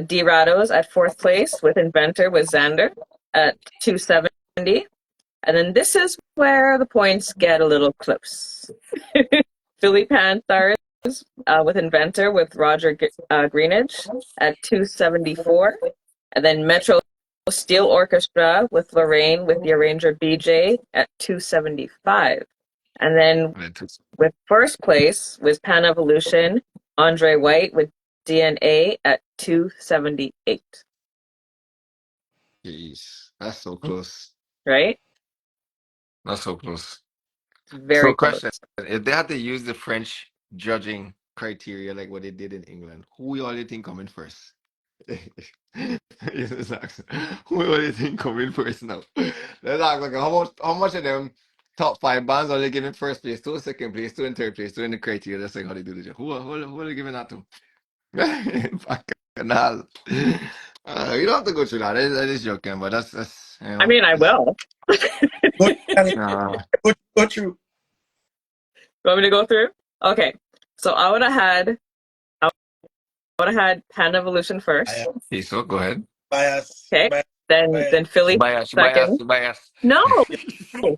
D Rados at 4th place with Inventor with Xander at 270. And then this is where the points get a little close. Philly Panthers with Inventor with Roger Greenidge at 274. And then Metro Steel Orchestra with Lorraine with the arranger BJ at 275. And then with first place was Pan Evolution, Andre White with DNA at 278. Jeez, that's so close. Right? That's so close. Very so close. Question, if they had to use the French judging criteria like what they did in England, who you all you think coming first? Who all you think coming first now? Let's ask like how much of them top 5 bands are they giving first place to, second place to, and third place to in the criteria? That's like how they do the job. Who are they giving that to? Fucking hell. You don't have to go through that. That is joking, but that's you know. I mean, I will. Go through. You want me to go through? Okay. So I would have had Pan Evolution first. Okay, so go ahead. Bias. Okay. Bias. Then Philly second. Bias. No,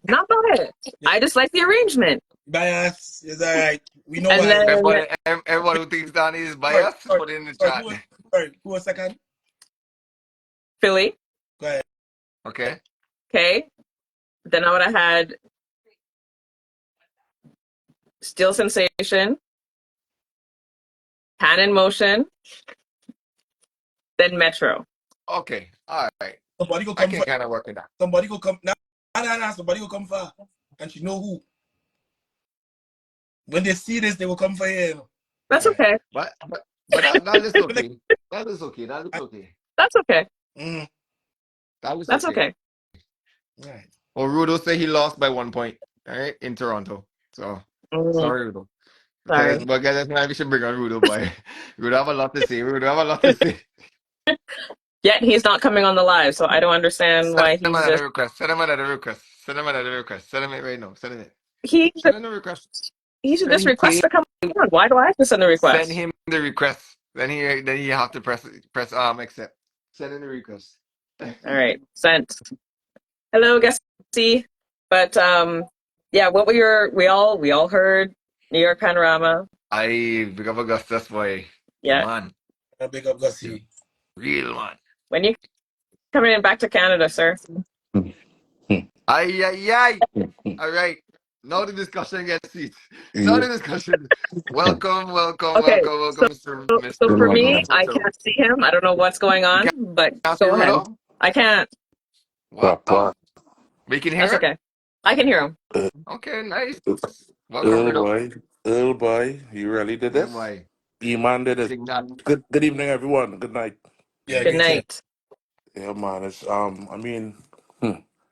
not bias. I just like the arrangement. Bias is all right. We know And why. then, everyone who thinks Danny is biased, put it in the chat. Who was second? Philly. Go ahead. Okay. Okay. Then I would have had Steel Sensation, Pan in Motion, then Metro. Okay. All right. Somebody go I come can kind of work with that. Somebody go come. Nah. Somebody go come for, and she know who. When they see this, they will come for you. That's okay. But that is okay. That is okay. That is okay. That's okay. That's okay. Right. Well, Rudo said he lost by 1 point. All right, in Toronto. So sorry, Rudo. Sorry. But guys, that's why we should bring on Rudo. But Rudo have a lot to say. Rudo have a lot to say. Yet he's not coming on the live, so I don't understand why he's just... request. Send him another request. Send him another request. Send him it right now. Send him it. Send him the request. He should just request to come on. Why do I have to send a request? Send him the request. Then he have to press accept. Send him the request. All right, sent. Hello, Gussie. But yeah, what were we all heard New York Panorama. Big up Augustus boy. Yeah. Man. Big up Gussie. Real man. When you coming in back to Canada, sir? Aye. All right. Now the discussion gets heated. Now the discussion. Welcome, Okay, Mr. So for me, I can't see him. I don't know what's going on, but go ahead. I can't. Wow. We can hear That's him? okay. I can hear him. Okay, nice. Welcome, Earl boy, you really did this? E-man did it. Good evening, everyone. Good night. Yeah, good night. Yeah, man. It's I mean,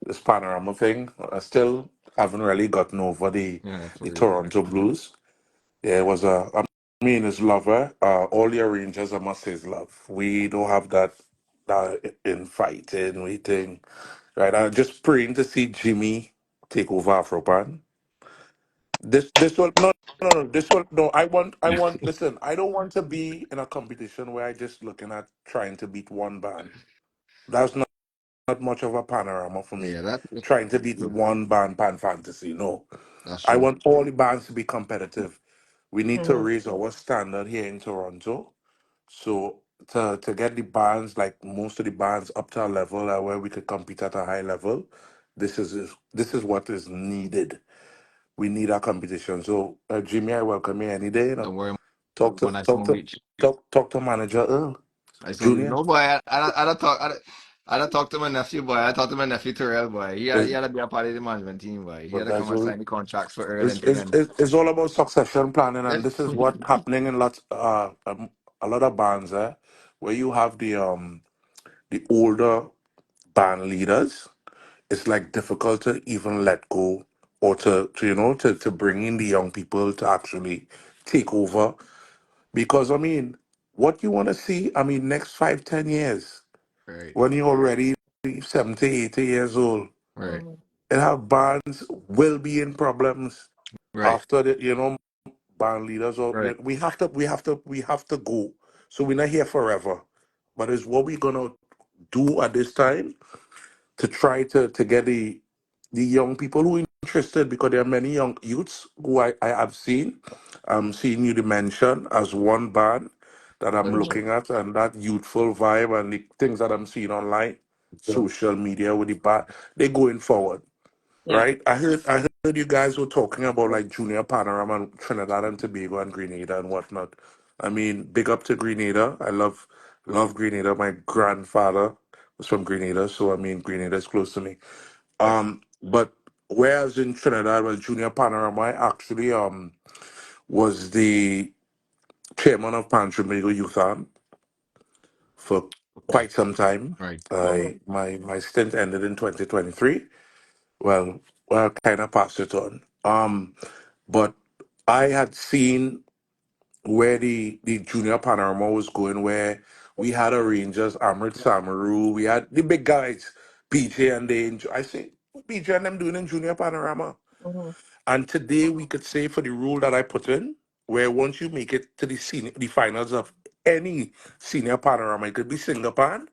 this Panorama thing. I still haven't really gotten over the Toronto blues. Yeah, it was I mean, it's lover. All the arrangers, I must say, is love. We don't have that in fighting. We think right? I'm just praying to see Jimmeh take over Afropan. This will no this will no. I want. Listen, I don't want to be in a competition where I just looking at trying to beat one band. That's not much of a panorama for me. Yeah, that Trying to beat one band pan fantasy. No, that's I true. want all the bands to be competitive. We need to Mhm. raise our standard here in Toronto. So to get the bands, like most of the bands, up to a level where we could compete at a high level, this is what is needed. We need a competition. So Jimmy, I welcome you any day. You know, Don't worry talk to when I talk phone to reach. talk to manager Earl I said, Junior. no boy, I don't talk to my nephew boy. I talked to my nephew Terrell boy. He Is had to be a part of the management team boy. He but had to that's come and what sign the contracts for Earl it's, and thing it's, and it's it's all about succession planning, and yes. this is what happening in a lot of bands, where you have the older band leaders. It's like difficult to even let go or to to bring in the young people to actually take over, because I mean, what you want to see, I mean, next 5-10 years, Right, when you're already 70, 80 years old, right, Mhm. and have bands will be in problems right, after the band leaders. Or right. we have to go. So we're not here forever, but it's what we're gonna do at this time to try to get the young people who are interested, because there are many young youths who I have seen. I'm seeing you to mention as one band that I'm Very Mhm. true. looking at, and that youthful vibe and the things that I'm seeing online, social media with the band, they're going forward. Yeah. Right? I heard you guys were talking about like Junior Panorama and Trinidad and Tobago and Grenada and whatnot. I mean, big up to Grenada. I love Grenada. My grandfather was from Grenada, so I mean Grenada is close to me. But whereas in Trinidad was Junior Panorama, I actually was the chairman of Pan Tobago Youth for quite some time. Right. Mhm. My stint ended in 2023. Well, kind of passed it on. But I had seen where the junior panorama was going, where we had a Rangers, Amrit Samaru, we had the big guys, BJ and I say, what BJ and them doing in junior panorama? Mhm. And today we could say, for the rule that I put in, where once you make it to the finals of any senior panorama, it could be single pan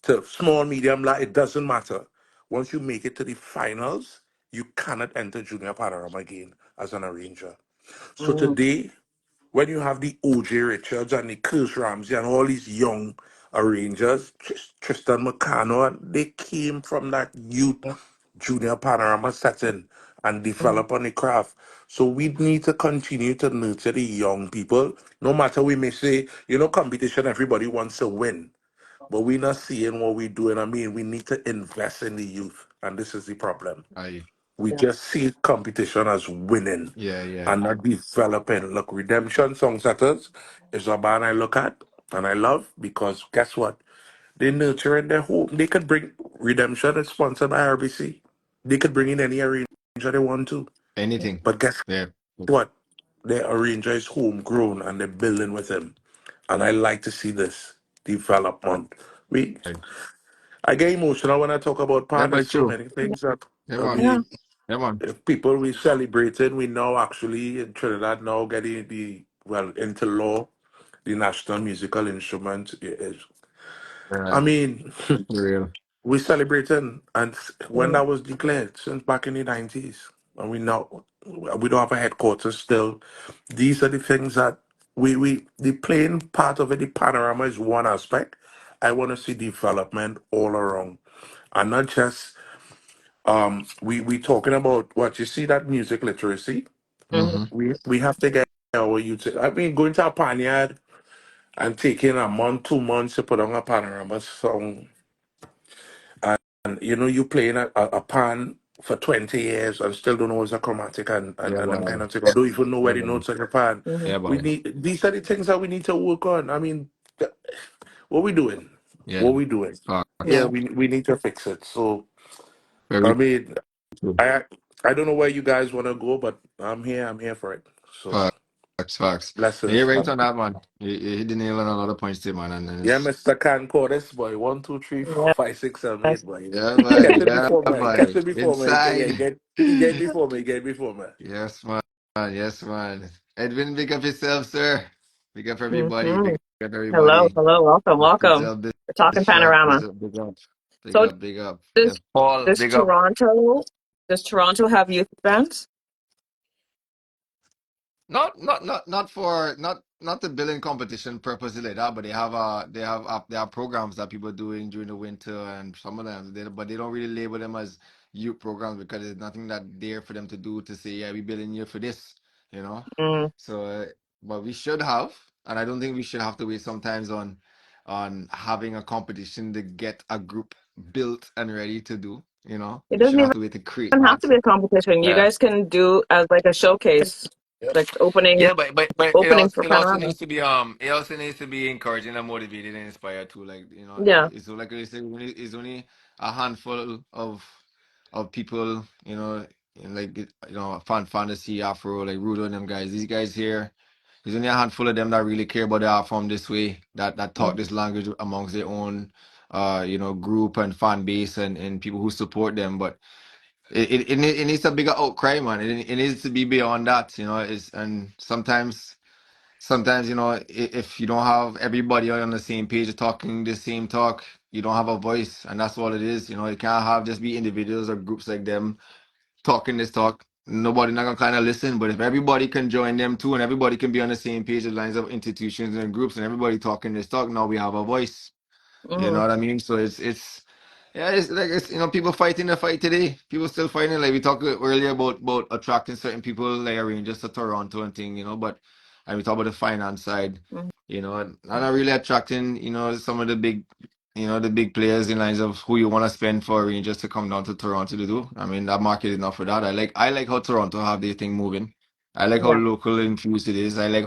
to small, medium, large, it doesn't matter. Once you make it to the finals, you cannot enter junior panorama again as an arranger. So Mhm. today, when you have the OJ Richards and the Chris Ramsey and all these young arrangers, Tristan McCannell, and they came from that youth junior panorama setting and Mhm. develop on the craft. So we need to continue to nurture the young people. No matter we may say, competition, everybody wants to win. But we're not seeing what we're doing. I mean, we need to invest in the youth. And this is the problem. I We Yeah. just see competition as winning yeah, yeah. and not developing. Look, Redemption Songsetters is a band I look at and I love, because guess what? They nurture in their home. They could bring Redemption is sponsored by RBC. They could bring in any arranger they want to. Anything. But guess Yeah. what? Their arranger is homegrown and they're building with him. And I like to see this development. Right. I get emotional when I talk about Yeah, Pan. but There's it's so true. many things that Yeah, I man. Yeah. mean, Yeah, man. if people we celebrating, we now actually in Trinidad now getting into law, the national musical instrument is. I Yeah, mean, for real. we celebrating, and when Mhm. that was declared since back in the 90s, and we don't have a headquarters still. These are the things that we the playing part of it. The panorama is one aspect. I want to see development all around, and not just we talking about what you see, that music literacy. Mhm. Mm-hmm. We have to get our youth. I mean, going to a panyard and taking a month, 2 months to put on a panorama song, and you playing a pan for 20 years and still don't know what's a chromatic and, Yeah, and them boy. kind of thing. Or don't even know where Yeah, the boy. notes on your pan. Mhm. Yeah, We boy. need these are the things that we need to work on. I mean, what we doing? Yeah. What we doing? Yeah, Yeah. Facts. we need to fix it. So I Very mean, true. I don't know where you guys want to go, but I'm here. I'm here for it. So. Facts. Yeah, Blessings, you're right man. on that, man. You hit the nail on a lot of points there, man. And Yeah, it's, Mr. Concordis, boy. 1, 2, 3, 4, 5, 6, 7, 8, Yes. boy. yeah, He boy. catch it Yeah, before me. He catch boy. it before me. Yeah, Inside. he get before me. He get before me. Yes, man. Yes, man. Edwin, big up yourself, sir. Big up everybody. hmm Big up Hello, everybody. hello, welcome, welcome. Yourself, We're talking this track. Panorama. Big up, big up. Big So up, big up. does Yes, Paul, does big up. Toronto does Toronto have youth bands? Not for not the billing competition purposes like that, but they have programs that people are doing during the winter, and some of them but they don't really label them as youth programs because there's nothing that there for them to do to say, yeah, we billing you for this, you know. Mm. So, but we should have, and I don't think we should have to wait sometimes on having a competition to get a group built and ready to do, you know. It We doesn't should have even to wait to create have that. to be a competition. You Yeah. guys can do as like a showcase, Yep. like opening Yeah, but opening for it also Panorama. needs to be it also needs to be encouraging and motivated and inspired too. Like, you know, Yeah. it's so like I said, it's only a handful of people, you know, in like you know, fantasy Afro, like Rudo and them guys. These guys here, there's only a handful of them that really care about the art form this way, that talk Mm. this language amongst their own you know, group and fan base and people who support them. But it needs a bigger outcry, man. It needs to be beyond that, you know. It's and sometimes you know if you don't have everybody on the same page talking the same talk, you don't have a voice, and that's all it is. You know, you can't have just be individuals or groups like them talking this talk. Nobody not gonna kind of listen, but if everybody can join them too, and everybody can be on the same page, the lines of institutions and groups, and everybody talking this talk, now we have a voice. You know Hmm. what I mean? So it's yeah, it's like it's you know people fighting the fight today. People still fighting. Like we talked earlier about attracting certain people like Rangers to Toronto and thing, you know. But and we talk about the finance side, Hmm. you know, and not really attracting you know some of the big you know the big players in lines of who you want to spend for Rangers to come down to Toronto to do. I mean that market is not for that. I like how Toronto have their thing moving. I like how Yeah. local infused it is. I like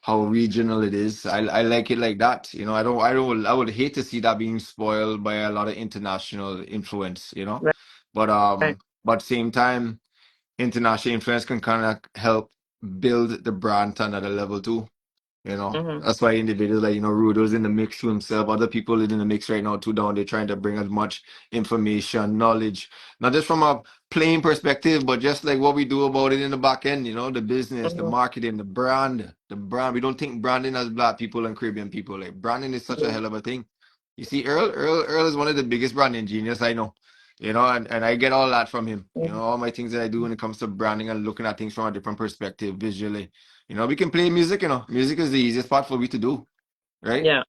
how regional it is. I like it like that. You know, I would hate to see that being spoiled by a lot of international influence, you know. Right. Right. But same time, international influence can kind of help build the brand to another level too. You know, Hmm. that's why individuals like, you know, Rudo's in the mix to himself. Other people in the mix right now too down. They're trying to bring as much information, knowledge, not just from a playing perspective, but just like what we do about it in the back end, you know, the business, the Hmm. marketing, the brand, the brand. We don't think branding as black people and Caribbean people. Like branding is such a hell of a thing. You see, Earl is one of the biggest branding genius I know. You know, and I get all that from him. You know, all my things that I do when it comes to branding and looking at things from a different perspective visually. You know, we can play music, you know. Music is the easiest part for we to do, right? Yeah.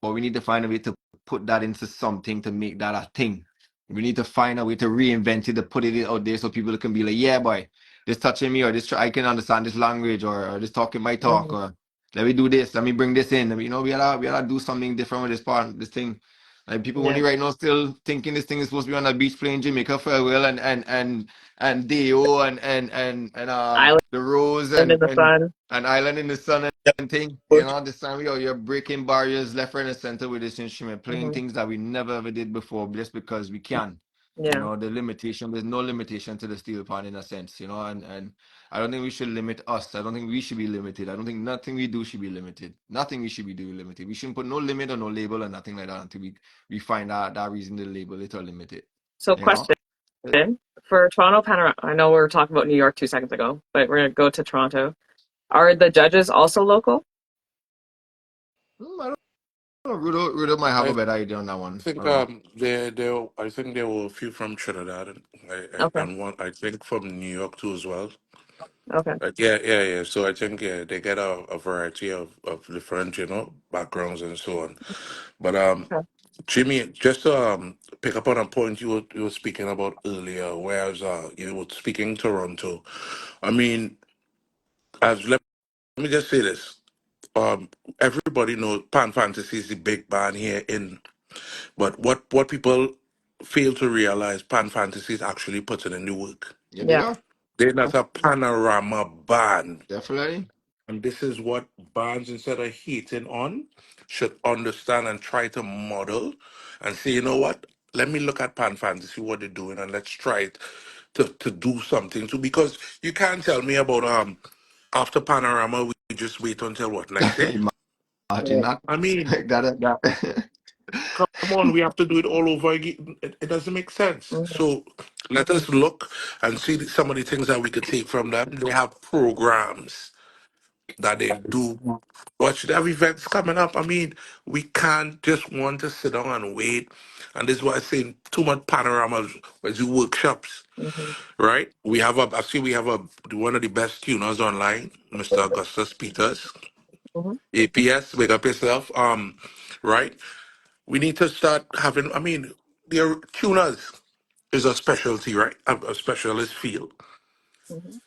But we need to find a way to put that into something to make that a thing. We need to find a way to reinvent it, to put it out there so people can be like, yeah, boy, this touching me, or this I can understand this language, or this talking my talk, Hmm. or let me do this, let me bring this in. You know, we gotta do something different with this part, this thing. Like people Yeah. only right now still thinking this thing is supposed to be on a beach playing Jamaica farewell and Dio and Island the Rose in the sun. and Island in the Sun Yep. thing. You Good. know, this time you're breaking barriers left, right, and center with this instrument, playing Hmm. things that we never ever did before just because we can. You Yeah. know, the limitation, there's no limitation to the steel pan in a sense, you know, and I don't think we should limit us. I don't think we should be limited. I don't think nothing we do should be limited. Nothing we should be doing limited. We shouldn't put no limit or no label or nothing like that until we find that reason to label it or limit it. So You know? question for Toronto Panorama. I know we were talking about New York 2 seconds ago, but we're gonna go to Toronto. Are the judges also local? I don't know. Rudo might have a I better idea on that one. I think don't know. there I think there were a few from Trinidad Okay. and one I think from New York too as well. Okay. Yeah. So I think they get a variety of different, you know, backgrounds and so on. But Okay. Jimmy, just to pick up on a point you were speaking about earlier, whereas you were speaking Toronto. I mean, as let me just say this. Everybody knows Pan Fantasy is the big band here in, but what people fail to realize, Pan Fantasy is actually putting in the work. Yeah, they Yeah. are. They're not a panorama band. Definitely. And this is what bands, instead of hating on, should understand and try to model and say, you know what? Let me look at Pan Fantasy, what they're doing, and let's try it to do something too. Because you can't tell me about after Panorama, we just wait until what, next year? Imagine that. I mean, that. come on, we have to do it all over again. It doesn't make sense. Mhm. So let us look and see some of the things that we could take from them. They have programs that they do. Watch, they have events coming up. I mean, we can't just want to sit down and wait. And this is why I say too much panoramas, we do workshops, Mhm. right? I see we have one of the best tuners online, Mr. Augustus Peters. Mhm. APS, wake up yourself. Right? We need to start having, I mean, the tuners is a specialty, right? A specialist field. Mhm.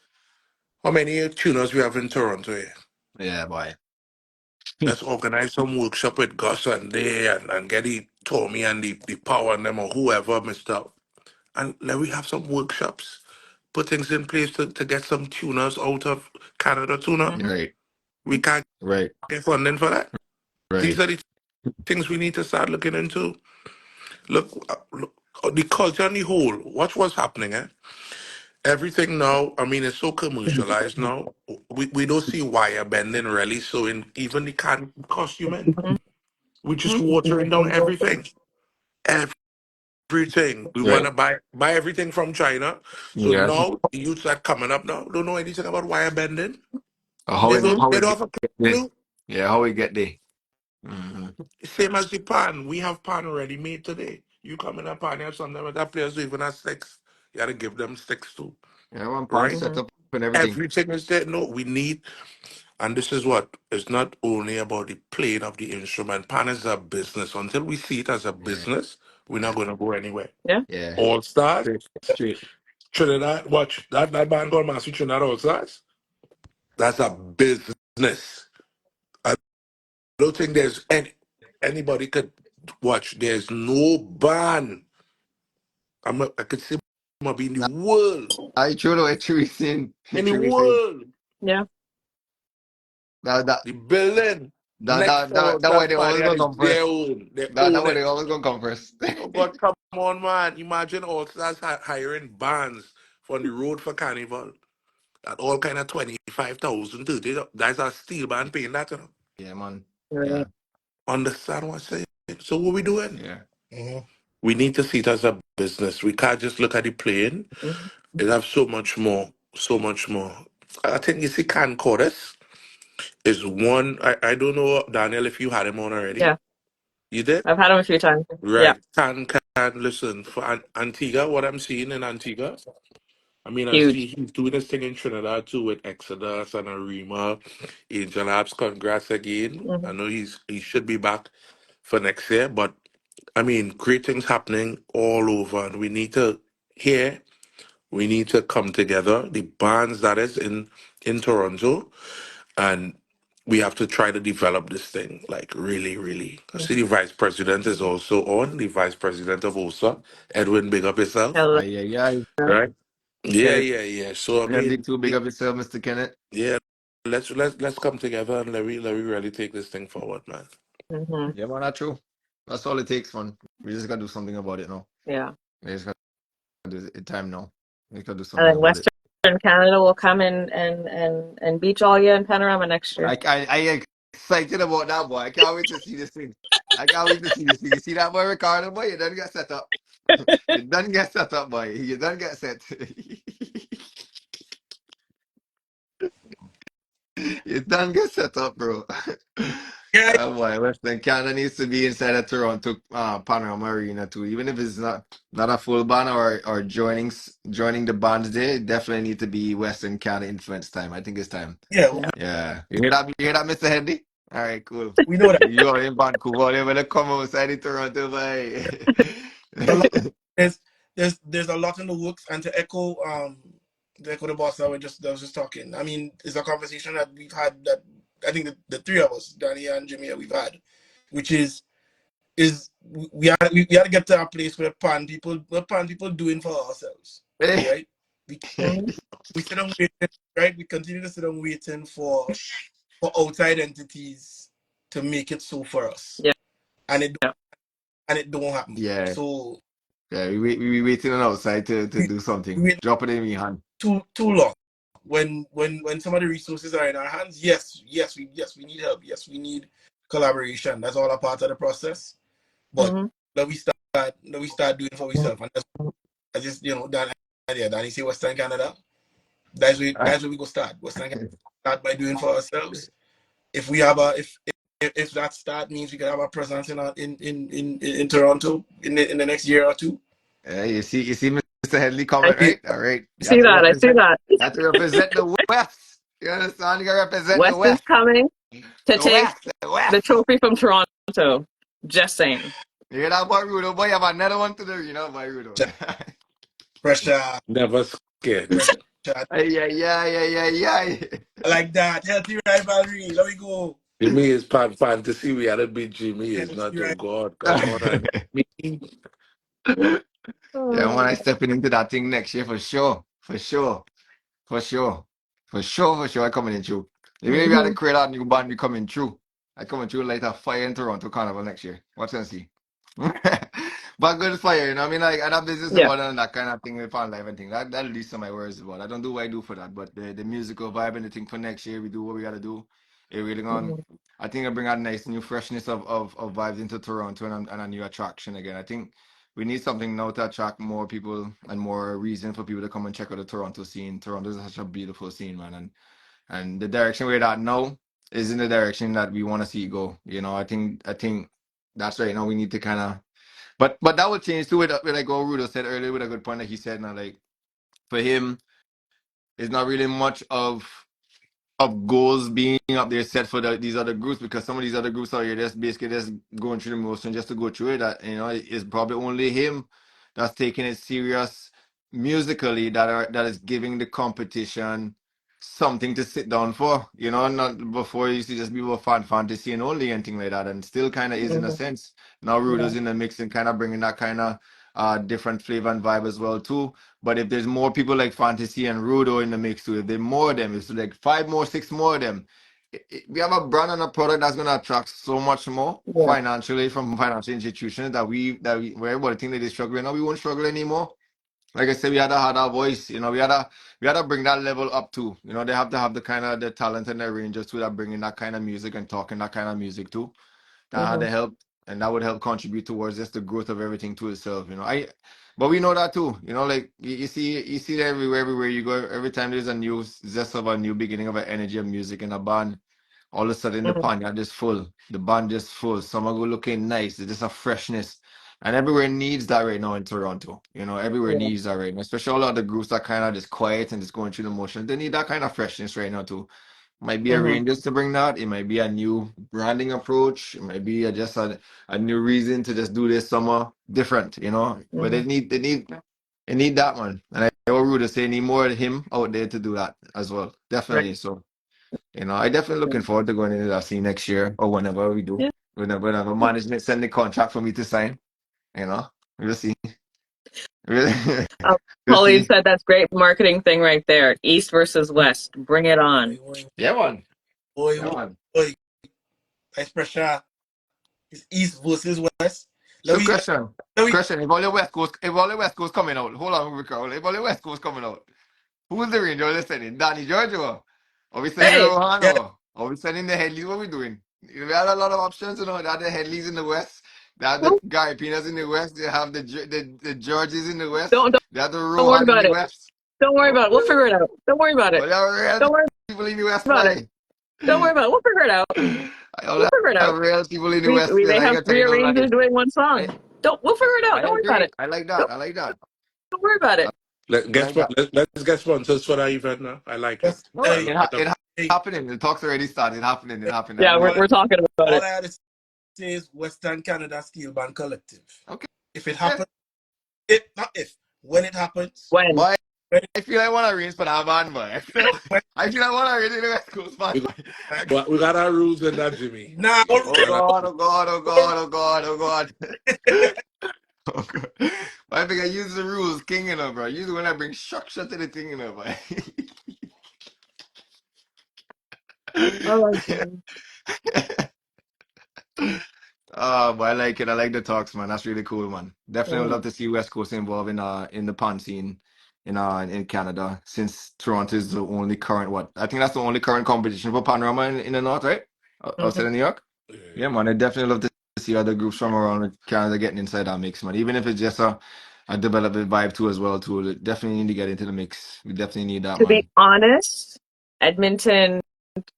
How many tuners we have in Toronto here? Yeah, boy. Let's organize some workshop with Gus and they and get the Tommy and the power and them or whoever, Mister. And let we have some workshops, put things in place to get some tuners out of Canada tuna. Mhm. Right. We can't Right. get funding for that. These Right. are the things we need to start looking into. Look, the culture and the whole. Watch what's happening, eh? Everything now, I mean, it's so commercialized now. We don't see wire bending really. So in even the can costuming, we just watering down everything. Everything. We want Right. to buy everything from China. So Yes. now the youths that coming up now don't know anything about wire bending. How They we don't how they we don't have get a there? clue. Yeah, how we get there? Mm-hmm. Same as the pan. We have pan already made today. You come in a pan, you have something but that players do even have sticks. You gotta give them sticks too. Yeah, one pan Right? set Mhm. up and everything. Everything is there. No, we need, and this is what it's not only about the playing of the instrument. Pan is a business. Until we see it as a Yeah. business, we're not going to go anywhere. Yeah. Yeah. All Stars, Straight. Trinidad. Watch that band called Master Trinidad All Stars. That's a business. I don't think there's anybody could watch. There's no band. I could say be in the Nah, world, I true though, it's true thing. in It's the true thing. world, Yeah. That that the building that next that to All that, that way Stars they always Pioneer gonna is come their first. own. They That own way they it. always gonna come first. Oh God, come on, man. Imagine All Stars hiring bands from the road for Carnival at all kind of 25,000, 30. That's a steel band paying that, you know. Yeah, man. Yeah. Right. Understand what I'm saying? So what we doing? Yeah. Mhm. We need to see it as a business. We can't just look at the playing. Mhm. It have so much more, so much more. I think you see Can Chorus is one. I don't know, Daniel, if you had him on already. Yeah. You did? I've had them a few times. Yeah. Right. Can listen for Antigua, what I'm seeing in Antigua. I mean, I Huge. see he's doing this thing in Trinidad too with Exodus and Arima. Angel Apps, congrats again. I Mhm. know he should be back for next year, but I mean, great things happening all over, and we need to here. We need to come together. The bands that is in Toronto, and we have to try to develop this thing like really, really. I see the Mhm. vice president is also on. The vice president of OSA, Edwin, big up yourself, Hello. Yeah, yeah. right? Yeah, Kenneth, yeah, yeah. So I Kenneth, mean, too big of yourself, Mr. Kenneth. yeah, let's come together and let me really take this thing forward, man. Mhm. Yeah, man, that's true. That's all it takes, man. We just gotta do something about it now. Yeah. We just gotta do it time now. We gotta do And something then about it. Western Canada will come and beach all you in Panorama next year. I excited about that, boy. I can't wait to see this thing. I can't wait to see this thing. You see that boy, Ricardo, boy? You done get set up. You done get set up, boy. You done get set. You done get set up, bro. Yeah, Oh boy, Western Canada needs to be inside of Toronto Panorama Arena too. Even if it's not a full band or joining the bands there, it definitely need to be Western Canada influence time. I think it's time. yeah, Yeah. Yeah. You hear that? You hear that, Mr. Hendy? All right, cool. we know that. You are in Vancouver, they're gonna come outside in Toronto, boy. A lot, there's a lot in the works, and to echo the boss that I was just talking. I mean, it's a conversation that we've had that I think the three of us, Danny and Jimmeh, we've had, which is we had to get to a place where pan people doing for ourselves, right? We Mhm. we sit and waiting, right? We continue to sit and waiting for outside entities to make it so for us, Yeah. and it don't happen. Yeah. So Yeah, we waiting on outside to we, do we something. wait Drop it in me hand. too long. when some of the resources are in our hands, yes, we need help. Yes, we need collaboration. That's all a part of the process. But Mm-hmm. let we start doing for ourselves. And that's just that idea. Danny say Western Canada. That's where we go start. Western Canada start by doing for ourselves. If we have if that start means we can have a presence in Toronto in the next year or two. You see, Mr. Headley I comment, see, right? All right. You have see to that. I see represent. that. You have to represent the West. You understand? You gotta represent the West is West. coming to The take West. The the West. trophy from Toronto. Just saying. You hear that, boy, Rudo? Boy, you have another one to do, boy, Rudo. Pressure, Never scared. pressure. Yeah. I like that. Healthy rivalry. Let me go. Jimmeh is part fantasy. We had to beat Jimmeh. Is Healthy not, oh rivalry. God, come on. And me, Yeah, when I Oh. stepping into that thing next year for sure. For sure. For sure. For sure, I coming in true. Even if we had to Mm-hmm. create a new band, we coming true. I coming through like a fire in Toronto Carnival next year. Watch and see. But good fire, I mean, like, I have business Yeah. about it and that kind of thing with fan life and thing. That leads to my words about. I don't do what I do for that, but the musical vibe and the thing for next year, we do what we gotta do. It really on. Mm-hmm. I think I bring out nice new freshness of vibes into Toronto and a new attraction again. I think we need something now to attract more people and more reason for people to come and check out the Toronto scene. Toronto is such a beautiful scene, man, and the direction we're at now is in the direction that we want to see it go. I think that's right now we need to kind of, but that would change too. With like what Rudo said earlier, with a good point that he said, now like for him, it's not really much of goals being up there set for these other groups, because some of these other groups are here just basically just going through the motion just to go through it. That it's probably only him that's taking it serious musically, that is giving the competition something to sit down for. Not before it used to just be about fan fantasy and only anything like that, and still kind of is in a sense. Now Yeah. Rudo's in the mix and kind of bringing that kind of different flavor and vibe as well too. But if there's more people like Fantasy and Rudo in the mix too, if there's more of them, if it's like 5 more, 6 more of them, we have a brand and a product that's gonna attract so much more Yeah. financially from financial institutions that we where everybody think that they're struggling now, we won't struggle anymore. Like I said, we had to have our voice, we had to bring that level up too. They have to have the kind of the talent and the ranges too, that bringing that kind of music and talking that kind of music too. That had Mm-hmm. to help, and that would help contribute towards just the growth of everything to itself. But we know that too. Like you see it everywhere you go. Every time there's a new zest of a new beginning of an energy of music in a band, all of a sudden the Mm-hmm. band are just full. The band just full. Some are go looking nice. It's just a freshness. And everywhere needs that right now in Toronto. Everywhere Yeah. needs that right now. Especially all of the groups that kind of just quiet and just going through the motion. They need that kind of freshness right now too. Might be a Mm-hmm. ranges to bring that. It might be a new branding approach. It might be just a new reason to just do this summer different. But Mm-hmm. they need that one. And I know Ruda say need more of him out there to do that as well. Right. Definitely. So, I definitely looking forward to going into that scene next year or whenever we do. Yeah. Whenever management send the contract for me to sign. We'll see. We'll we'll Pauline see. said that's great marketing thing right there. East versus West. Bring it on. Yeah, man. Boy, Yeah, boy, man. boy. Ice pressure. It's East versus West. Let So me question, let me question. If all the West Coast coming out, hold on, Ricardo. If all the West Coast coming out, who's the Ranger listening? Danny Giorgio? Are we sending Hey, yeah, Rohano? Are we sending the Headleys? What are we doing? We had a lot of options, They had the Headleys in the West. They had the Guy Pinas in the West. They have the Georges in the West. don't They have the don't worry Rohan in about the it. West. Don't worry Oh, about it. We'll figure it out. Don't worry about it. all the real Don't worry people in the West about it. play. Don't worry about it. We'll figure it out. All We'll figure it the out. real people in the We West we play. may I have gotta tell three you, no arrangers lie. doing one I song. We'll figure it out. I Don't worry about agree. it. I like that. Don't I like that. don't worry about it. I like that. let's get sponsors for that event now. I like it. West. No, I Hey, like it. it hey, happening. The talks already started. It happening. It hey. happened. I Yeah, know we're All, that. we're talking about all it. I had to say is Western Canada Steel Band Collective. Okay. If it happens, it not if when it happens, When? Boy, when I feel I want to race for that man, boy. when I feel I want to race in the West Coast, man. We we got our rules in that, Jimmy. now Oh We got our, God, oh God, oh God, oh God, oh God. Oh God. I think I use the rules, king, bro. Usually when I bring structure to the thing, boy. All right, Jimmy. But I like it. I like the talks, man. That's really cool, man. Definitely would Mhm. love to see West Coast involved in the pond scene. in Canada, since Toronto is the only current I think that's the only current competition for Panorama in the North, right? Outside of New York. Yeah, man, I definitely love to see other groups from around Canada getting inside that mix, man. Even if it's just a development vibe too as well too. Definitely need to get into the mix. We definitely need that, To be man. honest, Edmonton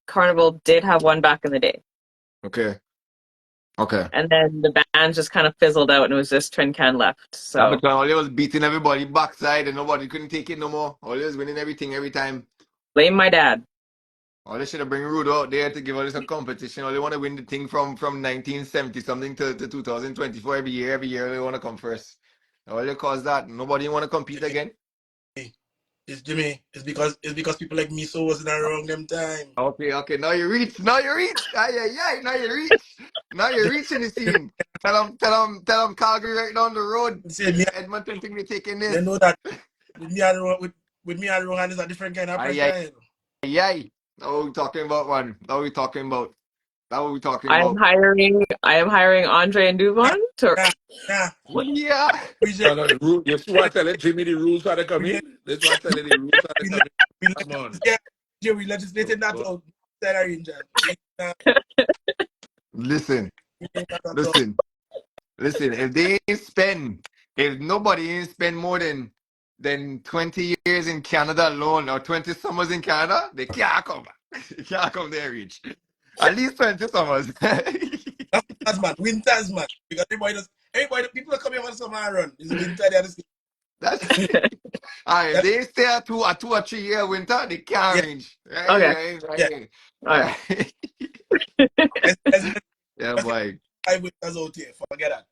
Carnival did have one back in the day. Okay. And then the band just kind of fizzled out and it was just Twin Can left. Yeah, So because Oli was beating everybody backside and nobody couldn't take it no more. Oli was winning everything every time. blame my dad. Oli should have bring Rudo out there to give Oli some competition. Oli want to win the thing from 1970 something to 2024 every year. Every year they want to come first. Oli caused that. Nobody want to compete again. It's Jimmeh. It's because people like me so wasn't around them time. Okay. Now you reach. Ay. Now you reach. Now you're reaching the scene. Tell them Calgary right down the road. See, me, Edmonton think they're taking they this. know that with me and Rohan is a different kind of pressure. Ay. Now what we talking about, man? Now we talking about. I am hiring Andre and Duvone to Nah. Yeah. We just, This one telling Jimmeh the rules how to come in. This one telling the rules how to come in. Come on. we legislated that out. Ranger. Listen. If nobody ain't spend more than 20 years in Canada alone or 20 summers in Canada, they can't come back. They can't come there, reach. At least 20 summers. That's man. Winters, man. Because everybody, people are coming over summer and run. It's winter, they understand. That's if they stay a 2 or 3 year winter, they can't range. Okay. Right. Yeah, That's boy. 5 winters out here. Forget that.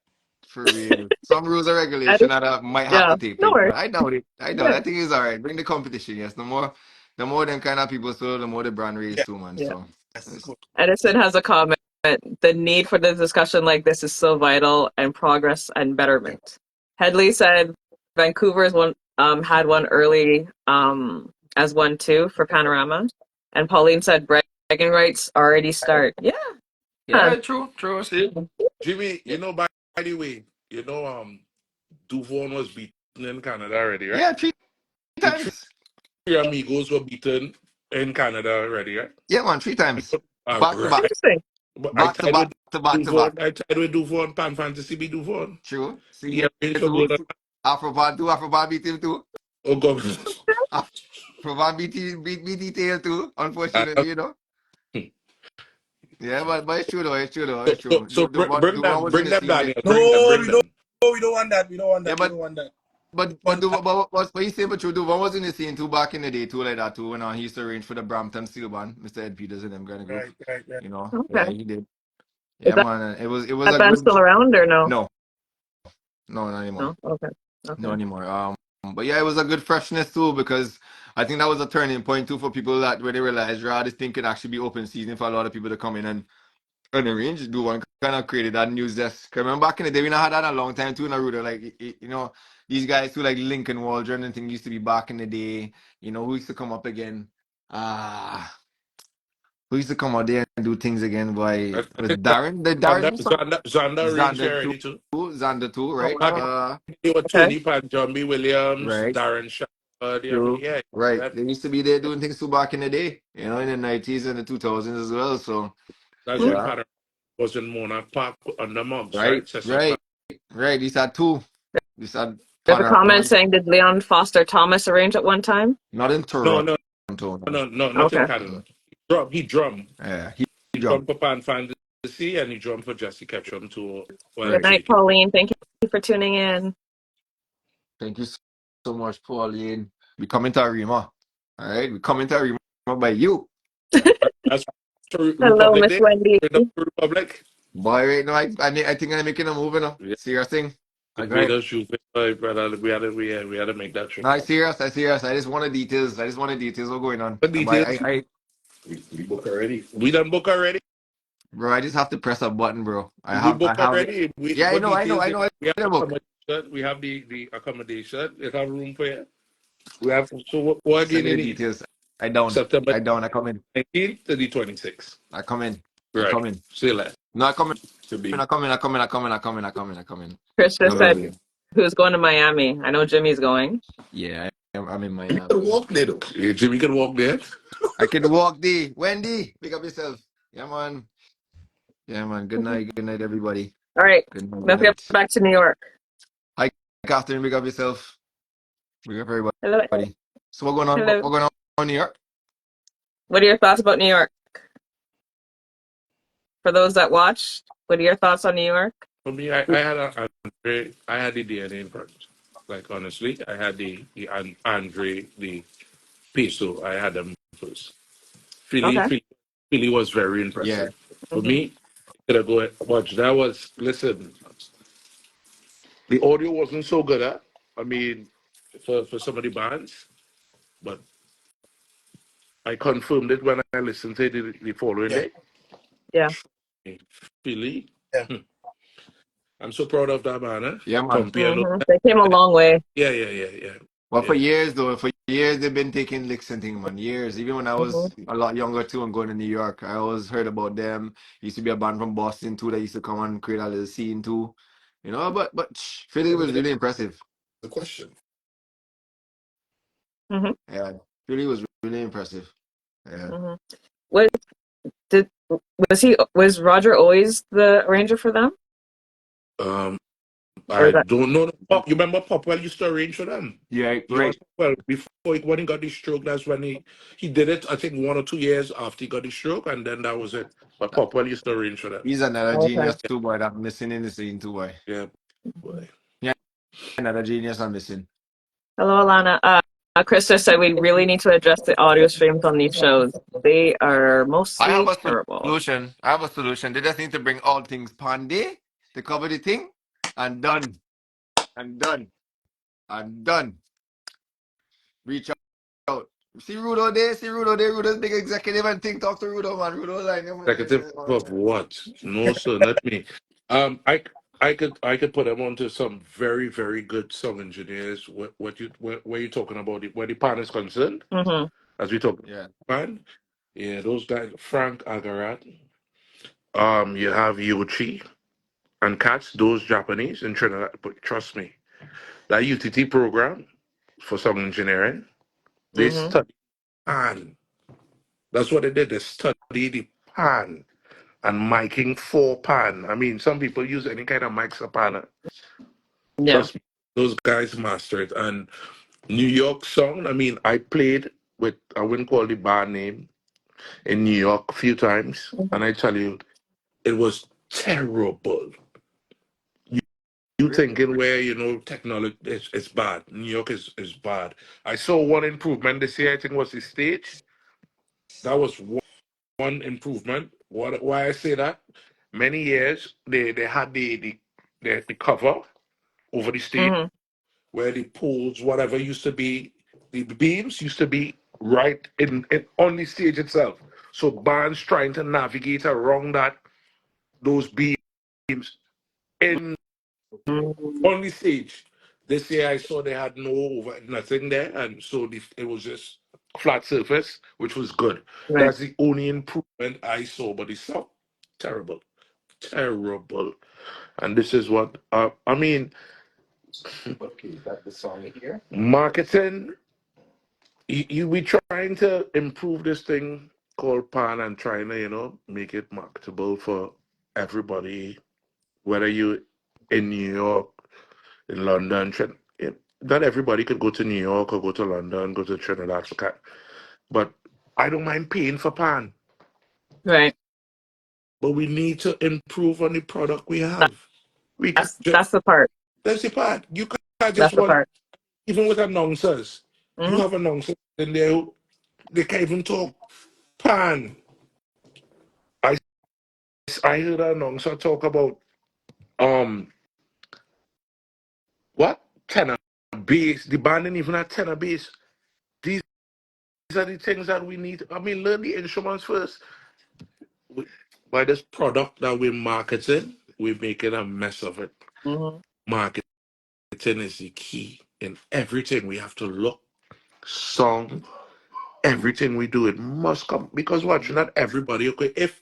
For real. Some rules and regulation that might have to take no place, worries. but I doubt it. I think it's all right. Bring the competition. Yes, the more them kind of people, so the more the brand raise too, man. Yeah. So That's cool. Edison has a comment. The need for the discussion like this is so vital and progress and betterment. Headley said Vancouver's one had one early as one too for Panorama. And Pauline said bragging rights already start. Yeah. True. See, Jimmeh, by the way, Duvone was beaten in Canada already, right? Yeah, 3 times. Three amigos were beaten in Canada already, right? Yeah, man, 3 times. All Back to right. back. Interesting. But Back to back to back to back. I tied with Duvone, Pan Fantasy beat Duvone. True. See Yeah, you for too. gold. Afroban beat him too. Oh, God. Afroban beat detail too, unfortunately, Yeah, but it's true though. It's true. So The one was in bring the them, scene there. Daniel. No, Bring them. we don't want that. We don't want that. Yeah, We don't want that. but what you say, but true, Duvon was in the scene too back in the day too, like that too, when he used to arrange for the Brampton Steel Band, Mr. Ed Peters and them kind of group. Right. Yeah, Okay. he did. Is Yeah, man, it was that a band good. still around or no? No, not anymore. No? Okay. No anymore. But yeah, it was a good freshness too because I think that was a turning point too for people that when they realized this thing could actually be open season for a lot of people to come in and arrange. Do one kind of created that news desk. 'Cause remember back in the day, we not had that in a long time too in Rudo. Like these guys who like Lincoln Waldron and things used to be back in the day. Who used to come up again? Who used to come out there and do things again? Boy, it was Darren. The Darren do something. Zander arranged Xander already too. Xander too, right? They were Tony Pan, John B. Williams, Right. Darren Shaw. True. Yeah. Right. They used to be there doing things too back in the day, in the 90s and the 2000s as well. So That's when Panorama was in Monarch Park on the Mugs, right? Right. These are two. These are There's a comment saying, did Leon Foster Thomas arrange at one time? Not in Toronto. No, not in Canada. He drummed. Yeah, he drummed for Pan Fantasy and he drummed for Jesse Ketchum too. Good night, Pauline. Thank you for tuning in. Thank you so much, Pauline. We coming to Arima. All right, we coming to Arima by you. That's hello, Miss Wendy. Republic. Boy, right now, I think I'm making a move, Yeah. Serious thing. We had to make that trip. No, I serious. I just want the details. What's going on. The details. We book already. We done book already. Bro, I just have to press a button, bro. I know. We have the accommodation. We have room for you. We have what again? Details. I don't. September. I come in. 19th to the 26th. I come in. Right. I come in. See you later. No, I come in. I come in. Chris just said, who's going to Miami? I know Jimmy's going. Yeah, I'm in You can Miami. walk there, though. Yeah, Jimmy can walk there. I can walk the Wendy. Pick up yourself. Yeah, man. Yeah, man. Good night, everybody. All right, Good night. Good let's get night. back to New York. Hi, Catherine. Pick up yourself. Pick up Hello, everybody. So what going on? hello. What going on here? What are your thoughts about New York? For those that watch, what are your thoughts on New York? For me, I had the DNA first. Like honestly, I had Andre, the Peso. I had them first. Philly, Okay. Philly, Philly was very Yeah. impressive. For Hmm. me, could I go watch? That was listen. The audio wasn't so good, huh? I mean, for some of the bands, but I confirmed it when I listened to it the following Yeah, day. Yeah. Philly, yeah. I'm so proud of that man. Huh? Yeah, man. Compare those. They came a long way. Yeah. Well, for Yeah. years though, for years they've been taking licks and things, man. Years. Even when I Hmm. was a lot younger too and going to New York, I always heard about them. Used to be a band from Boston too that used to come and create a little scene too. You know, but Philly Let me was ask really impressive. the question. Hmm. Yeah, Philly was really impressive. Yeah. Hmm. What did was Roger always the arranger for them? Um, Or I is that don't know. Pop, you remember Popwell used to arrange for them? Yeah, John right. Popwell, when he got his stroke, that's when he did it. I think 1 or 2 years after he got his stroke, and then that was it. But Popwell used to arrange for them. He's another okay? genius too, boy. That missing in the scene too, boy. Yeah, boy. Yeah, another genius I'm missing. Hello, Alana. Chris just said we really need to address the audio streams on these shows. They are I have mostly a terrible. solution. I have a solution. They just need to bring all things Panday to cover the thing, and done. And done. And done. Reach out. See Rudo there. See Rudo there. Rudo's big executive and thing. Talk to Rudo, man. Rudo line. Yeah, Executive of what? No, sir, not me. Um, I I could put them onto some very very good sound engineers. Where you talking about it? Where the pan is concerned, Hmm. as we talk Yeah. pan. Yeah, those guys, Frank Agarat. You have Yochi and Cats, those Japanese in Trinidad. But trust me, that UTT program for sound engineering, they Hmm. study pan. That's what they did. They study the pan and miking for pan. I mean, some people use any kind of mics for pan. Yeah. Trust me, those guys master it. And New York sound, I mean, I played with, I wouldn't call the bar name, in New York a few times. And I tell you, it was terrible. You Really? thinking where, technology is bad. New York is bad. I saw one improvement this year, I think was the stage. That was one improvement. Why I say that? Many years they had the cover over the stage Hmm. where the poles, whatever used to be, the beams used to be right in on the stage itself. So bands trying to navigate around those beams in on the stage. This year I saw they had nothing there, and so it was just flat surface, which was good. Right. That's the only improvement I saw, but it's so terrible, terrible. And this is what I mean. Marketing. We trying to improve this thing called pan and trying to make it marketable for everybody, whether you in New York, in London. Not everybody could go to New York or go to London, go to Trinidad, but I don't mind paying for pan. Right. But we need to improve on the product we That, have. We can that's the part. that's the part. You can't just That's the want part. even with announcers. You Hmm. have announcers in there they can't even talk pan. I I heard an announcer talk about um what tenor bass. The band didn't even have tenor bass. These are the things that we need. I mean, learn the instruments first. By this product that we're marketing, we're making a mess of it. Hmm. Marketing is the key in everything. We have to look, song, everything we do. It must come because what? Not everybody. Okay, if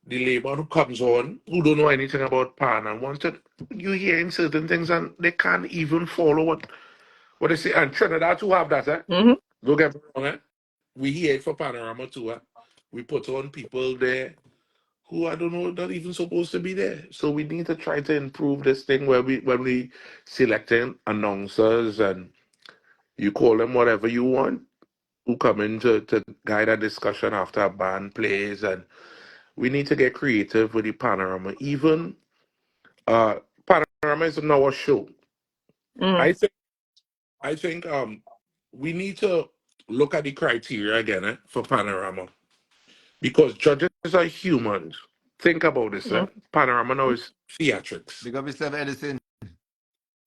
the labor who comes on who don't know anything about pan and wanted you hearing certain things and they can't even follow What they say, and Trinidad too have that, eh? Mm-hmm. Don't get me wrong, eh? We here for Panorama too, eh? We put on people there who I don't know not even supposed to be there. So we need to try to improve this thing where we when we selecting announcers and you call them whatever you want, who come in to guide a discussion after a band plays, and we need to get creative with the Panorama. Even uh Panorama is now a show. Mm-hmm. I think I think we need to look at the criteria again, for Panorama, because judges are humans. Think about this, eh? Panorama now is theatrics. Big up yourself, Edison.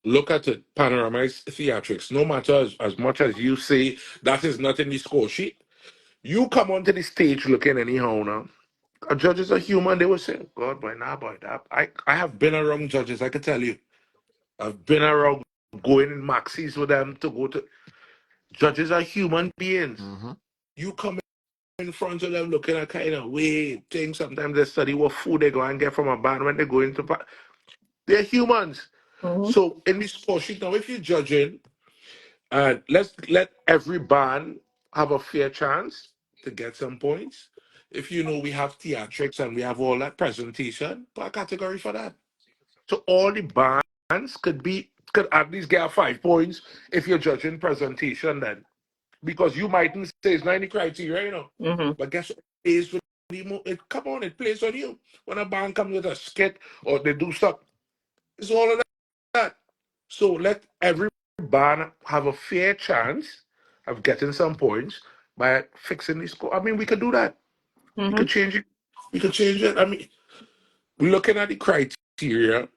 Look at it. Panorama is theatrics. No matter as much as you say that is not in the score sheet, you come onto the stage looking anyhow now. Judges are human. They will say, God, boy, nah, boy, that. I have been around judges, I can tell you. I've been around going in maxis with them to go to. Judges are human beings. Mm-hmm. You come in front of them looking at kind of weird things. Sometimes they study what food they go and get from a band when they go into. They're humans. Mm-hmm. So in this score sheet now, if you're judging, let's let every band have a fair chance to get some points. If you know we have theatrics and we have all that presentation, put a category for that. So all the bands could at least get 5 points if you're judging presentation then. Because you mightn't say it's 90 criteria, Mm-hmm. But guess what? It plays with come on, it plays on you. When a band comes with a skit or they do stuff, it's all of that. So let every band have a fair chance of getting some points by fixing the score. I mean, we could do that. We Mm-hmm. could change it. We could change it. I mean, we're looking at the criteria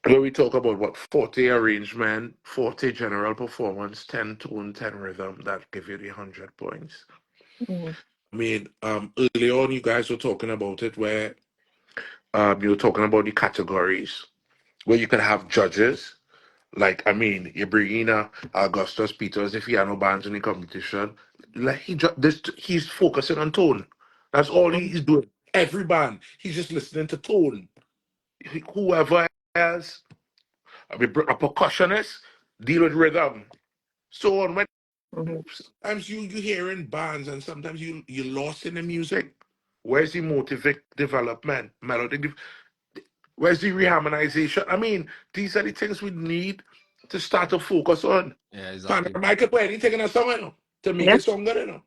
where we talk about what 40 arrangement, 40 general performance, 10 tone, 10 rhythm. That give you the 100 points. Mm-hmm. I mean, early on, you guys were talking about it where you were talking about the categories where you could have judges. Like, I mean, you bring in Augustus Peters if he had no bands in the competition. Like he's focusing on tone. That's all he's doing. Every band, he's just listening to tone. Whoever else, I mean, a percussionist, deal with rhythm. So on when Mm-hmm. sometimes you hearing bands and sometimes you lost in the music. Where's the motive development, melody? Where's the reharmonization? I mean, these are the things we need to start to focus on. Yeah, exactly. Panorama could put anything in a song, to make Yeah. it song good,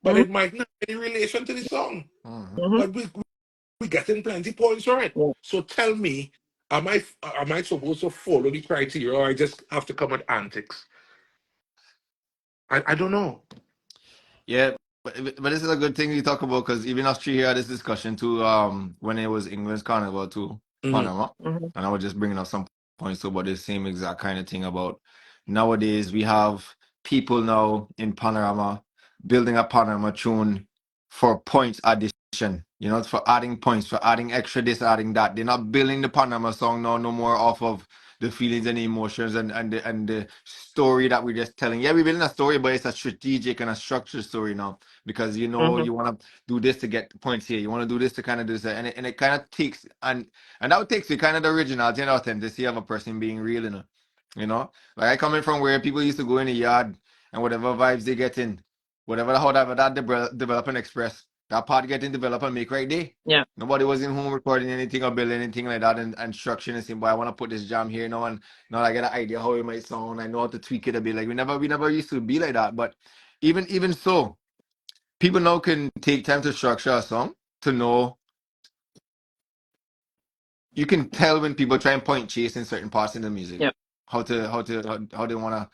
But Mm-hmm. it might not have any relation to the song. Mm-hmm. Mm-hmm. But we getting plenty points for it. Yeah. So tell me, am I supposed to follow the criteria or I just have to come with antics? I don't know. Yeah, but this is a good thing you talk about because even Australia had this discussion too. When it was England's Carnival too, Hmm. Panama, Mm-hmm. and I was just bringing up some points too about the same exact kind of thing about nowadays we have people now in Panorama building a Panorama tune for points addition. For adding points, for adding extra this, adding that. They're not building the Panorama song now no more off of the feelings and the emotions and the story that we're just telling. Yeah, we're building a story, but it's a strategic and a structured story now because Mm-hmm. you want to do this to get points here. You want to do this to kind of do this, and it kind of takes and that takes the kind of the originality and authenticity of a person being real, Like I coming from where people used to go in the yard and whatever vibes they get in, whatever how that develop and express. That part getting developed and make right there. Yeah. Nobody was in home recording anything or building anything like that and structuring and saying, boy, I want to put this jam here now and now I get an idea how it might sound. I know how to tweak it a bit. Like we never used to be like that. But even so, people now can take time to structure a song to know you can tell when people try and point chase in certain parts in the music. Yeah. How they wanna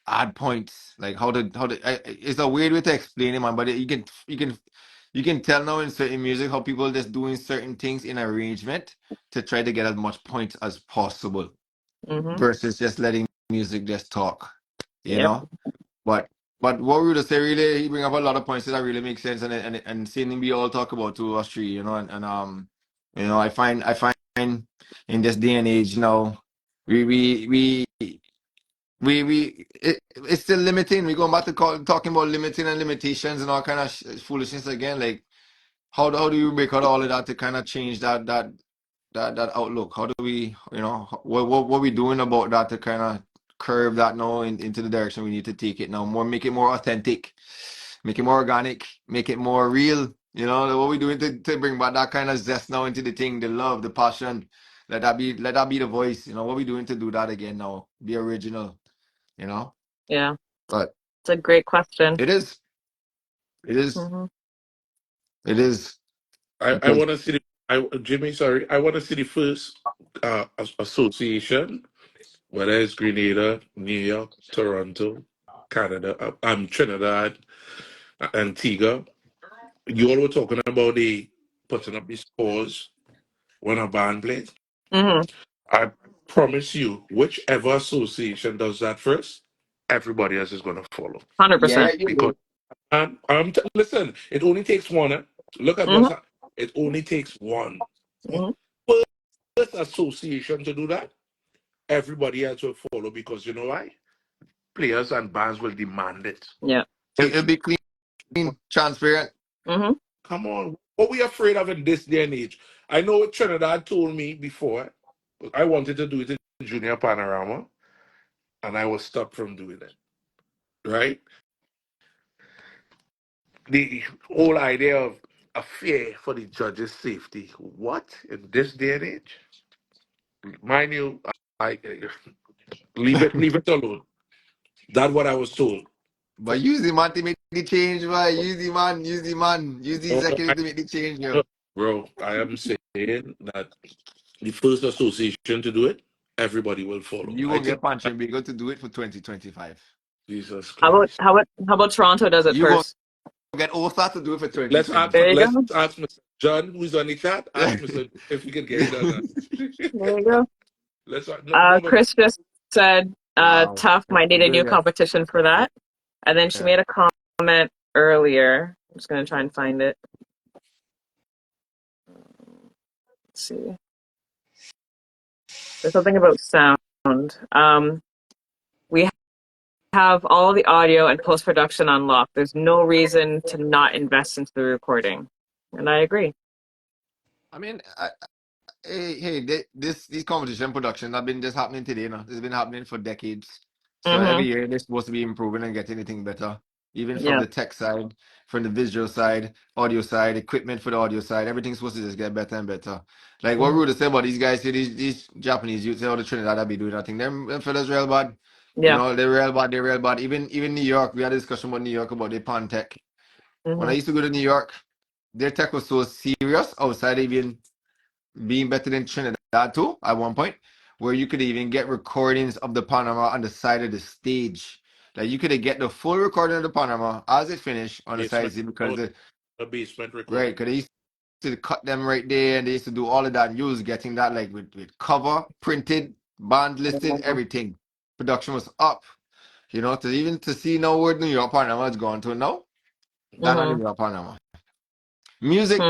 add points. Like it's a weird way to explain it, man, but you can tell now in certain music how people just doing certain things in arrangement to try to get as much points as possible Mm-hmm. versus just letting music just talk, you Yep. know? But what we would say really he bring up a lot of points that really make sense and seeing we all talk about to us three, I find in this day and age now we we we it's still limiting. We going back to talking about limiting and limitations and all kind of foolishness again. Like how do you break out all of that to kind of change that outlook? How do we what we doing about that to kind of curve that now into the direction we need to take it now. Make it more authentic, make it more organic, make it more real. You know, what we doing to bring back that kind of zest now into the thing, the love, the passion. Let that be the voice. You know, what we doing to do that again now? Be original. You know, Yeah, but it's a great question. it is, it is, Hmm. it is. I Because want to see Jimmeh, sorry, I want to see the first association, whether it's Grenada, New York, Toronto, Canada, Trinidad, Antigua. You all were talking about the putting up the scores when a band plays. Hmm. I promise you, whichever association does that first, everybody else is going to follow. 100%. you Because listen, it only takes one. Look at Hmm. it only takes one. Hmm. First association to do that, everybody else will follow because you know why? Players and bands will demand it. Yeah. it'll be clean, transparent. Hmm. Come on. What we afraid of in this day and age? I know what Trinidad told me before. I wanted to do it in Junior Panorama, and I was stopped from doing it. Right? The whole idea of a fear for the judge's safety. What? In this day and age? Mind you, I leave it alone. That's what I was told. But use the man to make the change, boy. Use the man, use the man, use the No, executive to make the change, yo. no, bro, I am saying that the first association to do it, everybody will follow. You I gonna think get punching big to do it for 2025. Jesus How about Christ. Toronto does it You gonna first? get Osa to do it for Let's ask There 2025. you go. Mr. John, who's on the chat. Ask Mr. if we can get it done. There you go. Let's no, but Chris just said, Wow. tough, might need a new Brilliant. competition for that. And then she Yeah. made a comment earlier. I'm just going to try and find it. Let's see. There's something about sound. We have all the audio and post production on lock. There's no reason to not invest into the recording. And I agree. I mean, these competition production have been just happening today, no? It's been happening for decades. So every Mm-hmm. year they're supposed to be improving and getting anything better. Even from Yeah. the tech side, from the visual side, audio side, equipment for the audio side, everything's supposed to just get better and better. Like what Mm-hmm. Rudo said about these guys, see these Japanese youths, all the Trinidad that be doing nothing. Them fellas real bad. You Yeah. know, they're real bad, they're real bad. Even New York, we had a discussion about New York about the pan tech. When I Mm-hmm. used to go to New York, their tech was so serious outside even being better than Trinidad too at one point, where you could even get recordings of the Panorama on the side of the stage. Like you could get the full recording of the Panorama as it finished on the side basement, because oh, the a basement right, recording. because they used to cut them right there and they used to do all of that. And you was getting that like with cover, printed, band listed, everything. Production was up. You know, to even to see now where New York Panorama is going to now, that not the Mm-hmm. New York Panorama. Music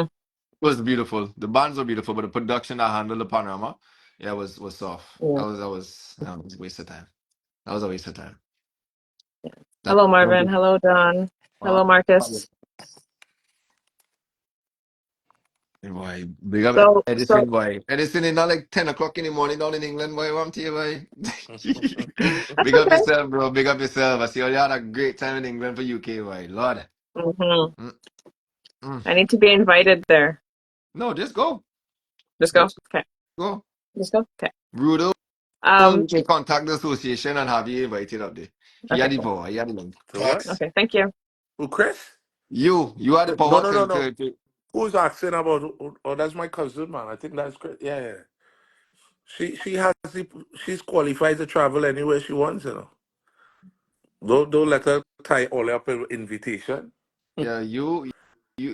was beautiful. The bands were beautiful, but the production that handled the Panorama, yeah, was soft. Yeah. That was a waste of time. That was a waste of time. That Hello, don't Marvin. be- Hello, Don. uh, Hello, Marcus. boy, big up So Edison, boy. Edison is not like 10 o'clock in the morning down in England, boy. I'm to you, boy. that's Big up okay. yourself, bro. Big up yourself. I see you had a great time in England for UK, boy. Lord. Mm-hmm. Mm, mm. I need to be invited there. No, just go. Just go. Just Okay. go. Just go. Okay. Rudo, Um. you can contact the association and have you invited up there. He had Okay. the Cool. power. He had the link. So what? Facts. Okay. Thank you. Who, Chris? You had the No, power no, no, no. to Who's asking about? Oh, that's my cousin, man. I think that's Chris. Yeah, yeah. She's qualified to travel anywhere she wants, you know. Don't let her tie all up in invitation. yeah, you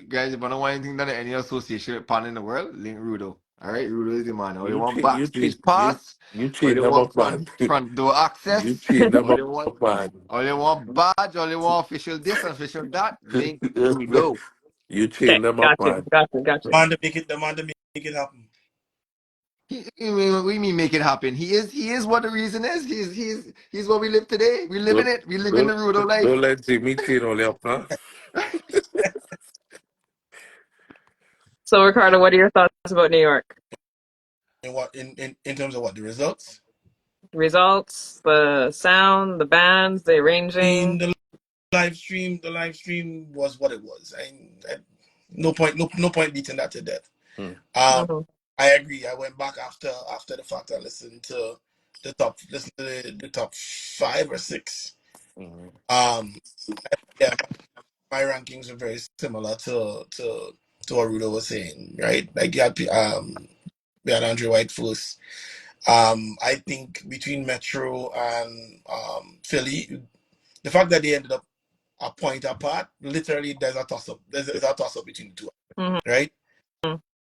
guys, if I don't want anything done at any association with pan in the world, link Rudo. All right, Rudo is the man. Or they want backstage pass, You or they chain them want up, man. front door You access, chain them or they up, want man. or they want badge, or they want official this, official that. Link Rudo. You Okay. chain them up, Got you. man. Got you. Got you. The man to make it happen. We mean make it happen. He is what the reason is. He's what we live today. We live in Don't, it. We live in the don't, Rudo life. don't let Jimmy chain all up, huh? So, Ricardo, what are your thoughts about New York? In what in terms of what the results? results, the sound, the bands, the arranging. The live stream was what it was. No point, no point beating that to death. Mm. Mhm. I agree. I went back after the fact. I listened to the top 5 or 6. Mm. Um, yeah, my rankings are very similar to what Rudo was saying, right? Like we had Andrew White first. I think between Metro and Philly, the fact that they ended up a point apart, literally there's a toss up. There's a toss up between the two, Mhm. right?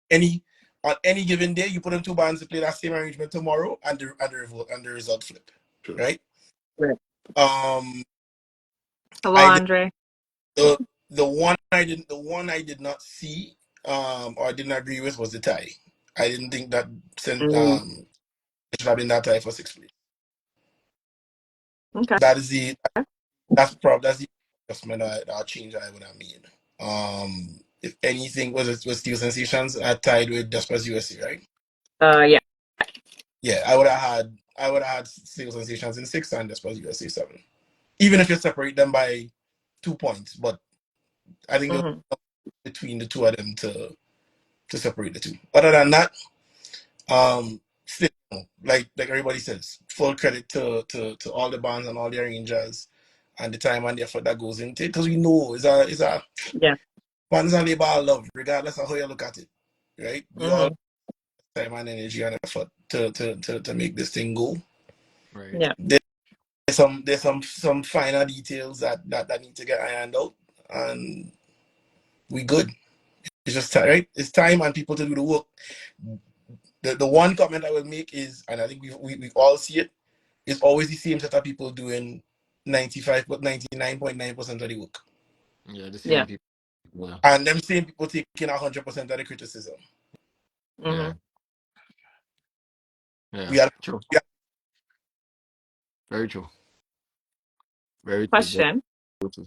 Any on any given day, you put them two bands to play that same arrangement tomorrow, and the result flip, True. right? Right. Um, Hello, I Andre. the one I did not see or I didn't agree with was the tie. I didn't think that Mm, it should have been that tie for 6th place. okay. That is that's the adjustment or change I would have made. If anything was Steel Sensations, I tied with Desperate USA, right? Yeah. Yeah, I would have had Steel Sensations in 6 and Desperate USA 7. Even if you separate them by 2 points, but I think it Hmm. was between the two of them to separate the two. Other than that, still, like everybody says, full credit to all the bands and all the arrangers and the time and the effort that goes into it, because we know it's a Yeah. bands and labor are love, regardless of how you look at it, right? We all Hmm. time and energy and effort to make this thing go. Right. Yeah. There's some finer details that need to get ironed out, and we good. It's just time, right? It's time and people to do the work. The one comment I will make is, and I think we all see it, it's always the same set of people doing 99.9% of the work. Yeah, the Yeah. same people. Yeah. And them same people taking 100% of the criticism. Hmm. Yeah. Yeah. We are, True. we are Very true. Very true. Very Question true.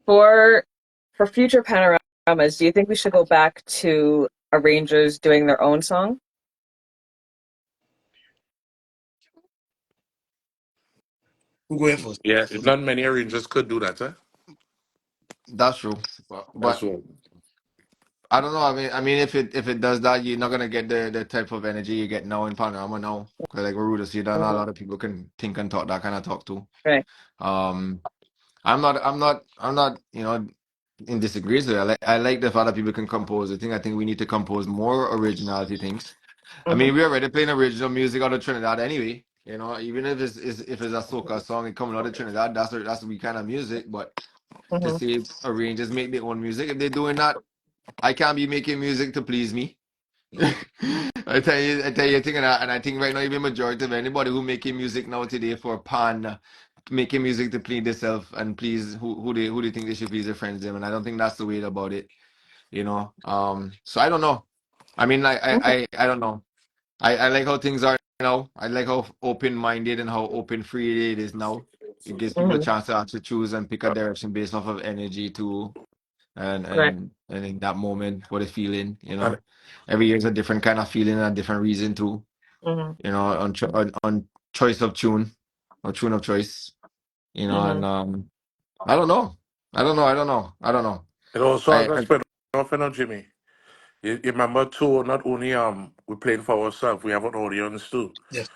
for future panoramas, do you think we should go back to arrangers doing their own song? who going first. Yeah, not many arrangers could do that, huh? That's true. That's But what. I don't know. I mean, if it does that, you're not gonna get the type of energy you get now in Panorama now. Because like Ruda said, not a Hmm. lot of people can think and talk that kind of talk too. Right. Um, I'm not, in disagreement with it. I like the fact that people can compose. I think we need to compose more originality things. I Hmm. mean, we're already playing original music out of Trinidad anyway. Even if it's a soca song and coming out of Trinidad, that's we kind of music. But to Hmm. see arrangers make their own music, if they're doing that, I can't be making music to please me. I tell you, I think, and I think right now, even majority of anybody who making music now today for pan, making music to please themselves and please who they think they should please their friends them, and I don't think that's the way about it. So I don't know. I mean, like Okay. I don't know. I like how things are now. I like how open minded and how open free it is now. It gives people a Hmm. chance to actually choose and pick a direction based off of energy too, and Right. and and in that moment, what they're feeling. And Every year is a different kind of feeling and a different reason too. Hmm. On choice of tune or tune of choice. Hmm. And I don't know. I don't know. it also has I, a I spin off, Jimmy. You remember too, not only we're playing for ourselves, we have an audience too, Yes.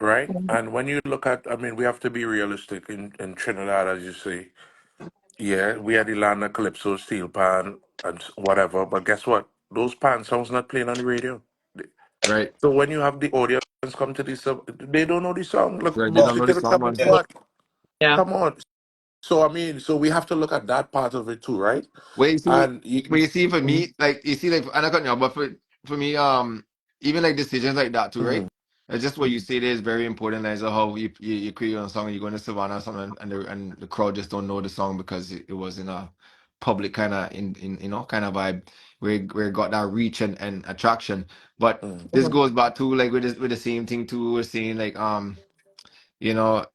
right? And when you look at, I mean, we have to be realistic in Trinidad, as you say. Yeah, we had Ilana Calypso, Steel Pan, and whatever, but guess what? Those pan songs not playing on the radio. right. So when you have the audience come to this, they don't know the song. Look, Right. They Oh, don't mostly know the take a song, couple man. they don't. spot. Yeah. Come on. So I mean, so we have to look at that part of it too, right? Wait, you see, And you, but you see, for Mhm, me, like you see, like I don't know, but for me, even like decisions like that too, right? mhm, It's just what you say there is very important. As how you create a song, and you go into Savannah or something, and the crowd just don't know the song because it was in a public kind of in kind of vibe where it got that reach and attraction. But mhm, this Hmm. goes back to like with the same thing too. We're saying like you know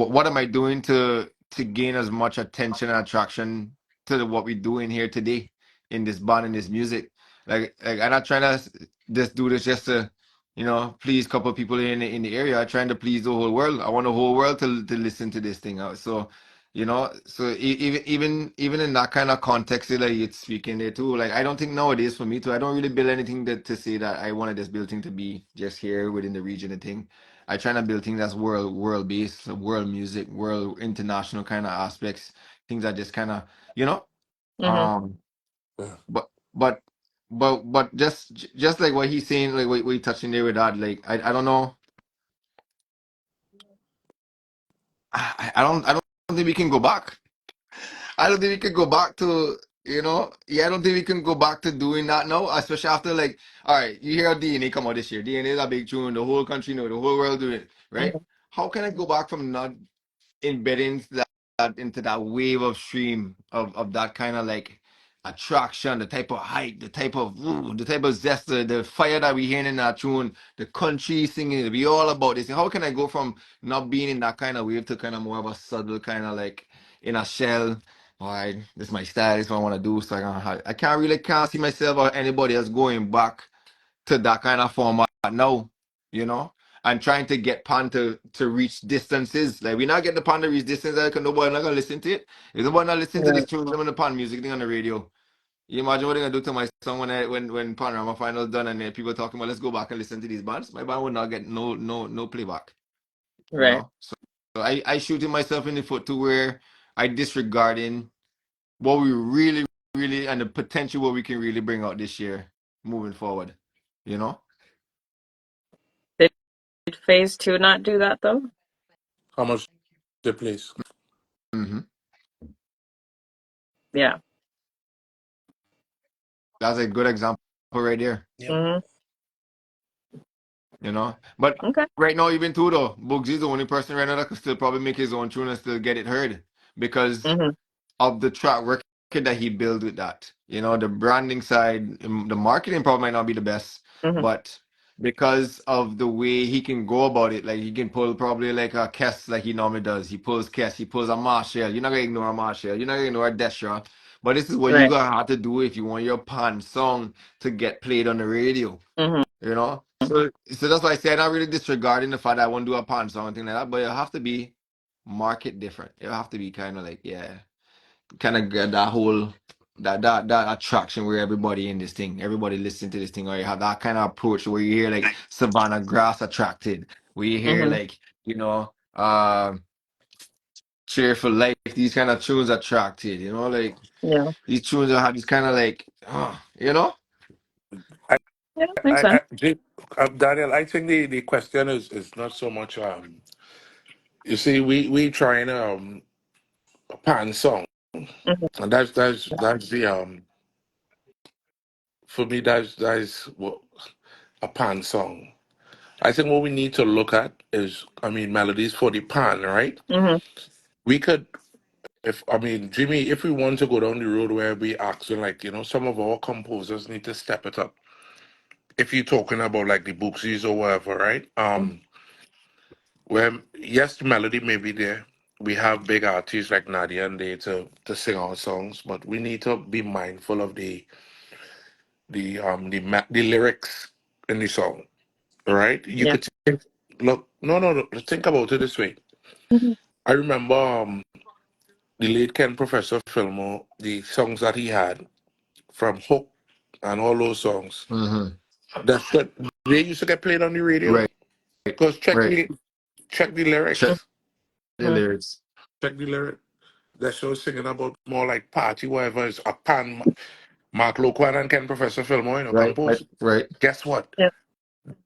what am I doing to gain as much attention and attraction to what we're doing here today in this band in this music? Like I'm not trying to just do this just to please a couple of people in the area, trying to please the whole world. I want the whole world to listen to this thing out. So, even in that kind of context that it's speaking there too. Like I don't think nowadays for me too, I don't really build anything that to say that I wanted this building to be just here within the region and thing. I try to build things that's world based, world music, world international kind of aspects, things that just kind of, you know, Mm-hmm. um, Yeah. but but but just like what he's saying, like what we touching there with that, like I don't know, I don't think we can go back. I don't think we can go back to, yeah, I don't think we can go back to doing that now, especially after like, all right, you hear DNA come out this year. DNA is a big tune, the whole country know, the whole world doing it, right? Mm-hmm. How can I go back from not embedding that into that wave of stream of that kind of like attraction, the type of hype, the type of zest, the fire that we hearing in that tune, the country singing, we all about this. How can I go from not being in that kind of wave to kind of more of a subtle kind of like in a shell? All right, this is my style, this is what I want to do. So I can't really can't see myself or anybody else going back to that kind of format now, and trying to get Pan to reach distances. Like we not get the Pan to reach distances because nobody not gonna listen to it. If nobody not listen to this Right. tune, I'm the Pan music thing on the radio. You imagine what they're gonna do to my song when Panorama finals done and then people talking about let's go back and listen to these bands. My band would not get no playback. Right. So I shooting myself in the foot to where I disregarding what we really, really and the potential what we can really bring out this year moving forward. You know? Did phase 2 not do that though? How much the place? hmm Yeah. That's a good example right there. Yep. Mm-hmm. But Okay. right now, even too though, Bugsy is the only person right now that could still probably make his own tune and still get it heard because Mm-hmm. of the track record that he built with that. The branding side, the marketing probably might not be the best, Mm-hmm. but because of the way he can go about it, like he can pull probably like a Kess like he normally does. He pulls Kess, he pulls a Marshall. You're not gonna ignore a Marshall. You're not gonna ignore a Desha. But this is what you Right. gotta have to do if you want your pan song to get played on the radio. Mm-hmm. So that's why I say I'm not really disregarding the fact that I won't do a pan song or anything like that, but it have to be market different. It have to be kind of like, yeah, kind of get that whole that attraction where everybody in this thing, everybody listening to this thing, or you have that kind of approach where you hear like Savannah Grass attracted, where you hear Mm-hmm. like, Cheerful Life, these kind of tunes attracted, like Yeah. these tunes that have this kind of like, you know? I, Yeah. Makes sense. Daniel, I think the question is not so much. You see, we trying a pan song, Mm-hmm. and that's the for me that's what a pan song. I think what we need to look at is, I mean, melodies for the pan, right? Mm-hmm. We could, if I mean, Jimmy, if we want to go down the road where we asking like, some of our composers need to step it up. If you're talking about like the Booksies or whatever, right? Where yes, the melody may be there. We have big artists like Nadia and they to sing our songs, but we need to be mindful of the lyrics in the song, right? You Yeah. could think, look, no. Think about it this way. Mm-hmm. I remember the late Ken Professor Fillmore, the songs that he had from Hook and all those songs. Mm-hmm. That's what they used to get played on the radio. Right, Because right. check the Check lyrics. the lyrics. Check the lyrics. That show singing about more like party, whatever is a pan. Mark Loquan and Ken Professor Fillmore, Right, compose. right, Guess what? Yeah.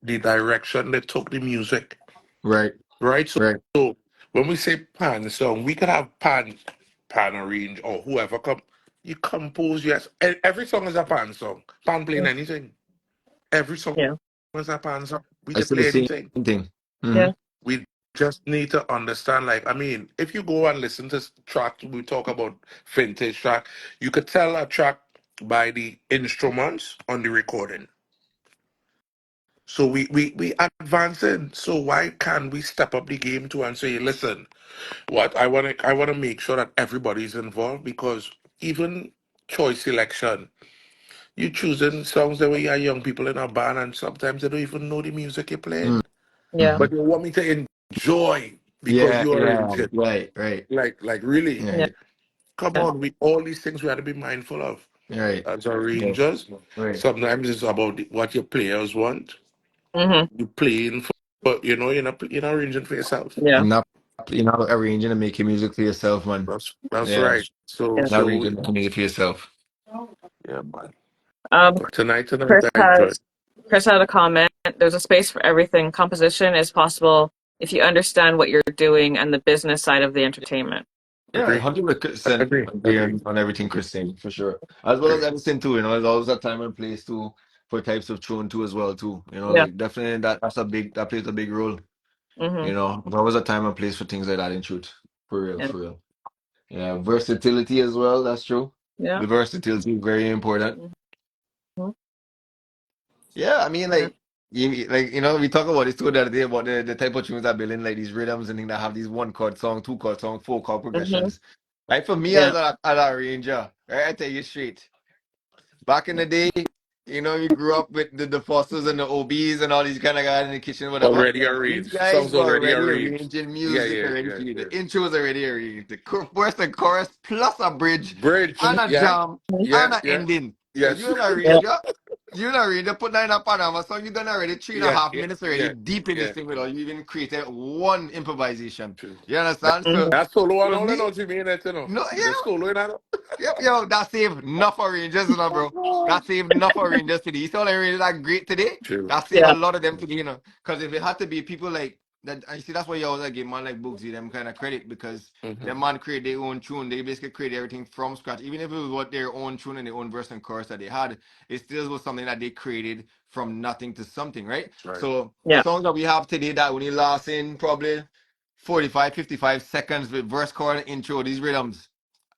The direction they took the music, right, right? So, right. so when we say pan song, we could have pan arrange or whoever come. You compose, yes. Every song is a pan song. Pan playing anything. Every song Yeah. is a pan song. We I can said the play same anything. thing. Mm-hmm. Yeah. We just need to understand, like, I mean, if you go and listen to track, we talk about vintage track, you could tell a track by the instruments on the recording. So we advancing. So why can't we step up the game too and say, listen, what I wanna make sure that everybody's involved because even choice selection, you choosing songs that we are young people in our band, and sometimes they don't even know the music you're playing. Yeah. But you want me to enjoy because Yeah, you yeah, arrange it. right. Like really. Yeah. Right, Come on, all these things we have to be mindful of right. as Yeah, arrangers. right. Sometimes it's about what your players want. Mm-hmm. You playing for you're not arranging for yourself. Yeah. You're not arranging and making music for yourself, man. That's Yeah, right. So Yeah. not so arranging and making music for yourself. yeah, man. Um, But tonight Chris I enjoyed. has Chris had a comment. There's a space for everything. Composition is possible if you understand what you're doing and the business side of the entertainment. Yeah, Agree. 100% agree Agree. on everything Chris saying, for sure. As well as Agree. Edison too, there's always a time and place too for types of tune too as well too. Yeah. Like definitely that plays a big role. Mm-hmm. There's always a time and place for things like that in truth. For real, Yeah. for real. Yeah, versatility as well, that's true. Yeah. The versatility is very important. Mm-hmm. Yeah, I mean, Yeah. we talk about this too the other day about the type of tunes that building like these rhythms and things that have these one chord song, two chord song, four chord Mm-hmm. progressions. Like for me Yeah. as a arranger, right, I tell you straight. Back in the day, you grew up with the Fosters and the OBs and all these kind of guys in the kitchen, whatever. Already These arranged. guys Songs were already already arranged. arranging Yeah, music yeah, already yeah, for you. The yeah. intro was already arranged. The verse and chorus plus a bridge Bridge. and a Yeah, jam yeah, and an yeah. ending. So Yes. you're an Yeah. arranger. You're an arranger. Put that in a Panorama song. You done already three and a Yeah, half yeah, minutes already yeah, deep in this yeah. thing without you even created one improvisation. True. You understand? So Mm-hmm. That solo and for all that me, don't you mean that, no, The solo in that. yep, yo, that saved enough for Rangers, bro. That saved enough for Rangers today. You saw the Rangers are great today. True. That saved a Yeah. lot of them today, Because if it had to be people like that, and you see, that's why you always like give man like Bugsy them kind of credit because Mm-hmm. them man create their own tune. They basically create everything from scratch. Even if it was what their own tune and their own verse and chorus that they had, it still was something that they created from nothing to something, right? Right. So the Yeah. songs that we have today that only last in probably 45, 55 seconds with verse, chorus, and intro, these rhythms.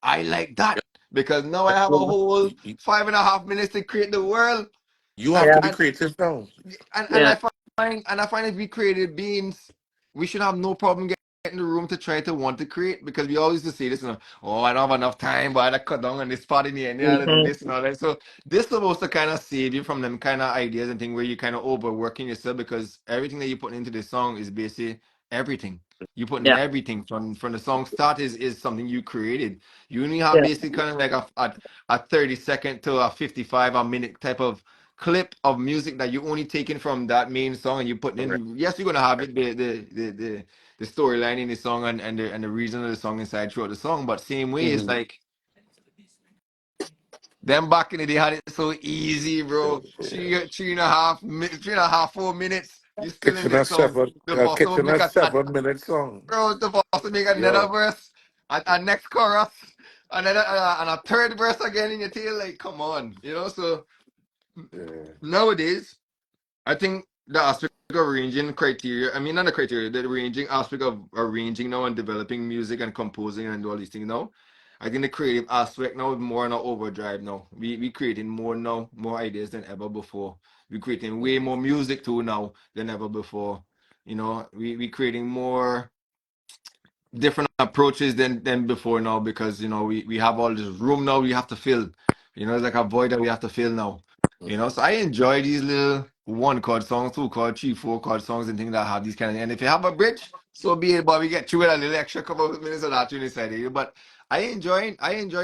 I like that because now I have a whole You 5.5 minutes to create the world, you and have Yeah. to be creative now. I Yeah. find if we created beings, we should have no problem getting the room to try to want to create because we always just say this, oh, I don't have enough time, but I gotta cut down on this part in the end, I gotta do Mm-hmm. this and all that. So this is supposed to kind of save you from them kind of ideas and things where you kind of overworking yourself because everything that you put into this song is basically everything. You put in Yeah. everything from the song start is something you created. You only have Yeah. basically kind of like a 30 second to a 55 a minute type of clip of music that you only taking from that main song and you putting Right. in. Yes, you're gonna have it the storyline in the song and the reason of the song inside throughout the song. But same way, it's Mm-hmm. like them back in the day had it so easy, bro. Yeah. 3.5, 4 minutes. You still in this song. The boss will Kitchen make at a 7 minute song. bro. The boss will make another Yo. verse, a next chorus, another and a third verse again in your tail. Like, come on, So Yeah. nowadays. I think the aspect of arranging criteria, I mean, not the criteria, the arranging aspect of arranging now and developing music and composing and all these things now. I think the creative aspect now is more on our overdrive now. We creating more now, more ideas than ever before. We creating way more music too now than ever before. We creating more different approaches than before now because we have all this room now we have to fill. It's like a void that we have to fill now. So I enjoy these little one chord songs, two chord, three, four chord songs and things that have these and if you have a bridge, so be it, but we get through it a little extra couple of minutes of that tune inside here. But I enjoy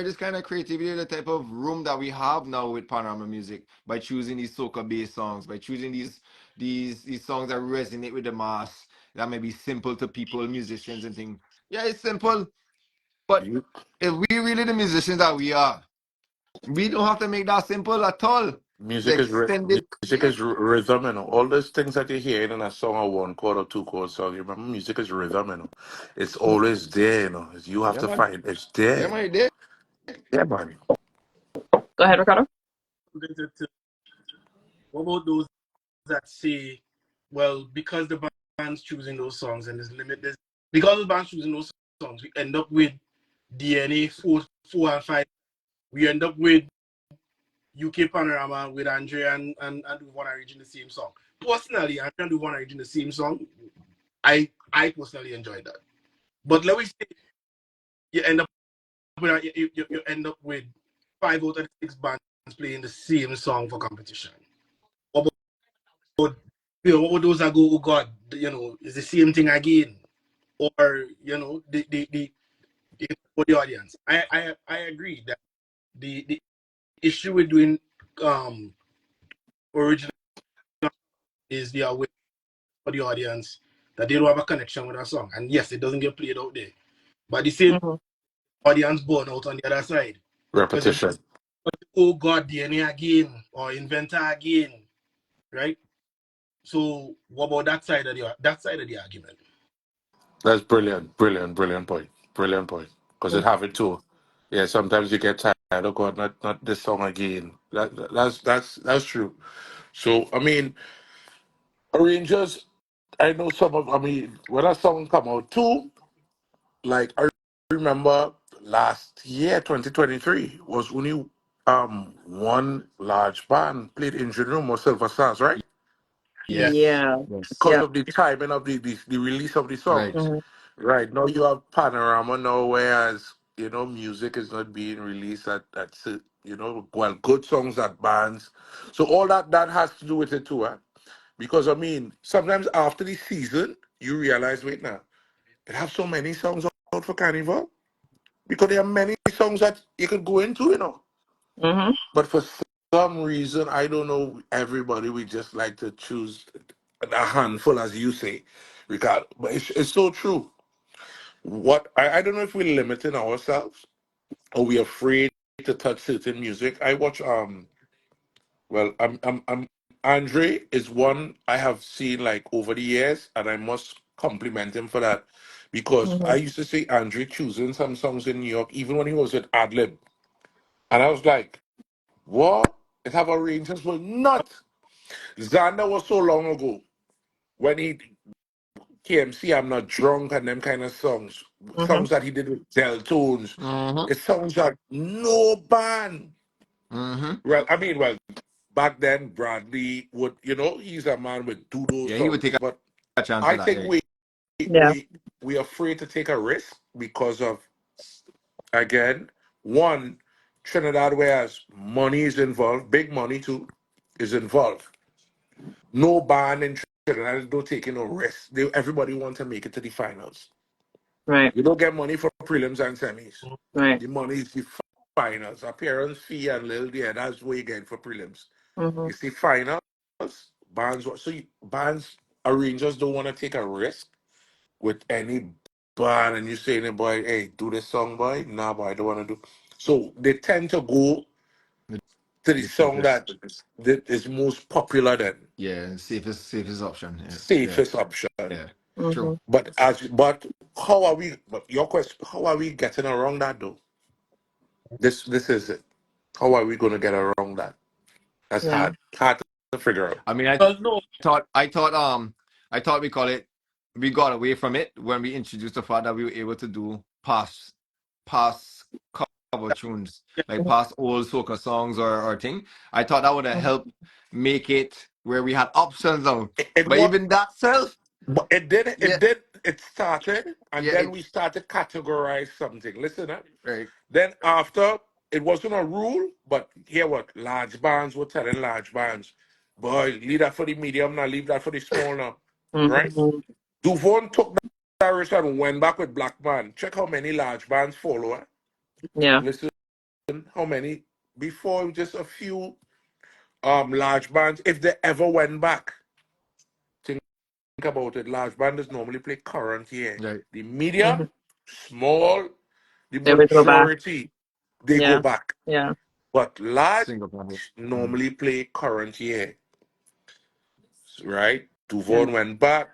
this kind of creativity, the type of room that we have now with Panorama Music by choosing these soca based songs, by choosing these songs that resonate with the mass, that may be simple to people, musicians and things. Yeah, it's simple. But You if we really the musicians that we are, we don't have to make that simple at all. The music is extended, music is rhythm, all those things that you're hearing in a song or one chord or two chord song. You remember, music is rhythm. It's always there. You have yeah, to man. find it's Yeah, there. man, you there. Yeah, man. Go ahead, Ricardo. What about those that say, well, because the band's choosing those songs and because the band's choosing those songs, we end up with DNA 4 and 5. We end up with UK Panorama with Andrea and Duvone arranging the same song. Personally, Andrea and Duvone arranging the same song. I personally enjoyed that. But let me say, you end up with 5 out of 6 bands playing the same song for competition. What about, what would those that go, oh God, it's the same thing again? Or, for the audience. I agree that the issue with doing original is the awareness for the audience that they don't have a connection with a song. And yes, it doesn't get played out there. But the same audience burn out on the other side. Because they're Repetition. oh God, DNA again or inventor again. Right? So what about that side of the argument? That's brilliant, brilliant point. Brilliant point. Because it have it too. Yeah, sometimes you get tired. Oh God, not this song again. That's true. So I mean, arrangers. I know some of. I mean, when a song come out too, like I remember last year, 2023, was only one large band played Engine Room or Silver Stars, right? Yes. Yeah. Yes. Because Yeah. of the timing of the release of the Right. songs. Right. Now you have Panorama now, whereas, music is not being released at well, good songs at bands. So all that has to do with it too, because I mean, sometimes after the season, you realize, wait now, it have so many songs out for Carnival because there are many songs that you could go into. Mm-hmm. But for some reason, I don't know, everybody, we just like to choose a handful, as you say, Ricardo. But it's so true. I don't know if we're limiting ourselves or we're afraid to touch certain music. I watch well, I'm Andre is one I have seen like over the years, and I must compliment him for that. Because I used to see Andre choosing some songs in New York, even when he was at Adlib. And I was like, what? It have arrangements for not. Xander was so long ago when he KMC, I'm Not Drunk, and them kind of songs. Mm-hmm. Songs that he did with Deltones. Mm-hmm. It's songs that no band. Mm-hmm. Well, I mean, well, back then Bradley would, he's a man with do those Yeah, he would songs. take But a chance I with that. think Yeah. Yeah. we afraid to take a risk because of, again, one, Trinidad, whereas money is involved, big money too, is involved. No band in Trinidad is no taking no risk. Everybody want to make it to the finals. Right. You don't get money for prelims and semis. Right. The money is the finals. Appearance fee and little there, that's what you get for prelims. Mm-hmm. You see, finals, bands, bands, arrangers don't want to take a risk with any band, and you saying, boy, hey, do this song, boy. Nah, boy, I don't want to do. So they tend to go to the The song safest. that is most popular, then Yeah, safest option. Yeah. Yeah. safest option. Yeah. Mm-hmm. True. But how are we? But your question, how are we getting around that though? This is it. How are we going to get around that? That's Yeah. hard to figure out. I mean, Well, no. I thought we got away from it when we introduced the fact that we were able to do past cover tunes, like past old soca songs or thing. I thought that would have helped make it where we had options now. It But was, even that self, but it did. yeah, It started, and yeah, then we started categorize something. Listen, right, then after it wasn't a rule, but here what large bands were telling large bands, boy, leave that for the medium now, leave that for the small now, right? Mm-hmm. Duvone took that risk and went back with Black Band. Check how many large bands follow. Yeah. Listen, how many before just a few large bands, if they ever went back. Think about it. Large bands normally play current year. right, The Mm-hmm. medium, small, the They would go back. majority, they go Yeah. back. Yeah. But large single point. Mm. normally play current year, right? Yeah. Duvone went back.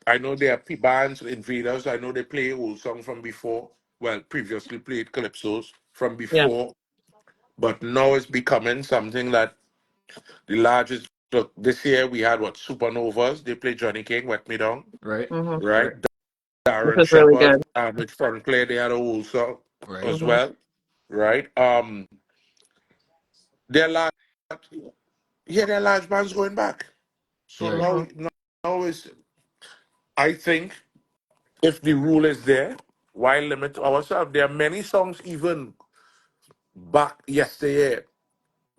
I know there are bands, Invaders. I know they play old song from before. Well, previously played calypsos from Yeah. before, but now it's becoming something that the largest. Look, this year we had what Supernovas. They play Johnny King, Wet Me Down, Right, Mm-hmm. right? right, Which Darren was really Shepherd good. with front play. They had a whole song right. as Mm-hmm. well, right? They're large, yeah, they're large bands going back. So Right. Mm-hmm. now is, I think, if the rule is there, why limit ourselves? There are many songs even back yesterday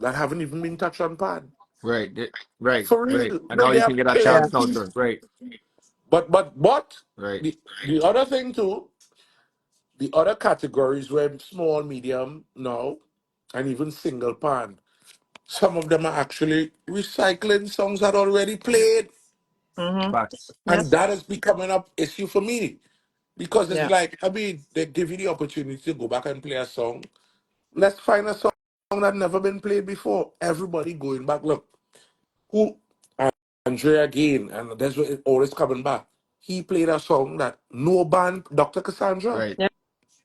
that haven't even been touched on pan. Right. Right. For Right. real. And Like now they you can have get a Yeah. chance now, plenty. sir. Right. But Right. the other thing too, the other categories were small, medium now, and even single pan. Some of them are actually recycling songs that already played. Mm-hmm. Facts. Yep. And that has become an issue for me. Because it's Yeah. like, I mean, they give you the opportunity to go back and play a song. Let's find a song that never been played before. Everybody going back. Look, who Andre again, and that's what it always coming back. He played a song that no band, Dr. Cassandra. Right. Yep.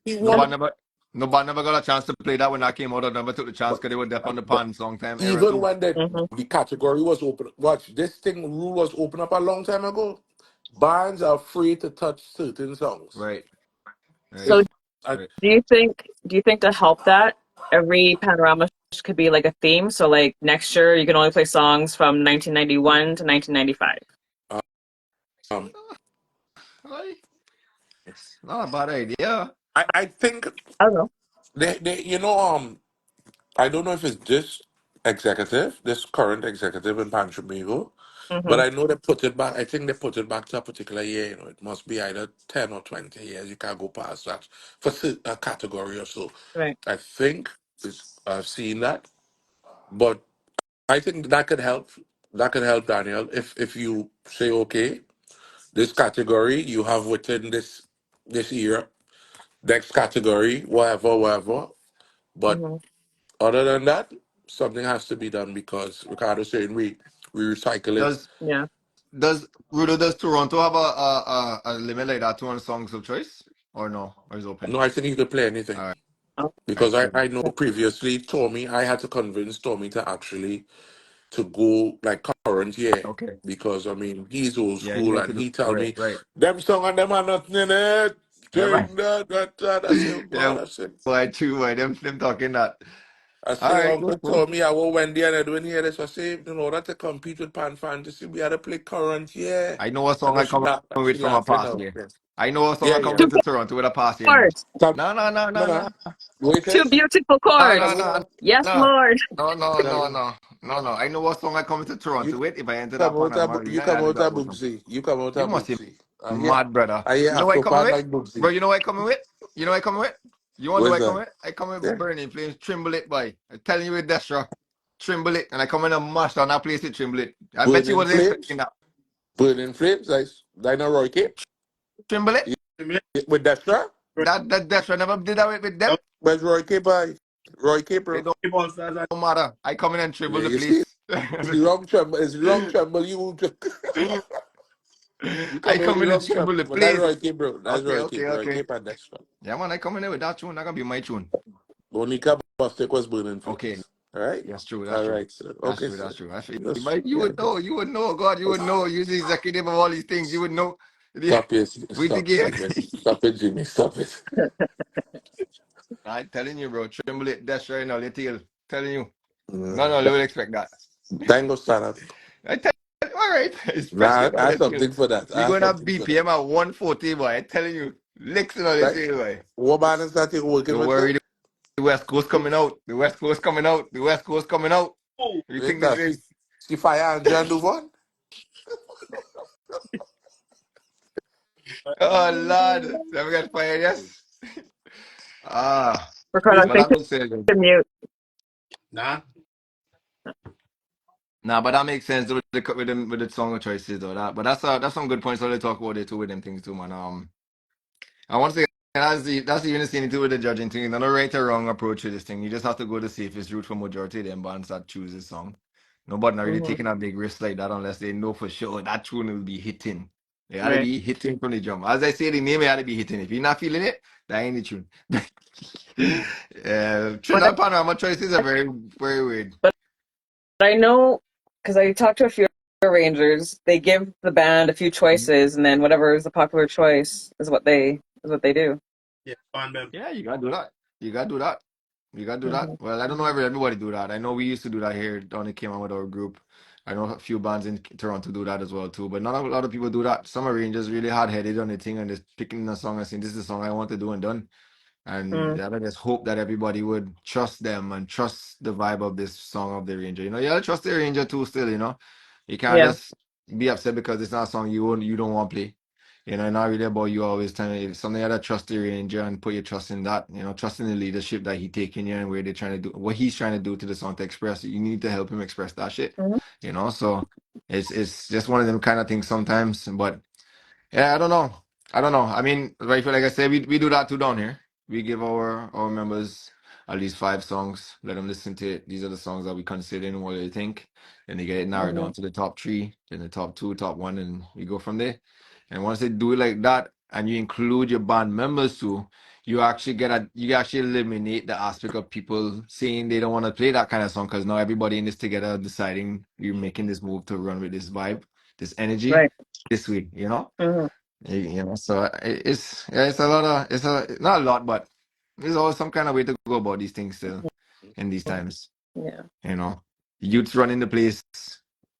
He Yep. won. Nobody never got a chance to play that when that came out. I never took the chance But, because they were deaf on the but pan song time era even too. when Mm-hmm. the category was open, watch, this thing rule was open up a long time ago. Bands are free to touch certain songs. Right. Right. So If I, Right. do you think to help that every panorama could be like a theme? So like next year you can only play songs from 1991 to 1995. um, Right. It's not a bad idea. I think I don't know. they I don't know if it's this executive, this current executive in Panchamigo, but Mm-hmm. I know they put it back. I think they put it back to a particular year. You know, it must be either 10 or 20 years. You can't go past that for a category or so. Right. I think I've seen that, but I think that could help. That could help Daniel if you say okay, this category you have within this year, next category, whatever, whatever. But Mm-hmm. other than that, something has to be done because Ricardo saying we recycle it. Does Yeah. does Rudo does Toronto have a limit like that to on songs of choice or no? Or is it open? No, I think he could play anything All right. Oh, All because right. Good. I know previously Tommy, I had to convince Tommy to actually to go like current year Okay. because I mean he's old Yeah, you school need and to do he tell right. me Right. them song and them are nothing in it. Yeah, man. Thing that I say, Yeah. God, I say. Why too? Why them talking that? I All say, right. Uncle Cool. Cool. Tommy, I will Wendy and Edwin here. This I say, in order to compete with Pan Fantasy, we had to play current year. I know a I song know I come she with from a laughing past now. year. Yeah, I know a song yeah. I Yeah. coming two into Toronto with a past year now. chords. Tell No, no, no, me no, now. no. What it Two is? beautiful No, chords. no, no, Yes, no, Lord. no, no, Tell no, you. no, no, no. I know what song I come to You Toronto with. If I enter that come out Panorama you Arena, I come had to out go a with something. Boogsy. You come out a You must be Boogsy. mad, brother. I hear You know what I coming Afro-Pan with? like Bro, Boogsy. you know what I coming with? You know what I coming with? You want to know Where's what I coming that? with? I come with Yeah. Burning Flames, Trimble It, boy. I'm telling you with Destra. Trimble It. And I come in and mash down that place with Trimble It. I bet you Burning wasn't expecting Flames. that. Burning Flames. I know Roy Cape. Trimble It? Yeah, with Destra. That Destra never did that with them. Where's Roy Cape? Roy Cape, It bro. don't matter. I come in and Yeah, tremble the you see? place. It's the wrong tremble. It's the wrong tremble. You I come out with come the in and wrong tremble tremble. the But that's place. Roy Cape, bro. That's Okay, Roy okay, Cape. Roy okay. Cape and Destra. Yeah, man, I come in there with that tune. That can be my tune. Monica Bostic was burning Okay, flames. All right? that's true. That's All true. right, sir. That's Okay, true. sir. That's true. That's true. Just, But you yeah. would know. You would know. God, you would know. You're the executive of all these things. You would know. Yeah. Stop it. We Stop, together. stop it. Stop it, Jimmy. Stop it. I'm telling you, bro. Tremble it. That's right now. Little tail. Telling you. No, Mm. no, they will expect that. Tango stand up. I tell all right. Nah, Especially now, I have little tail. something for that. I We have going to have something for that. BPM at 140, boy. I'm telling you. Licks in a little Right? tail, boy. What band is that you're working Don't with, sir? worry. The West Coast coming out. The West Coast coming out. The West Coast coming out. What do you Ain't think this that is? she fire Andre and Duvone? Oh Lord, never got fired. Yes. Ah, Ricardo, I but think that makes sense. to mute. Nah, but that makes sense with the song choices though. But that's some good points. So they talk about it too with them things too, man. I want to say that's even the same thing with the judging thing. There's no right or wrong approach to this thing. You just have to go the safest route for majority of them bands that choose this song. Nobody not really Hmm. taking a big risk like that unless they know for sure that tune will be hitting. They gotta Right. be hitting from the jump. As I say, the name it gotta be hitting. If you're not feeling it, that ain't the tune. But I, Trinidad Panorama choices are very, very weird. but I know because I talked to a few arrangers. They give the band a few choices, and then whatever is the popular choice is what they do. Yeah, you gotta do that. You gotta do that. You gotta do that. Hmm. Well, I don't know if everybody do that. I know we used to do that here when it came out with our group. I know a few bands in Toronto do that as well too, but not a lot of people do that. Some arrangers really hard headed on the thing and just picking a song and saying this is the song I want to do and done. And I just hope that everybody would trust them and trust the vibe of this song of the Ranger. You gotta trust the Ranger too still, You can't Yeah. just be upset because it's not a song you don't want to play. It's not really about you always telling you something. You gotta trust the Ranger and put your trust in that, trust in the leadership that he taking you and where they're trying to do what he's trying to do to the song to express it. You need to help him express that shit. So it's just one of them kind of things sometimes. But yeah, I don't know. I don't know. I mean, like I said, we do that too down here. We give our members at least 5 songs, let them listen to it. These are the songs that we consider and what they think. Then they get it narrowed down to the top 3, then the top 2, top 1, and we go from there. And once they do it like that, and you include your band members too, you actually eliminate the aspect of people saying they don't want to play that kind of song because now everybody in this together deciding you're making this move to run with this vibe, this energy Right. this week, Mm-hmm. So it's a lot of not a lot, but there's always some kind of way to go about these things still in these times. Yeah. Youths running the place.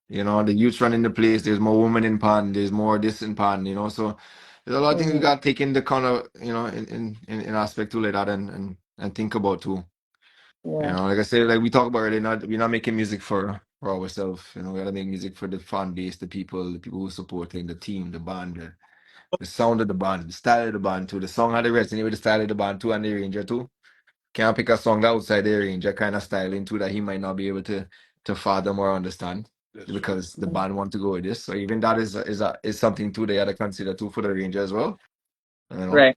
The youths running the place. There's more women in pan. There's more this in pan. So there's a lot of things we got to take into kind of in aspect too like that and think about too. Yeah. Like I said, like we talked about earlier, we're not making music for ourselves. We gotta make music for the fan base, the people who are supporting the team, the band, the sound of the band, the style of the band too. The song had to resonate with the style of the band too and the arranger too. Can't pick a song that outside the arranger kind of style into that he might not be able to fathom or understand That's true. because the band want to go with this. So even that is something too they had to consider too for the arranger as well. Right.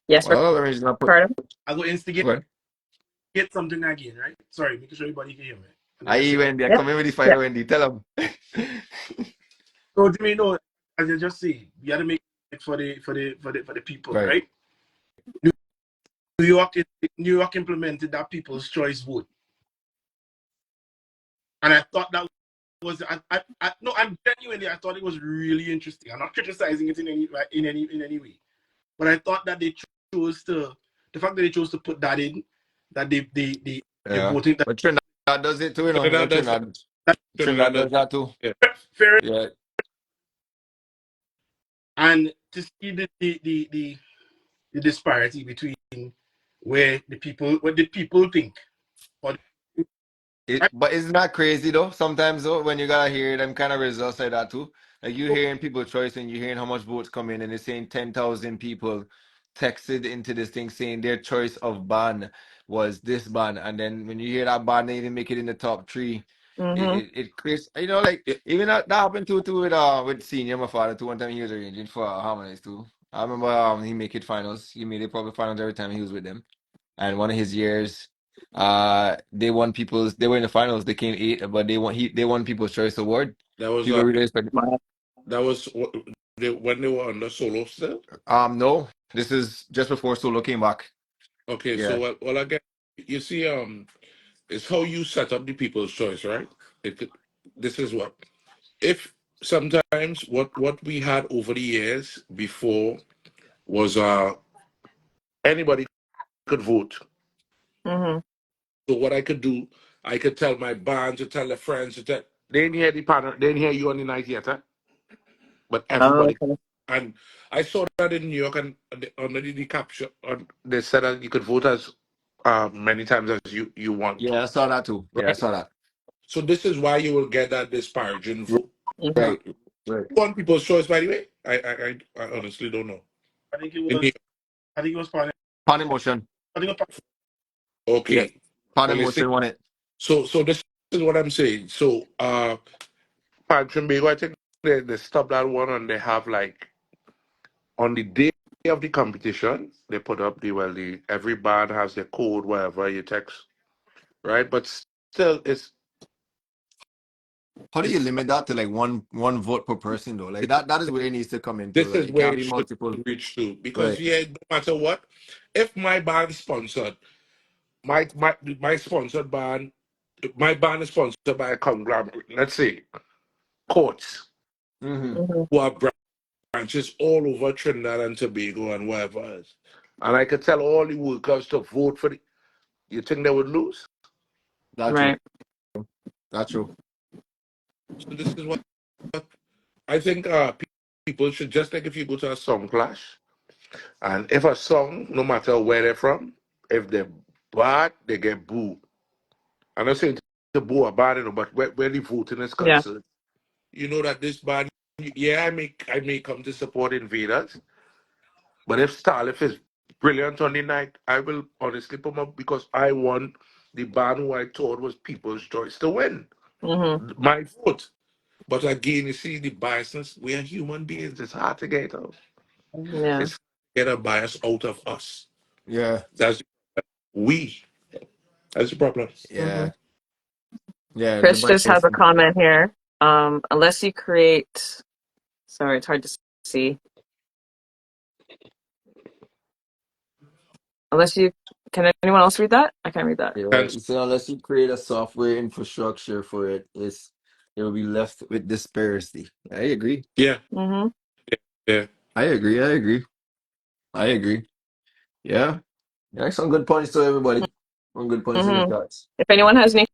Yes, Well, other arrangers not put. Ricardo. I go instigate Go ahead. get something again, right? Sorry, making sure everybody can hear me. And then I Aye, say, Wendy, I Yep. come in with the Yeah. fire, Wendy. Tell him. so Jimmy, no, as I just say, you got to make it for the people, Right. right? New York implemented that people's choice vote, and I thought that was no, I'm genuinely I thought it was really interesting. I'm not criticizing it in any way, but I thought that they chose to the fact that they chose to put that in, that they Yeah. voted But Trinidad does it too, Trinidad does that. Trinidad. Trinidad Trinidad does does that too. yeah. fair, Yeah. and to see the disparity between what the people think, or But isn't that crazy though? Sometimes though, when you gotta hear them kind of results like that too, like you hearing people choice and you hearing how much votes come in, and they're saying 10,000 people texted into this thing saying their choice of ban was this ban, and then when you hear that ban, they didn't make it in the top 3. Mm-hmm. It creates, like Yeah, even that happened too with senior my father too. One time he was arranging for Harmonies too. I remember he make it finals. He made it probably finals every time he was with them. And one of his years, they were in the finals. They came 8th, but they won People's Choice Award. that was People really respect. Wow. when they were on the solo still. No, this is just before Solo came back. Okay, so Yeah. well again, you see, it's how you set up the people's choice, right? This is what if sometimes what we had over the years before was anybody could vote. Mm-hmm. So what I could do, I could tell my band to tell their friends to tell. They didn't hear they didn't hear you on the night yet, huh? But Oh, everybody. okay. And I saw that in New York, and under the capture, they said that you could vote as many times as you want, Yeah, I saw that too. Yeah, I right? saw that. So this is why you will get that disparaging vote. Mm-hmm. Now, Right. Right. one people's choice, by the way. I honestly don't know. I think it In was the, I think it was part Pan emotion. I think it was Yeah. okay, Pan well, you see, emotion won it. so this is what I'm saying. So, Trimbago, I think they stopped that one, and they have like on the day of the competition, they put up the every band has their code, whatever you text, right? But still, How do you it's limit that to like one vote per person though? Like that is where it needs to come into. this Like is it where can't it be should multiple. reach to, because Right. yeah, no matter what, if my band sponsored my sponsored band, my band is sponsored by a conglomerate, let's say Courts, Mm-hmm. Mm-hmm. who have branches all over Trinidad and Tobago and wherever else, and I could tell all the workers to vote for the. You think they would lose? That's true. Right. That's true. So this is what I think. People should, just like if you go to a song clash, And if a song, no matter where they're from, if they're bad, they get booed. I'm not saying the boo are bad, but where the voting is Yeah. concerned, you know that this band, yeah, I may come to support Invaders, but if Starlift is brilliant on the night, I will honestly put up because I want the band who I thought was People's Choice to win. My vote. But again, you see the biasness. We are human beings. It's hard to get out. Yeah. It's hard to get a bias out of us. Yeah. That's we. That's the problem. Yeah. Yeah. The Chris just has bias. a comment here. Unless you create, sorry, it's hard to see. Unless you, can anyone else read that? I can't read that. Yeah. And You say unless you create a software infrastructure for it, it will be left with disparity. I agree. yeah, Mm-hmm. yeah. I agree. I agree. I agree. Yeah. Yeah. Some good points to everybody. Some good points in the Mm-hmm. chats. If anyone has any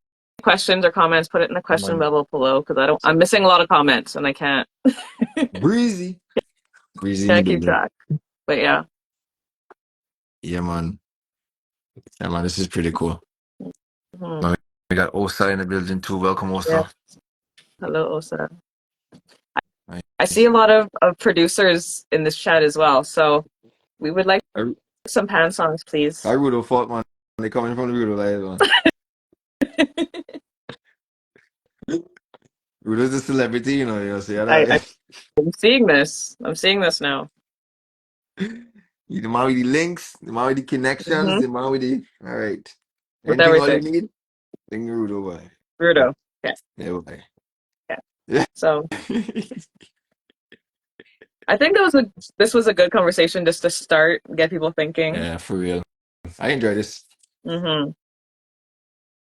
questions or comments, put it in the question Man. bubble below because I'm missing a lot of comments and I can't Breezy. Breezy in the keep building. track. But yeah. Yeah, man. Yeah, man. This is pretty cool. Mhm. Man, we got Osa in the building too. Welcome, Yeah. Osa. Hello, Osa. Nice. I see a lot of producers in this chat as well. So we would like I some pan songs, please. Rudo fault, man. They coming from the Rudo live, man. Rudo's a celebrity, you know. So I'm seeing this. I'm seeing this now. you the man with the links, the man with the connections, Mm-hmm. the man with the all right. With Anything all you everything. need, bring the Rudo boy. Rudo. Okay. Yeah, boy. Yeah. Yeah. So I think this was a good conversation just to start, get people thinking. Yeah, for real. I enjoy this. Mm-hmm.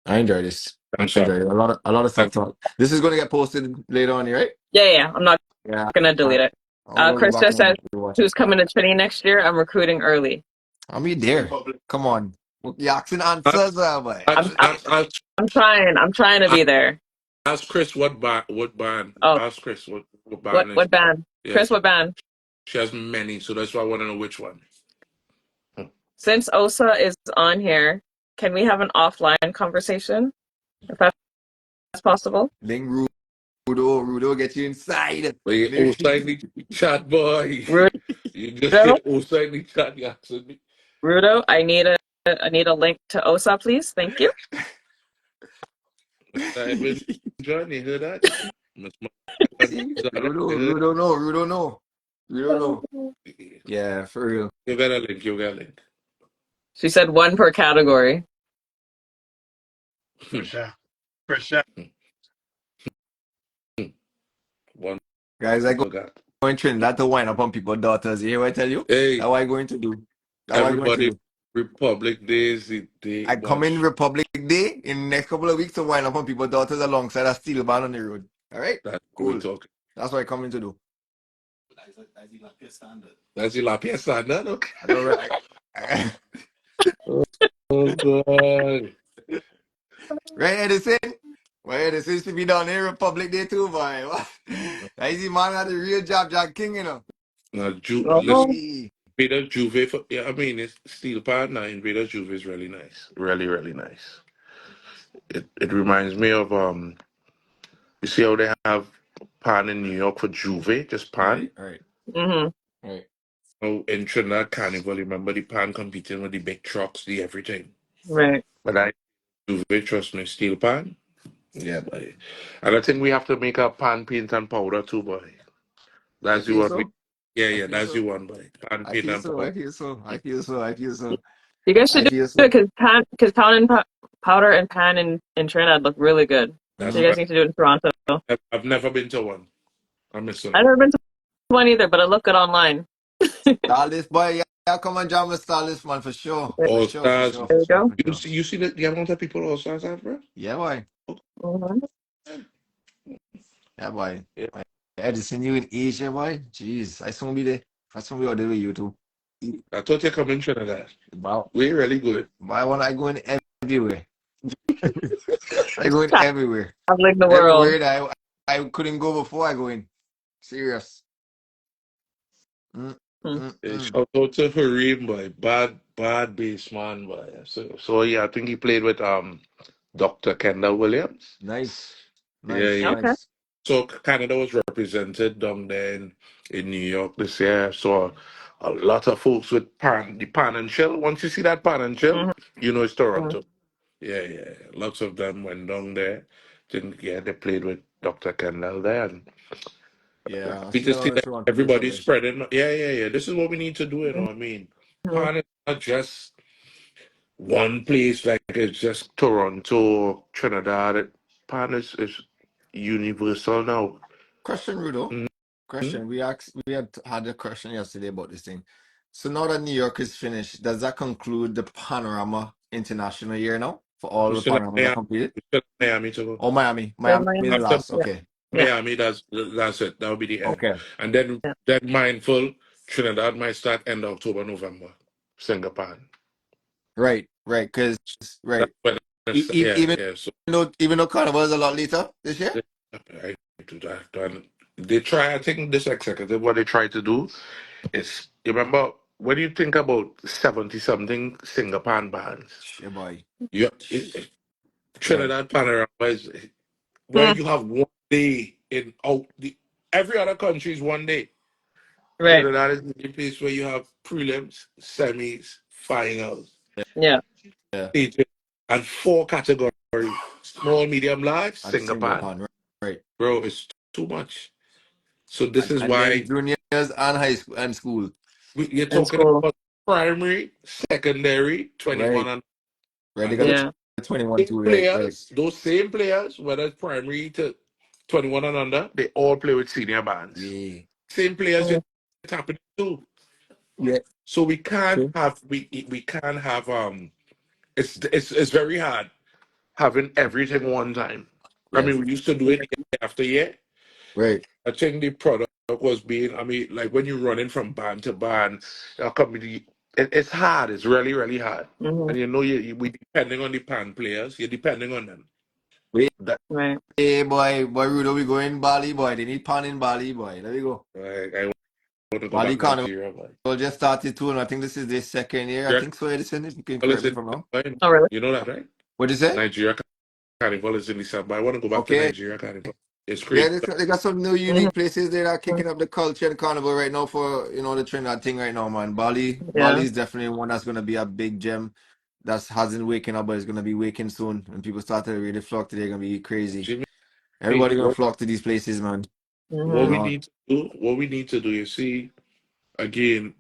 I enjoy this. I Thanks, enjoy it. A lot of stuff talk. This is gonna get posted later on, right? Yeah. I'm not Yeah. gonna delete it. I'm gonna go Chris back just said, and watch it. who's coming to Trinity next year? I'm recruiting early. I'll be there. Come on. You asking answers, boy. Ask, ask, ask, I'm trying to be there. ask Chris what band. Oh, Ask Chris what band is. what band? Yeah, Chris, what band? she has many, so that's why I want to know which one. Since Osa is on here, can we have an offline conversation? If that's possible? Ling Rudo, get you inside. Wait, outside the chat, boy. Rudo, You just get outside the chat, you asking me. Rudo, I need a link to Osa, please. Thank you. I've been John, you heard that? Rudo no. Yeah, for real. You got a link, you got a link. She said one per category. For sure. For sure. One Guys, I got. go in Trinidad to wind up on people's daughters. You hear what I tell you? Hey, That's what I'm going to do. That's what I'm going to everybody, do. Republic Day is the day. I come in Republic Day in the next couple of weeks to wind up on people's daughters alongside a steel band on the road. All right? That's what Cool. we talking. That's what I'm coming to do. That's the La Piesta standard, okay? I know, right? Oh, God. Right, Edison? Well, Edison should be down here Republic Day too, boy. That is the man at the real Jack King, you know. Now, listen, Hey. Invader Juve, I mean, it's Steel Pan now. Invader Juve is really nice. Really, really nice. It reminds me of, you see how they have Pan in New York for Juve, just Pan? Right. Mm-hmm. Right. Oh, in Trinidad Carnival, remember the Pan competing with the big trucks, the everything. Right. But I Juve, trust me, Steel Pan. Yeah, boy. And I think we have to make a pan, paint, and powder too, boy. I That's the feel one. so. Yeah, I feel that's so. the one, boy. Pan, I paint, feel and so. powder. I feel so. I feel so. I feel so. You guys should I do feel it so. because powder and pan in Trinidad look really good. That's So you guys need to do it in Toronto. I've never been to one. I'm missing I've out. never been to one either, but it looked good online. Starlist boy, yeah, come and jam with Starlist man for sure. For All sure, for stars. sure, There for we sure, go. for You sure. see, the amount of people all stars have, bro? Yeah, boy. Mhm. Yeah, boy. Yeah. Edison, you in Asia, boy. Jeez, I soon be there. I soon be out there with you too. I thought you come in Trinidad. Wow. We're really good. Why won't I go in everywhere? I go in everywhere. Traveling the world. Everywhere that I couldn't go before I go in. Serious. Shout out to Hareem, boy. Bad bass man, boy. So yeah, I think he played with Dr. Kendall Williams. Nice. Yeah, Nice. yeah. Okay. Nice. So Canada was represented down there in New York this year. So a lot of folks with the pan and shell. Once you see that pan and shell, Mm-hmm. you know it's Toronto. Yeah, yeah. Lots of them went down there. Think yeah, they played with Dr. Kendall there, and Yeah. I we see a just lot see of that Toronto based out everybody's there. spreading. Yeah, yeah, yeah. This is what we need to do. You know, what I mean, Mm-hmm. pan is not just one place like it's just Toronto, Trinidad. Pan is universal now. Question, Rudo. Mhm. Question. We had a question yesterday about this thing. So now that New York is finished, does that conclude the Panorama International year now? For all We the still have panoramas are Miami. completed? We still have Miami to go. Oh, Miami. Still Miami is Miami. the After last. Yeah. Okay. Yeah. Miami, that's it. That'll be the end. Okay. And then Yeah. that mindful Trinidad might start end of October, November. Singapore. Right. Right. Because That's right. when yeah, Even yeah. So though Carnival is a lot later this year. I do that. And they try, I think this executive, what they try to do is, you remember, when you think about 70 something Singapore bands, Shit, boy. Yeah. Trinidad Panorama is where Mm. you have one day in out every other country is one day. Right. Trinidad is the place where you have prelims, semis, finals, Yeah. Yeah. stages, and four categories: small, medium, large, And Singapore. Singapore. Right. Bro, it's too much. So this is And then why juniors and high school and school. you're In talking school. about primary, secondary, 21 Right. and Right. They got those Yeah. 21 same too. Right. Right. players, whether it's primary to 21 and under, they all play with senior bands. Yeah. Same players Mm. you're tapping to. Yeah. So we can't True. have we can't have it's very hard having everything one time. I Yes. mean, we used to do it year after year. Right. I think the product was being, I mean, like when you're running from band to band, a company, it's hard. It's really, really hard. Mm-hmm. And we depending on the pan players. You're depending on them. Wait. That Right. Hey, boy, Rudo, we going Bali, boy. They need pan in Bali, boy. There we go. I want to go Bali back to Carnival Nigeria, man. just started too, and I think this is their second year. I Nigeria think so, Edison, if you can Carnival correct is me in if I'm wrong. December. Oh, really? You know that, right? What'd you say? Nigeria Carnival is in December. I want to go back to Okay. Nigeria Carnival. It's Yeah, crazy. they got some new Mm-hmm. unique places there that are kicking up the culture and carnival right now for, the Trinidad thing right now, man. Bali Yeah. is definitely one that's gonna be a big gem that hasn't waking up, but is gonna be waking soon. When people start to really flock to, they're gonna be crazy. Jimmy, Everybody gonna what, flock to these places, man. what Mm-hmm. we need to do, you see, again,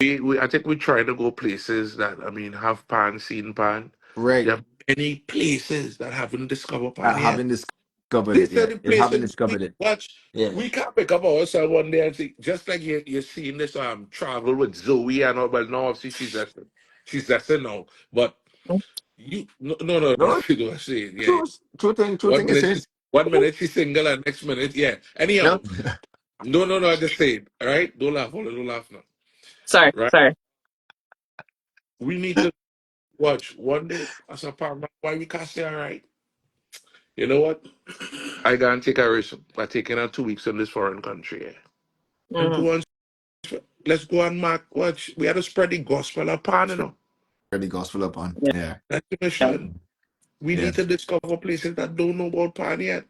I think we try to go places that, I mean, have pan, seen pan. Right. There are many places that haven't discovered I pan yet. haven't discovered it These are yet. the It haven't places we discovered it. watch. Yeah. We can't pick up ourselves one day and see, just like you're seeing this travel with Zoe and all, but now obviously she's lesson now. But you no No, you know see yeah. true One thing is minute serious. she's single and next minute, yeah. No. Anyhow, no, I just say it, all right? Don't laugh, Ola, don't laugh now. Sorry. Right? Sorry. We need to watch one day as a partner. Why we can't say all right? You know what? I gotta take a risk by taking her 2 weeks in this foreign country, yeah. And Mm-hmm. go on, let's go and mark watch. We had to spread the gospel upon, you know. The gospel upon. Yeah. Yeah. That's the Yeah. mission. We need to Yes. discover places that don't know about pan yet.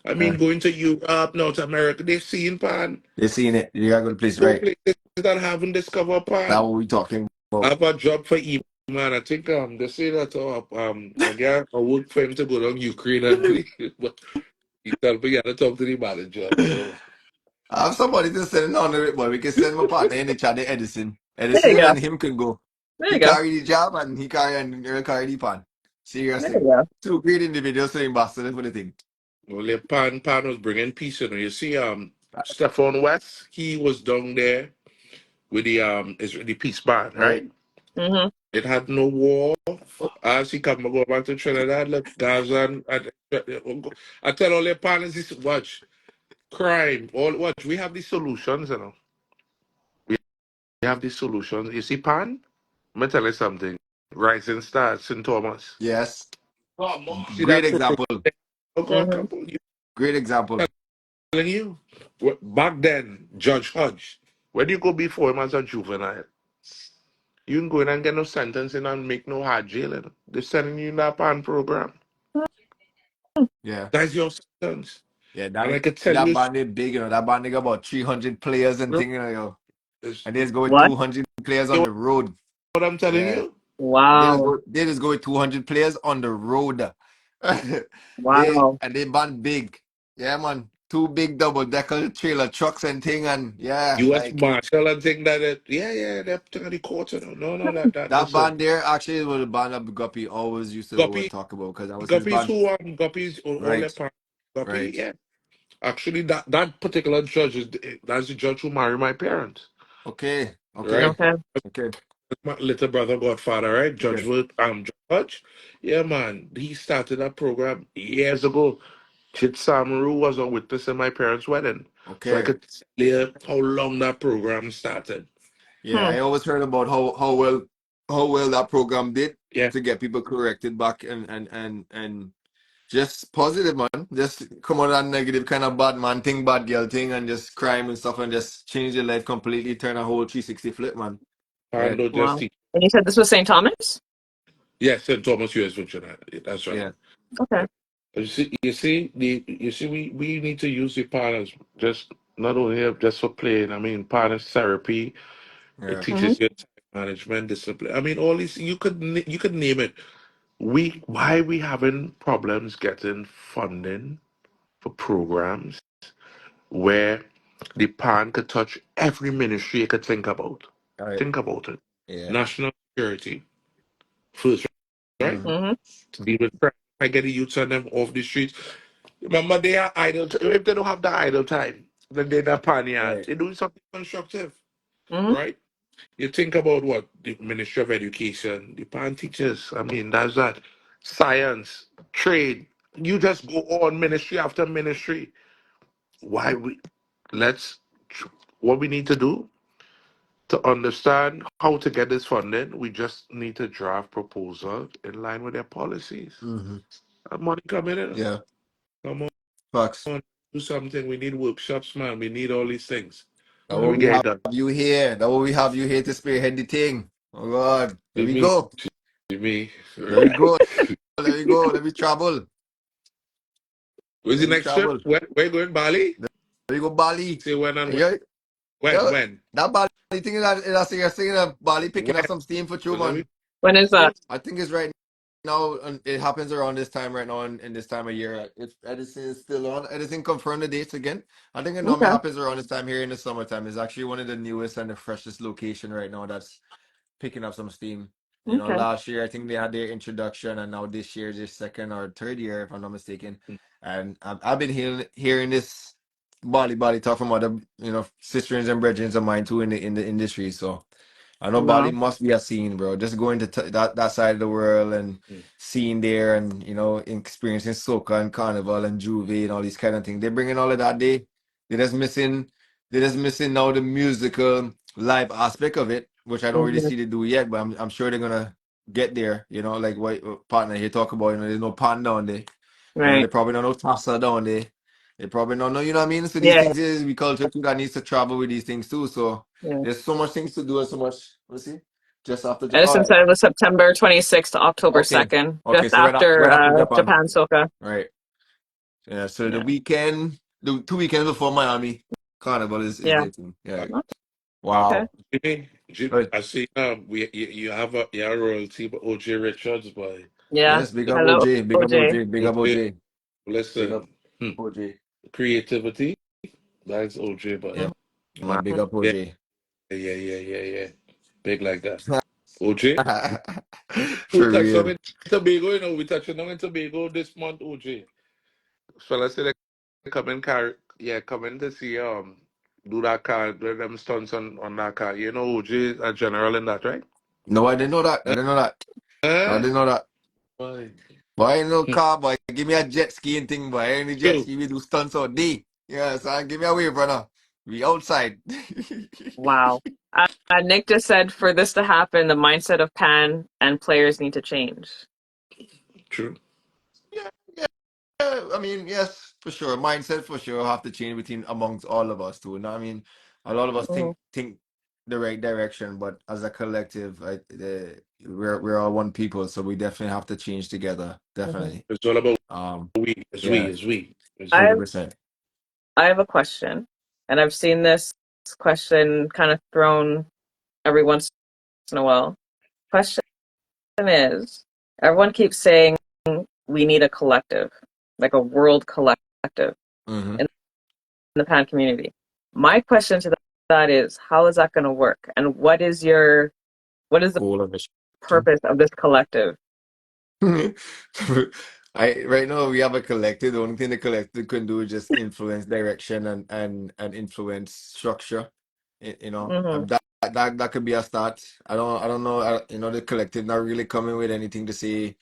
I mean, Yeah. going to Europe, North America, they've seen pan. They're seeing it. You gotta go to the place, Those right? places that haven't discovered That's pan. what we talking I about. have a job for him, man. I think they say that I get a work for him to go down Ukraine and play. But he tell me you gotta talk to the manager, bro. I have somebody to send it on the boy. We can send my partner in the chat, the Edison. There you Edison go. and him can go. There He you go. carry the job and he'll carry the pan. There Seriously. you go. Two great individuals so ambassador for the thing. Well, the pan was bringing peace, you know. You see, Stephon West, he was down there with the peace band, Right. right? Mm-hmm. It had no war. As he come go back to Trinidad, look, Gaza, I tell all their partners, this watch crime, all watch. We have these solutions, you know. We have these solutions. You see, pan. Let me tell you something. Rising Star, St. Thomas. Yes. See Great that program? example. Oh God, Mm-hmm. couple. You Great example. telling you. Back then, Judge Hodge when you go before him as a juvenile, you can go in and get no sentencing and make no hard jail. You know? They're sending you in that PAN program. Yeah. That's your sentence. Yeah, And I that can tell that you, band is big, you know. That band they got about 300 players and bro, thing, you know, yo. it's, And they just go with What? 200 players you on know the road. what I'm telling Yeah. you? Wow. They just go with 200 players on the road. Wow. They band big. Yeah, man. Two big double decker trailer trucks and thing, and yeah, U.S. like Marshal and think that they're taking the court. You know? No, that that listen. band there actually was a band that Guppy always used to always Guppy, talk about because that was his Guppy's band. who Guppy's all their Right, part. Guppy, right. yeah. Actually, that particular judge that's the judge who married my parents, Okay, okay, right? Okay. okay, My little brother, godfather, right? okay, Judge. Yeah, man. He started that program years ago. Chit Samaru was a witness in my parents' wedding, so I okay. could tell you how long that program started. Yeah, Hmm. I always heard about how well that program did Yeah, to get people corrected back and just positive, man. Just come on that negative kind of bad man thing, bad girl thing, and just crime and stuff, and just change your life completely, turn a whole 360 flip, man. Yeah, Pando just Wow. And you said this was St. Thomas? yes, St. Thomas U.S. Virginia. That's right. yeah, Okay. We need to use the partners just not only just for playing. I mean, partners therapy. It yeah. Mm-hmm. teaches you time management, discipline. I mean, all these you could name it. Why we having problems getting funding for programs where the pan could touch every ministry you could think about. All right. Think about it. Yeah. National security first, right? Mm-hmm. Mm-hmm. To deal with crime. I get the youths on them off the streets. Remember, they are idle. If they don't have the idle time, then they're not pan yard. Right. They're doing something constructive, Mm-hmm. right? You think about what the Ministry of Education, the pan teachers. I mean, that's that. Science, trade. You just go on ministry after ministry. Why we let's what we need to do to understand how to get this funding, we just need to draft proposal in line with their policies. Mm-hmm. And money coming in. Yeah. Come Facts. on, do something. We need workshops, man. We need all these things. That And what Mm-hmm. we we get it have done. you here. That what we have you here to spearhead the thing. Oh God. There we Jimmeh, go. Jimmeh, There we right. go. There we go. Let me travel. Where's the Let me next trip? travel. Where you going, Bali? There we go, Bali. Say when and when. Yeah. Yeah. When? That Bali thing is that you're saying that Bali picking up When? some steam for true, Because man. When is that? I think it's right now, and it happens around this time right now in this time of year. If Edison is still on, Edison confirm the dates again. I think it normally Okay. happens around this time here in the summertime. It's actually one of the newest and the freshest location right now that's picking up some steam. You know, Okay. last year I think they had their introduction, and now this year, their second or third year, if I'm not mistaken. And I've been hearing this Bali talk from other sisters and brethren of mine too in the industry. So I know Bali Wow. must be a scene, bro. Just going to that side of the world and seeing there and experiencing soca and carnival and juve and all these kind of things. They're bringing all of that. They're just missing. They're just missing now the musical live aspect of it, which I don't really Mm-hmm. see they do yet. But I'm sure they're gonna get there. Like what partner here talk about. There's no pan down there. They Right. probably don't know Tassa down there. They probably don't know. You know what I mean? So these Yeah. things is we culture too that needs to travel with these things too. So. Yeah. There's so much things to do and so much. Let's see. Just after. All Edison right. said it was September 26th to October Okay. 2nd, Okay. just So right after after Japan. Japan Soka. Right. Yeah. So the Yeah. weekend, the 2 weekends before Miami Carnival is Yeah. there too. Yeah. Okay. Wow. Jimmy, Right. I see you have a royalty, but OJ Richards, boy. Yeah. Yes. Big up Hello, OJ. Big up OJ. OJ. Big up OJ, OJ. Big up listen, OJ. creativity, that's OJ, boy. Yeah. Man. Big Mhm. up OJ. Yeah. Big like that. OJ, we For touched on real. in Tobago, we touching on in Tobago this month, OJ. Fellas say they come in come in to see do that car, do them stunts on that car. You know OJ is a general in that, right? No, I didn't know that. I didn't know that. I Huh? didn't know that. Boy. Boy, I ain't no car, boy. Give me a jet skiing thing, boy. I ain't the jet True. ski. We do stunts all day. Yeah, son. Give me a wave, brother. We outside. Wow. Nick just said for this to happen, the mindset of Pan and players need to change. True. Yeah, yeah. I mean, yes, for sure. Mindset for sure have to change between amongst all of us too. You know what I mean? a lot of us Mhm. think the right direction, but as a collective, we're all one people, so we definitely have to change together. Mhm. Definitely. It's all about we. It's we. Yeah, It's we. It's we. 100%. I have a question, and I've seen this question kind of thrown every once in a while. Question is, everyone keeps saying we need a collective, like a world collective Mm-hmm. in the pan community. My question to that is, how is that going to work, and what is the Goal of mission. purpose of this collective? Right now we have a collective. The only thing the collective can do is just influence direction and influence structure. You know, Mm-hmm. that could be a start. I don't know. The collective not really coming with anything to say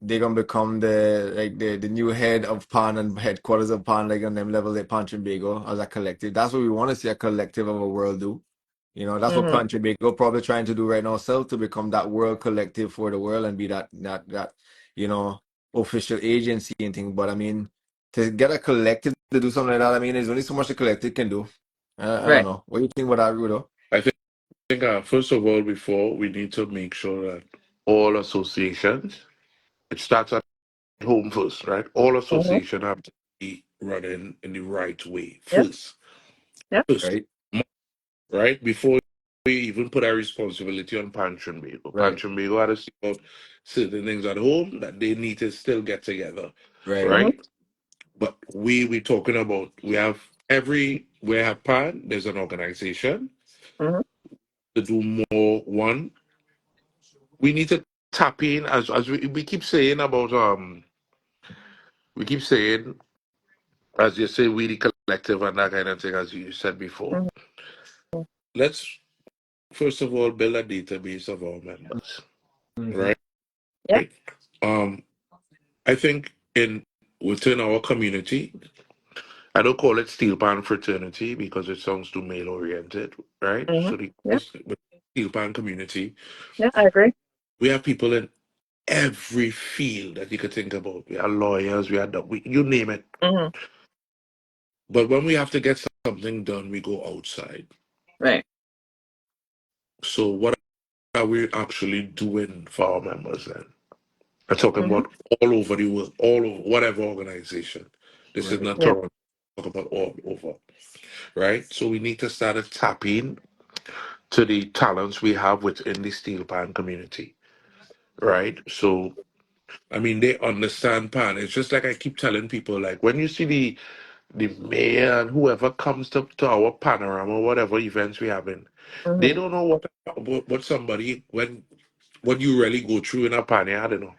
they're gonna become the new head of Pan and headquarters of Pan, like on them level like Pan Trimbago as a collective. That's what we want to see, a collective of a world do. That's what Mm-hmm. Pan Trimbago probably trying to do right now, self, to become that world collective for the world and be that official agency and thing. But I mean, to get a collective to do something like that, I mean, there's only so much a collective can do. I don't Right. know. What do you think about that, Rudo? I think first of all, before we need to make sure that all associations, it starts at home first, right? All Mm-hmm. association have to be running in the right way Yep. first. Yep. First, Right, right? Before we even put our responsibility on Pantry Bago. right, Pantry Bago had to see about certain things at home that they need to still get together, right, Mm-hmm. right? But we talking about we have Pan, there's an organization Mm-hmm. to do more. One, we need to tap in as we keep saying about we keep saying, as you say, we the collective and that kind of thing, as you said before. Mm-hmm. Let's first of all build a database of our members, mm-hmm. right? Yep. Um, I think in within our community, I don't call it steel pan fraternity because it sounds too male oriented, right? Mm-hmm. So the Yep. steel pan community, Yeah, I agree. we have people in every field that you could think about. We are lawyers, you name it. Mm-hmm. But when we have to get something done, we go outside. Right. So what are we actually doing for our members then? I'm talking Mm-hmm. about all over the world, all over whatever organization. This is Right, not Yeah. Toronto. Talk about all over, right? So we need to start tapping to the talents we have within the steel pan community, right? So I mean, they understand pan. It's just like I keep telling people, like when you see the mayor and whoever comes to our panorama or whatever events we having, they Mm-hmm. don't know what somebody when you really go through in a pan, I don't know.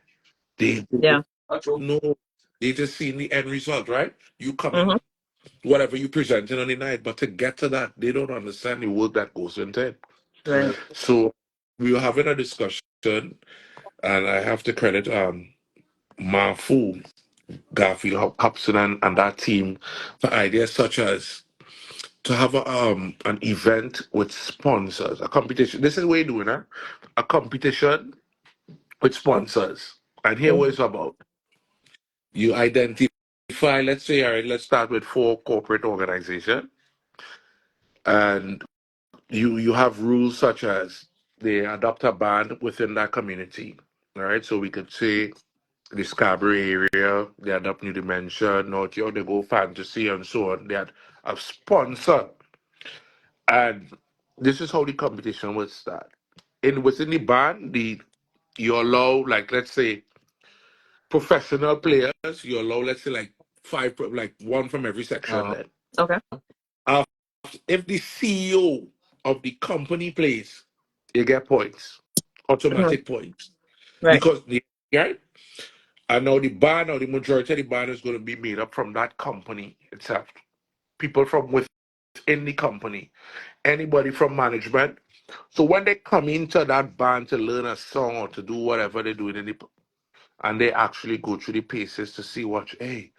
They Yeah. don't know. They just see the end result, right? You come Mm-hmm. in, whatever you presenting on the night, but to get to that, they don't understand the work that goes into it. Right. right, So we were having a discussion, and I have to credit Mafu, Garfield Hobson, and that team for ideas such as to have an event with sponsors, a competition. This is what you're doing, huh? A competition with sponsors. And here what Mm-hmm. it's about. You identify, let's say, all right, let's start with 4 corporate organizations, and you have rules such as they adopt a band within that community. All right, so we could say the Scarborough area, they adopt New Dimension, North York, they go fantasy and so on. They had a sponsor. And this is how the competition would start. Within the band, you allow, like, let's say professional players, you allow, let's say, like like one from every section. uh, Then Okay. uh, if the CEO of the company plays, you get points, Mm-hmm. automatic points, Right. because right. And now the band, or the majority of the band, is going to be made up from that company itself. People from within the company, anybody from management. So when they come into that band to learn a song or to do whatever they're doing and they actually go through the paces to see what, hey,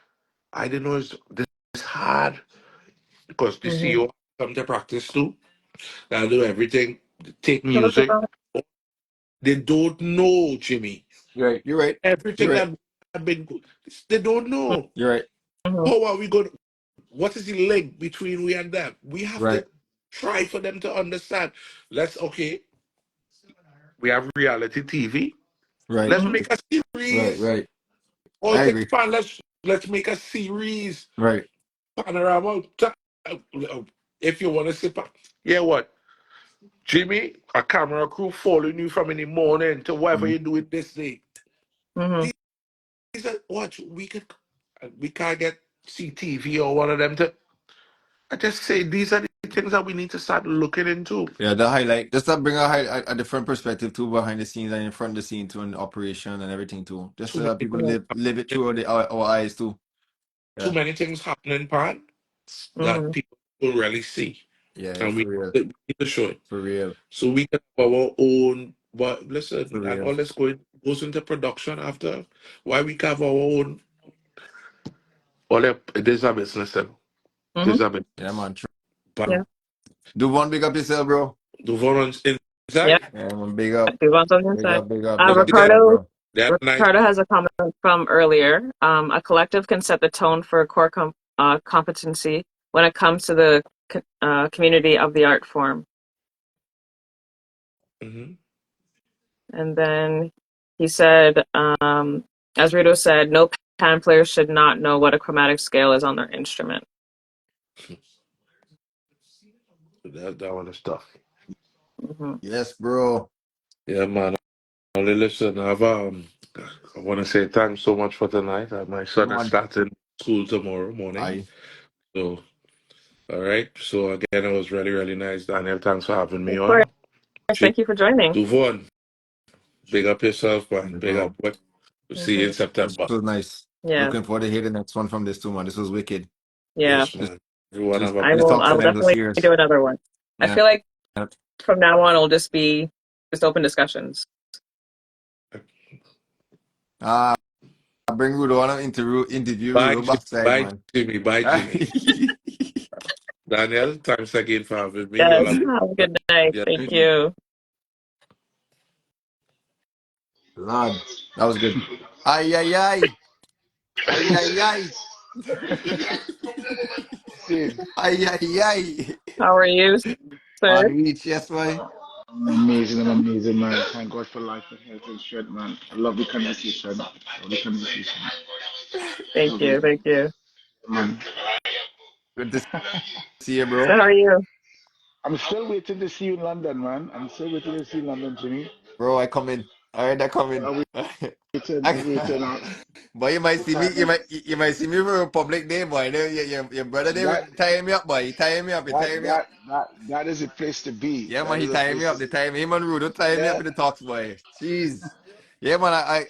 I didn't know this is hard, because the Mm-hmm. CEO come to practice too. They'll do everything, take So that's music. about They don't know, Jimmy. you're right. You're right. You're Everything right. that have been good, they don't know. You're right. Mm-hmm. How are we going? What is the link between we and them? We have Right. to. Try for them to understand. Okay, we have reality TV. Right, Let's Mhm. make a right, series. right. Or I it agree. expand. Let's make a series. Right. Panorama. If you want to sit back. Yeah, what? Jimmeh, a camera crew following you from in the morning to whatever Mhm. you do it this day. Mhm. These are what we can't get CTV or one of them to. I just say these are the things that we need to start looking into. Yeah, the highlight just to bring a different perspective too behind the scenes and in front of the scene too and operation and everything too. Just Too so that many people Yeah. live it through our eyes too. too Yeah. many things happening, Pan, that Mhm. people don't really see. Yeah, And for real. we need to show it. For real. So we can have our own, but For listen, and real. all this goes into production after. Why we can have our own, all that, it is a business, then. It Mhm. is a business. Yeah, man. True. But Yeah. Do one big up yourself, bro. the ones Yeah. inside, Yeah, man. Big up. Move on something Big inside. up, big up, big up they're, yourself, Ricardo. bro. they're nice. Ricardo has a comment from earlier. A collective can set the tone for a core competency when it comes to the community of the art form. Hmm. And then he said, as Rudo said, no pan player should not know what a chromatic scale is on their instrument. That one is tough. Hmm. Yes, bro. Yeah, man. Only listen, I want to say thanks so much for tonight. My son Come is on. starting school tomorrow morning. Aye. So, all right. So, again, it was really, really nice. Daniel, thanks for having me Of course. on. Jim, Thank you for joining. Duvone, big up yourself, man. Big up. Bro. We'll see you Hmm. in This September. was nice. Yeah. Looking forward to hear the next one from this too, man. This was wicked. Yeah. Yes, This man. Everyone this have a I this will. talks I and will ends this definitely year's. do another one. I Yeah. feel like from now on, it'll just be just open discussions. Ah, bring Rudo on an interview bye, Rudo backside, bye, man. Jimmy. Bye, Jimmy. Daniel, thanks again for having me. Y'all Yes. have Have a good night. yeah. Thank you. Lord, that was good. Ay, ay, ay. Ay, ay, ay. Dude, Ay, ay, ay. How are you, sir? Man, reach, yes, boy. I'm amazing, man. Thank God for life and health and strength, man. I love the conversation. Love the conversation. Thank Love you. it, Thank you. man. Good to see you, So bro. how are you? I'm still waiting to see you in London, man. I'm still waiting to see you in London, Jimmy. Bro, I come in. All right, I come in. I'm waiting out. Boy, you might Full see me. time, man. You might see me for a public day, boy. Your brother, they That tie me up, boy. He tie me up. He tie me up. that is a place to be. Yeah, That man, he is a tie me place to up. They be. tie me. Him and Rudo tie me up Yeah, in the talks, boy. Jeez. Yeah, man. I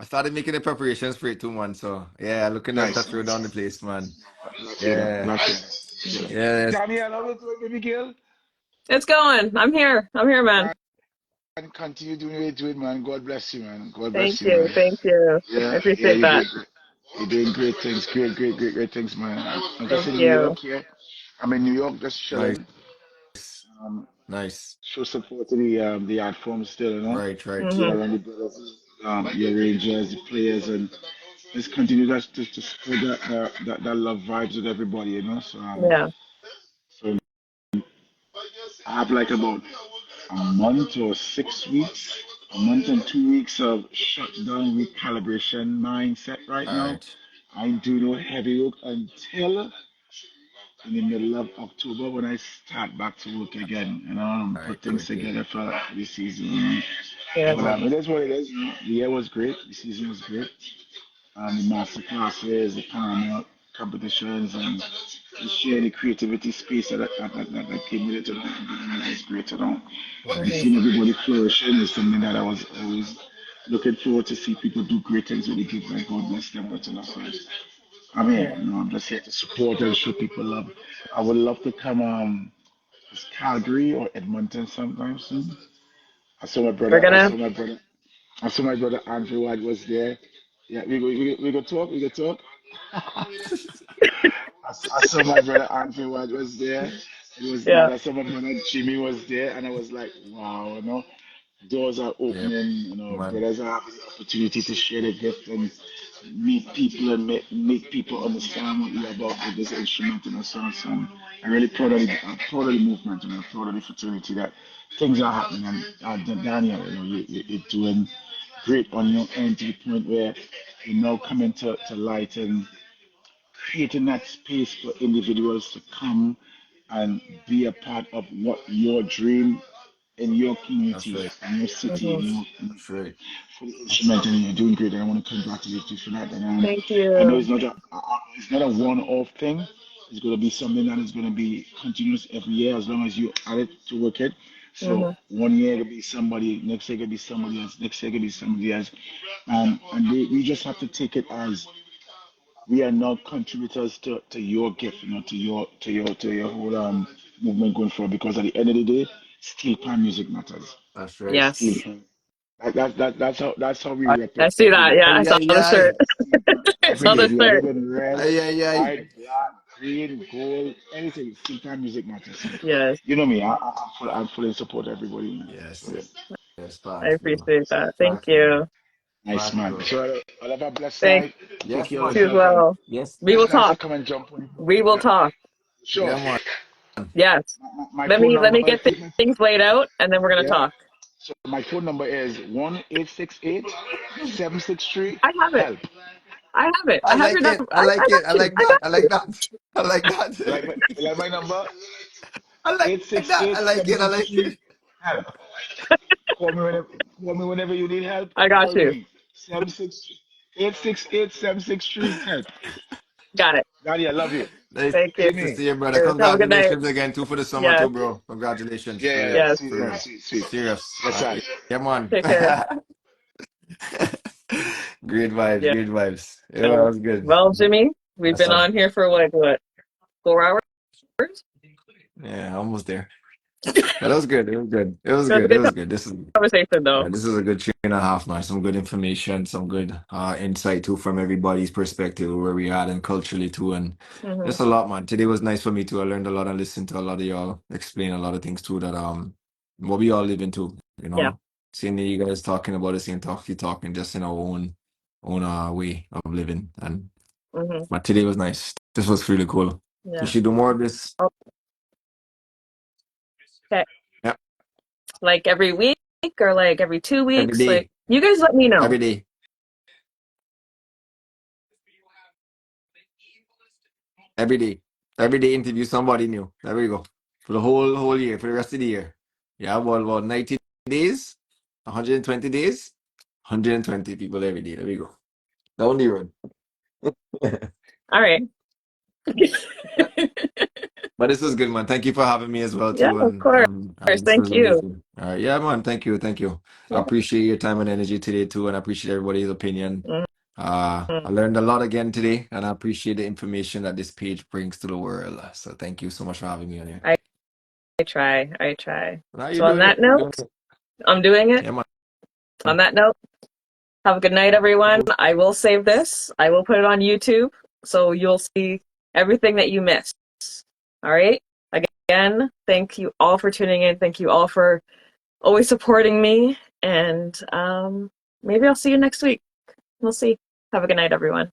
started making the preparations for it too, man. So yeah, looking at nice, touch road down the nice. place, man. Glad to hear that. Yeah, Glad to hear that. yeah. Daniel, how is it, baby girl? It's going. I'm here. I'm here, man. And continue doing what you're doing, man. God bless you, man. God Thank bless you, you. man. Thank you. I Yeah, appreciate that. you're doing great things. Great things, man. I'm just Thank in New you. York here. I'm in New York, just Nice, chilling. Um, nice. show support to the art form still, you know. Right, right. Yeah, Hmm. around the brothers, your Rangers, the players, and just continue to spread that love vibes with everybody, you know. Yeah. So I have like about a month or 6 weeks, a month and 2 weeks of shutdown recalibration mindset right All now. right, I ain't do no heavy work until in the middle of October when I start back to work again, you know, all put right. things Good, good. together for the season. You know. Yeah. But Good. it is what it is. You know. The year was great, the season was great. The master classes, the Panorama competitions, and the share the creativity space that came with it. You know, it's great. You know, and Hmm. seeing everybody flourishing is something that I was always looking forward to see people do great things with the gift. Like God bless them, but you know, so I'm here. Yeah. You know, I'm just here to support and show people love. I would love to come to Calgary or Edmonton sometime soon. I saw my We're brother. I gonna. saw my brother. I saw my brother Andrew White was there. Yeah, we go talk. We go talk. I saw my brother Andrew White was there. It was Yeah. mad. I saw my brother Jimmeh was there, and I was like, wow, you know, doors are Yeah, opening. You know, man. brothers are having the opportunity to share the gift, and meet people and make people understand what you're about with this instrument and so on. So I'm really proud of the movement and I'm proud of the fraternity that things are happening. And Daniel, you're doing great on your end to the point where you're now coming to light and creating that space for individuals to come and be a part of what your dream in your That's community, right. in your city, Hmm. That's right. for the instrument, and you're doing great. And I want to congratulate you for that. And Thank I know you. it's not a one-off thing. It's going to be something that is going to be continuous every year as long as you add it to work it. So Hmm. one year it could be somebody, next year it could be somebody else, next year it could be somebody else, and we just have to take it as we are now contributors to your gift, to your whole movement going forward. Because at the end of the day, steel pan music matters. That's right. Steel Yes. pan. That's how we Ay, rep I it see every that. day. Yeah, I ay, saw ay, the shirt. ay. Steel pan. I Every saw day, the whether shirt. in red, Ay, ay, ay. white, black, green, gold, anything. Steel pan music matters. So Yes, you know me. I'm full in support of everybody, man. Yes. So, Yes, I facts, bro. appreciate that. Thank Facts, bro. you. nice Facts, man. bro. So I'll have a blessed Thank night. Take Yes, care of man. you as yourself and well. Yes, We man. will it's nice to talk. come and jump on. We will talk. Sure. Yeah, man. Yes. My Let phone me number, get things laid out, and then we're gonna yeah. talk. So my phone number is 1-868-763 I have it. help. I have it. I I have your like it. number. I I like it. I got you. like I that. got I you. like that. I like You like that. my, you like my number? I like that. I like it. I like 868-763 it. help. Call me whenever you need help. I got Call you. me. 868-763 help. Got it. Daddy, I love you. Nice Thank you. to Jimmy. see you, brother. Have a good night. Congratulations again, too, for the summer, Yes. too, bro. Congratulations, Yeah, for yeah, yeah. real. Yes. Sweet, For man. real. Sweet, sweet. Serious. Yes, sir. Yeah, man. Take care. Great vibes. Yeah. Great vibes. Yeah, that was good. Well, Jimmy, we've That's been all. on here for like what, 4 hours? Yeah, almost there. But it was good. It was good. It was It was a good. It good was good. This is conversation, though. this is a good 3.5, man. Some good information, some good insight too from everybody's perspective, where we are and culturally too, and Hmm. just a lot, man. Today was nice for me too. I learned a lot and listened to a lot of y'all explain a lot of things too that what we all live into, you Yeah. know. Seeing that you guys talking about the same talk you talking just in our own way of living. And Hmm. but today was nice. This was really cool. We Yeah. should do more of this. Okay. Yeah, Like every week or like every 2 every weeks? Like, day. you guys let me know. Every day. Every day. Every day interview somebody new. There we go. For the whole year, for the rest of the year. Yeah, about 90 days, 120 days, 120 people every day. There we go. Down the road. All right. Yeah. But this was good, man. Thank you for having me as well, Yeah, too. of And course. this Thank was you. amazing. All right. Yeah, man. Thank you. Thank you. I Yeah. appreciate your time and energy today, too. And I appreciate everybody's opinion. Mhm. I learned a lot again today, and I appreciate the information that this page brings to the world. So thank you so much for having me on here. I try. I try. Now you're So on doing that it. You're doing note, it. I'm doing it. Yeah, man. On that note, have a good night, everyone. I will save this. I will put it on YouTube so you'll see everything that you missed. All right? Again, thank you all for tuning in. Thank you all for always supporting me. And maybe I'll see you next week. We'll see. Have a good night, everyone.